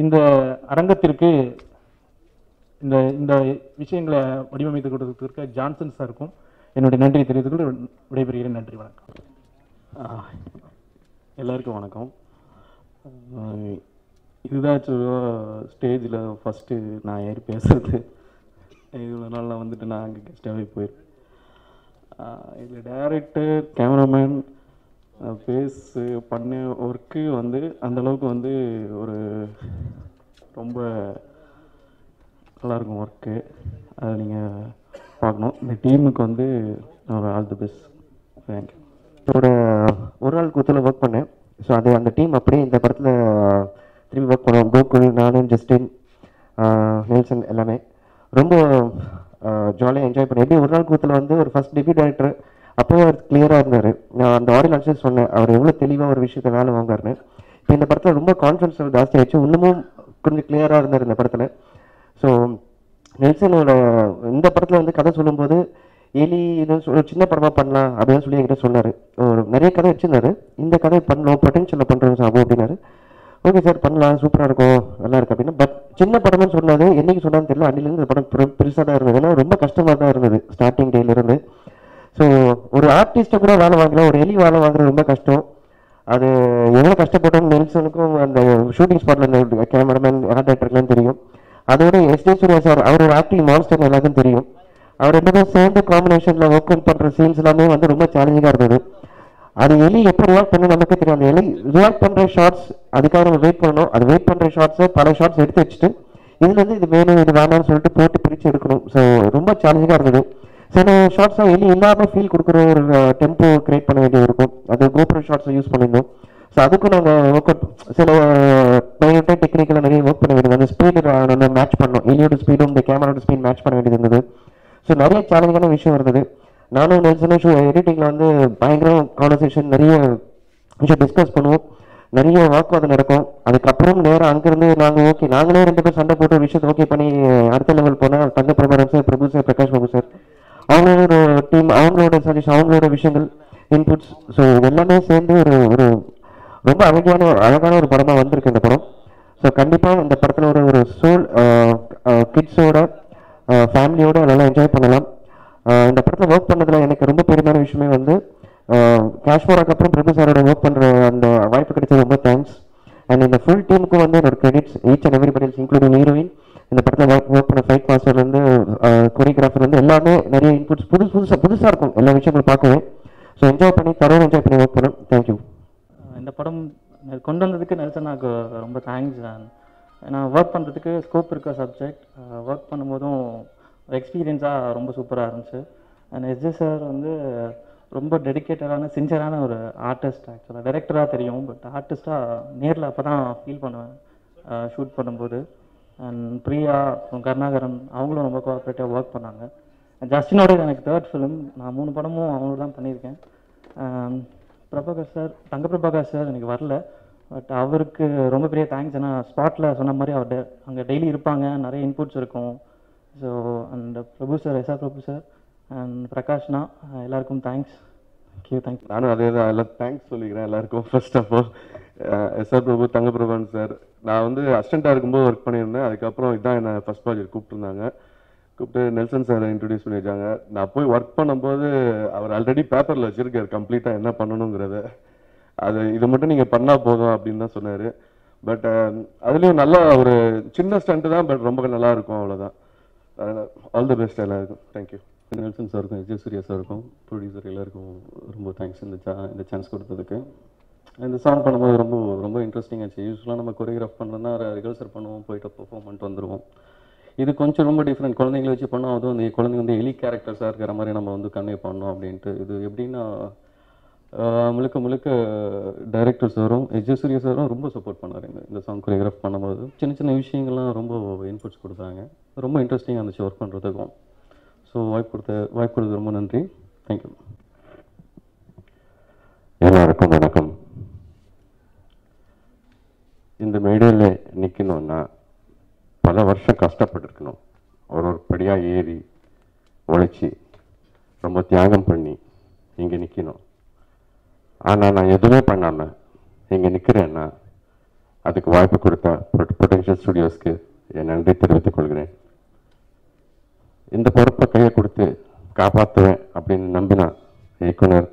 இந்த அரங்கத்திற்கு இந்த இந்த விஷயங்களை வடிவமைத்து கொடுத்ததற்கு ஜான்சன் சாருக்கும் என்னுடைய நன்றி தெரிவித்துக் கொண்டு விடைபெறுகிறேன். நன்றி, வணக்கம். எல்லாருக்கும் வணக்கம். இதுதான் ஸ்டேஜில் ஃபஸ்ட்டு நான் ஏறி பேசுறது. இவ்வளோ நாள் நான் வந்துட்டு நான் அங்கே கெஸ்டாகவே போயிருக்கேன். இதில் டைரக்டர், கேமராமேன், பேஸு பண்ண ஒர்க்கு வந்து அந்தளவுக்கு வந்து ஒரு ரொம்ப நல்லாயிருக்கும் ஒர்க்கு. அதை நீங்கள் பார்க்கணும். இந்த டீமுக்கு வந்து ஒரு ஆல் தி பெஸ்ட். தேங்க்யூ. ஒரு நாள் கூத்தில் ஒர்க் பண்ணேன். ஸோ அது அந்த டீம் அப்படியே இந்த படத்தில் திரும்பி ஒர்க் பண்ணுவோம். கோகுல், நானும், ஜஸ்டின், நெல்சன் எல்லாமே ரொம்ப ஜாலியாக என்ஜாய் பண்ணேன். எப்படி ஒரு நாள் கூத்தில் வந்து ஒரு ஃபஸ்ட் டெபியூ டைரக்டர், அப்போவே அவர் கிளியராக இருந்தார். நான் அந்த ஆடியோ லான்ச்சில் சொன்னேன் அவர் எவ்வளோ தெளிவாக ஒரு விஷயத்தை வேலை வாங்காருன்னு. இப்போ இந்த படத்தில் ரொம்ப கான்ஃபிடன்ஸ் ஜாஸ்தி ஆகிடுச்சு. இன்னமும் கொஞ்சம் கிளியராக இருந்தார் இந்த படத்தில். ஸோ நெல்சனோட இந்த படத்தில் வந்து கதை சொல்லும்போது எலி ஒரு சின்ன படமாக பண்ணலாம் அப்படின்னு சொல்லி என்கிட்ட சொன்னார். நிறைய கதை வச்சுருந்தாரு. இந்த கதை பண்ணணும், பொட்டன்ஷியலில் பண்ணுறோம் சாபு அப்படின்னாரு. ஓகே சார், பண்ணலாம், சூப்பராக இருக்கும், நல்லா இருக்கு அப்படின்னா. பட் சின்ன படம்னு சொன்னாது, என்றைக்கு சொன்னான்னு தெரியல. அன்னிலேருந்து இந்த படம் பெருசாக தான் இருந்தது. ஏன்னா ரொம்ப கஷ்டமாக தான் இருந்தது ஸ்டார்டிங் டேலேருந்து. ஸோ ஒரு ஆர்டிஸ்ட்டை கூட வேலை வாங்கலாம், ஒரு எலி வேலை வாங்குறது ரொம்ப கஷ்டம். அது எவ்வளோ கஷ்டப்பட்டோம் நெல்சனுக்கும் அந்த ஷூட்டிங் ஸ்பாட்டில் இந்த கேமராமேன், ஆர்ட் டைரக்டருக்குலாம் தெரியும். அதோட எஸ். சூர்யா சார், அவரோட ஆக்டிங் மான்ஸ்டர் எல்லாருக்கும் தெரியும். அவர் ரெண்டு பேரும் சேர்ந்து காம்பினேஷனில் ஒர்க் அவுட் பண்ணுற சீன்ஸ் எல்லாமே வந்து ரொம்ப சேலஞ்சிங்காக இருந்தது. அது எலி எப்போ ரியாக்ட் பண்ண நமக்கு தெரியும். அந்த எலி ரியாக்ட் பண்ணுற ஷார்ட்ஸ், அதுக்காக நம்ம வெயிட் பண்ணணும். அது வெயிட் பண்ணுற ஷார்ட்ஸை பல ஷார்ட்ஸ் எடுத்து வச்சுட்டு இதுலேருந்து இது வேணும் இது வேணாம்னு சொல்லிட்டு போட்டு பிரித்து எடுக்கணும். ஸோ ரொம்ப சேலஞ்சிங்காக இருந்தது. சில ஷார்ட்ஸாக எலி இல்லாமல் ஃபீல் கொடுக்குற ஒரு டெம்போ கிரியேட் பண்ண வேண்டியது இருக்கும். அது கோப்ரோ ஷார்ட்ஸை யூஸ் பண்ணியிருந்தோம். ஸோ அதுக்கும் நாங்கள் ஒர்க் அவுட் சில மைனூட்டாக டெக்னிக்கலாக நிறைய ஒர்க் பண்ண வேண்டியது. அந்த ஸ்பீடு நம்ம மேட்ச் பண்ணோம். எலியோட ஸ்பீடும் இந்த கேமராவோட ஸ்பீட் மேட்ச் பண்ண வேண்டியது இருந்தது. ஸோ நிறைய சேலஞ்சான விஷயம் இருந்தது. நானும் நெல்சனும் எடிட்டிங்கில் வந்து பயங்கரம் கான்வர்சேஷன், நிறைய விஷயம் டிஸ்கஸ் பண்ணுவோம், நிறைய வாக்குவாதம் நடக்கும். அதுக்கப்புறம் நேரம் அங்கேருந்து நாங்கள் ஓகே, நாங்களே ரெண்டு பேர் சண்டை போட்டு விஷயத்தை ஓகே பண்ணி அடுத்த லெவல் போனால் தங்க பிரபாகரன் சார், பிரபு சார், பிரகாஷ் பாபு சார், அவங்களோட ஒரு டீம், அவங்களோட சஜஷன், அவங்களோட விஷயங்கள், இன்புட்ஸ், ஸோ எல்லாமே சேர்ந்து ஒரு ஒரு ரொம்ப அழகான ஒரு படமாக வந்திருக்கு இந்த படம். ஸோ கண்டிப்பாக இந்த படத்தில் ஒரு சோல் கிட்ஸோட ஃபேமிலியோடு நல்லா என்ஜாய் பண்ணலாம். இந்த படத்தில் ஒர்க் பண்ணதில் எனக்கு ரொம்ப பெருமையான விஷயமே வந்து காஷ்மோராக்கு அப்புறம் பிரபு சாரோட ஒர்க் பண்ணுற அந்த வாய்ப்பு கிடைச்சது ரொம்ப தேங்க்ஸ். அண்ட் இந்த ஃபுல் டீமுக்கும் வந்து என்னோட credits, each and everybody including heroine, இந்த படத்தில் ஒர்க் பண்ண ஃபைட் மாஸ்டர்லேருந்து கொரியோகிராஃபர்லேருந்து எல்லாமே நிறைய இன்புட்ஸ் புதுசாக இருக்கும் எல்லா விஷயங்களும் பார்க்கவே. ஸோ என்ஜாய் பண்ணி என்ஜாய் பண்ணி ஒர்க் பண்ணோம். தேங்க்யூ. இந்த படம் கொண்டு வந்ததுக்கு நெல்சனாக்கு ரொம்ப தேங்க்ஸ். நான் ஒர்க் பண்ணுறதுக்கு ஸ்கோப் இருக்க சப்ஜெக்ட், ஒர்க் பண்ணும்போதும் எக்ஸ்பீரியன்ஸாக ரொம்ப சூப்பராக இருந்துச்சு. அண்ட் எஸ்ஜே சார் வந்து ரொம்ப டெடிக்கேட்டடான சின்சியரான ஒரு ஆர்டிஸ்ட். ஆக்சுவலாக டைரக்டராக தெரியும், பட் ஆர்டிஸ்ட்டாக நேரில் அப்போ தான் ஃபீல் பண்ணுவேன் ஷூட் பண்ணும்போது. அண்ட் பிரியா, கருணாகரன் அவங்களும் ரொம்ப கோஆப்ரேட்டிவாக ஒர்க் பண்ணாங்க. ஜஸ்டினோட எனக்கு 3rd ஃபிலிம், நான் 3 படமும் அவங்களோட தான் பண்ணியிருக்கேன். பிரபாகர் சார், தங்க பிரபாகர் சார் எனக்கு வரல, பட் அவருக்கு ரொம்ப பெரிய தேங்க்ஸ். ஏன்னா ஸ்பாட்டில் சொன்ன மாதிரி அவர் அங்கே டெய்லி இருப்பாங்க, நிறைய இன்புட்ஸ் இருக்கும். So and Prabhu sir, SR Prabhu sir and பிரகாஷ்னா எல்லாருக்கும் தேங்க்ஸ். தேங்க்யூ. நானும் அதே தான் எல்லாம் தேங்க்ஸ் சொல்லிக்கிறேன் எல்லாருக்கும். ஃபர்ஸ்ட் ஆஃப் ஆல் எஸ்ஆர் பிரபு, தங்க பிரபான் சார், நான் வந்து அசிஸ்டண்ட்டாக இருக்கும்போது ஒர்க் பண்ணியிருந்தேன். அதுக்கப்புறம் இதான் என்னை ஃபர்ஸ்ட் ப்ராஜெக்ட் கூப்பிட்டுருந்தாங்க. கூப்பிட்டு நெல்சன் சாரை இன்ட்ரடியூஸ் பண்ணி வச்சாங்க. நான் போய் ஒர்க் பண்ணும்போது அவர் ஆல்ரெடி பேப்பரில் வச்சுருக்காரு கம்ப்ளீட்டாக என்ன பண்ணணுங்கிறத. அது இதை மட்டும் நீங்கள் பண்ணால் போதும் அப்படின்னு தான் சொன்னார். பட் அதுலேயும் நல்ல ஒரு சின்ன ஸ்டண்ட்டு தான், பட் ரொம்ப நல்லா இருக்கும், அவ்வளோதான். ஆல் தி பெஸ்ட் எல்லாருக்கும். தேங்க்யூ. நெல்சன் சாருக்கும், எஸ்ஜே சூர்யா சாருக்கும், ப்ரொடியூசர் எல்லாருக்கும் ரொம்ப தேங்க்ஸ் இந்த சான்ஸ் கொடுத்ததுக்கு. இந்த சாங் பண்ணும்போது ரொம்ப ரொம்ப இன்ட்ரெஸ்டிங் ஆச்சு. யூஸ்வலாக நம்ம கொரியோகிராஃப் பண்ணோன்னா ரிஹர்சல் பண்ணுவோம், போயிட்டு பெர்ஃபார்ம் பண்ணிட்டு வந்துடுவோம். இது கொஞ்சம் ரொம்ப டிஃப்ரெண்ட். குழந்தைங்களை வச்சு பண்ணோம், அதுவும் அந்த குழந்தைங்க வந்து எலி கேரக்டர்ஸாக இருக்கிற மாதிரி நம்ம வந்து கன்வே பண்ணோம் அப்படின்ட்டு. இது எப்படின்னா முழுக்க டைரக்டர் சாரும் எஸ்ஜே சூர்யா சாரும் ரொம்ப சப்போர்ட் பண்ணார் இந்த சாங் கொரியோகிராஃப் பண்ணும்போது. சின்ன விஷயங்கள்லாம் ரொம்ப இன்புட்ஸ் கொடுத்தாங்க. ரொம்ப இன்ட்ரெஸ்டிங்காக இருந்துச்சு ஒர்க் பண்ணுறதுக்கும். ஸோ வாய்ப்பு கொடுத்தது ரொம்ப நன்றி. தேங்க்யூ. எல்லாருக்கும் வணக்கம். இந்த மேடையில் நிற்கணும்னா பல பல வருஷம் கஷ்டப்பட்டுருக்கணும். ஒரு படியாக ஏறி உழைச்சி ரொம்ப தியாகம் பண்ணி இங்கே நிற்கணும். ஆனால் நான் எதுவுமே பண்ணாமல் இங்கே நிற்கிறேன்னா அதுக்கு வாய்ப்பு கொடுத்த பொட்டன்ஷியல் ஸ்டுடியோஸ்க்கு என் நன்றி தெரிவித்துக் கொள்கிறேன். இந்த பொறுப்பை கையை கொடுத்து காப்பாற்றுவேன் அப்படின்னு நம்பினா இயக்குனர்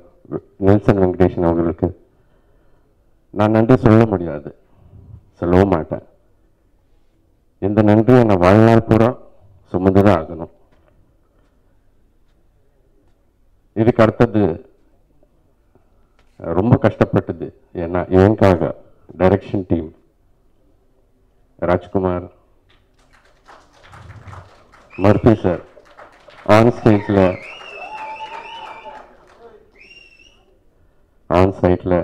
நெல்சன் வெங்கடேஷன் அவர்களுக்கு நான் நன்றி சொல்ல முடியாது, சொல்லவும் மாட்டேன். இந்த நன்றியை நான் வாழ்நாள் பூரா சுமந்துதான் ஆகணும். இதுக்கு அடுத்தது ரொம்ப கஷ்டப்பட்டது ஏன்னா எனக்காக direction team Rajkumar, Murphy sir, on சைட்டில்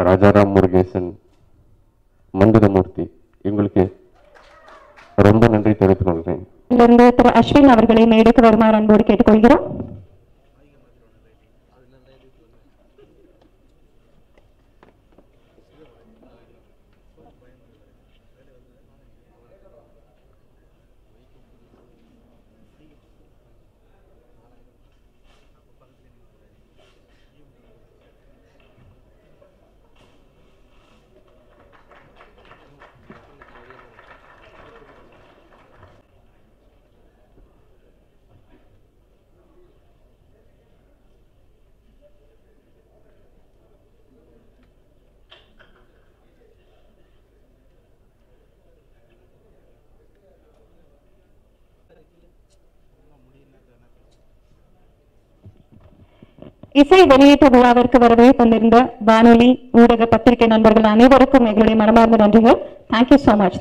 ராஜாராம் முருகேசன், மந்திரமூர்த்தி, இவங்களுக்கு ரொம்ப நன்றி தெரிவித்துக் கொள்கிறேன். திரு அஸ்வின் அவர்களை மேடைக்கு வருமாறு அன்போடு கேட்டுக்கொள்கிறோம். இசை வெளியீட்டு விழாவிற்கு வருகை தந்திருந்த வானொலி ஊடக பத்திரிகை நண்பர்கள் அனைவருக்கும் எங்களுடைய மனமார்ந்த நன்றிகள். Thank you so much.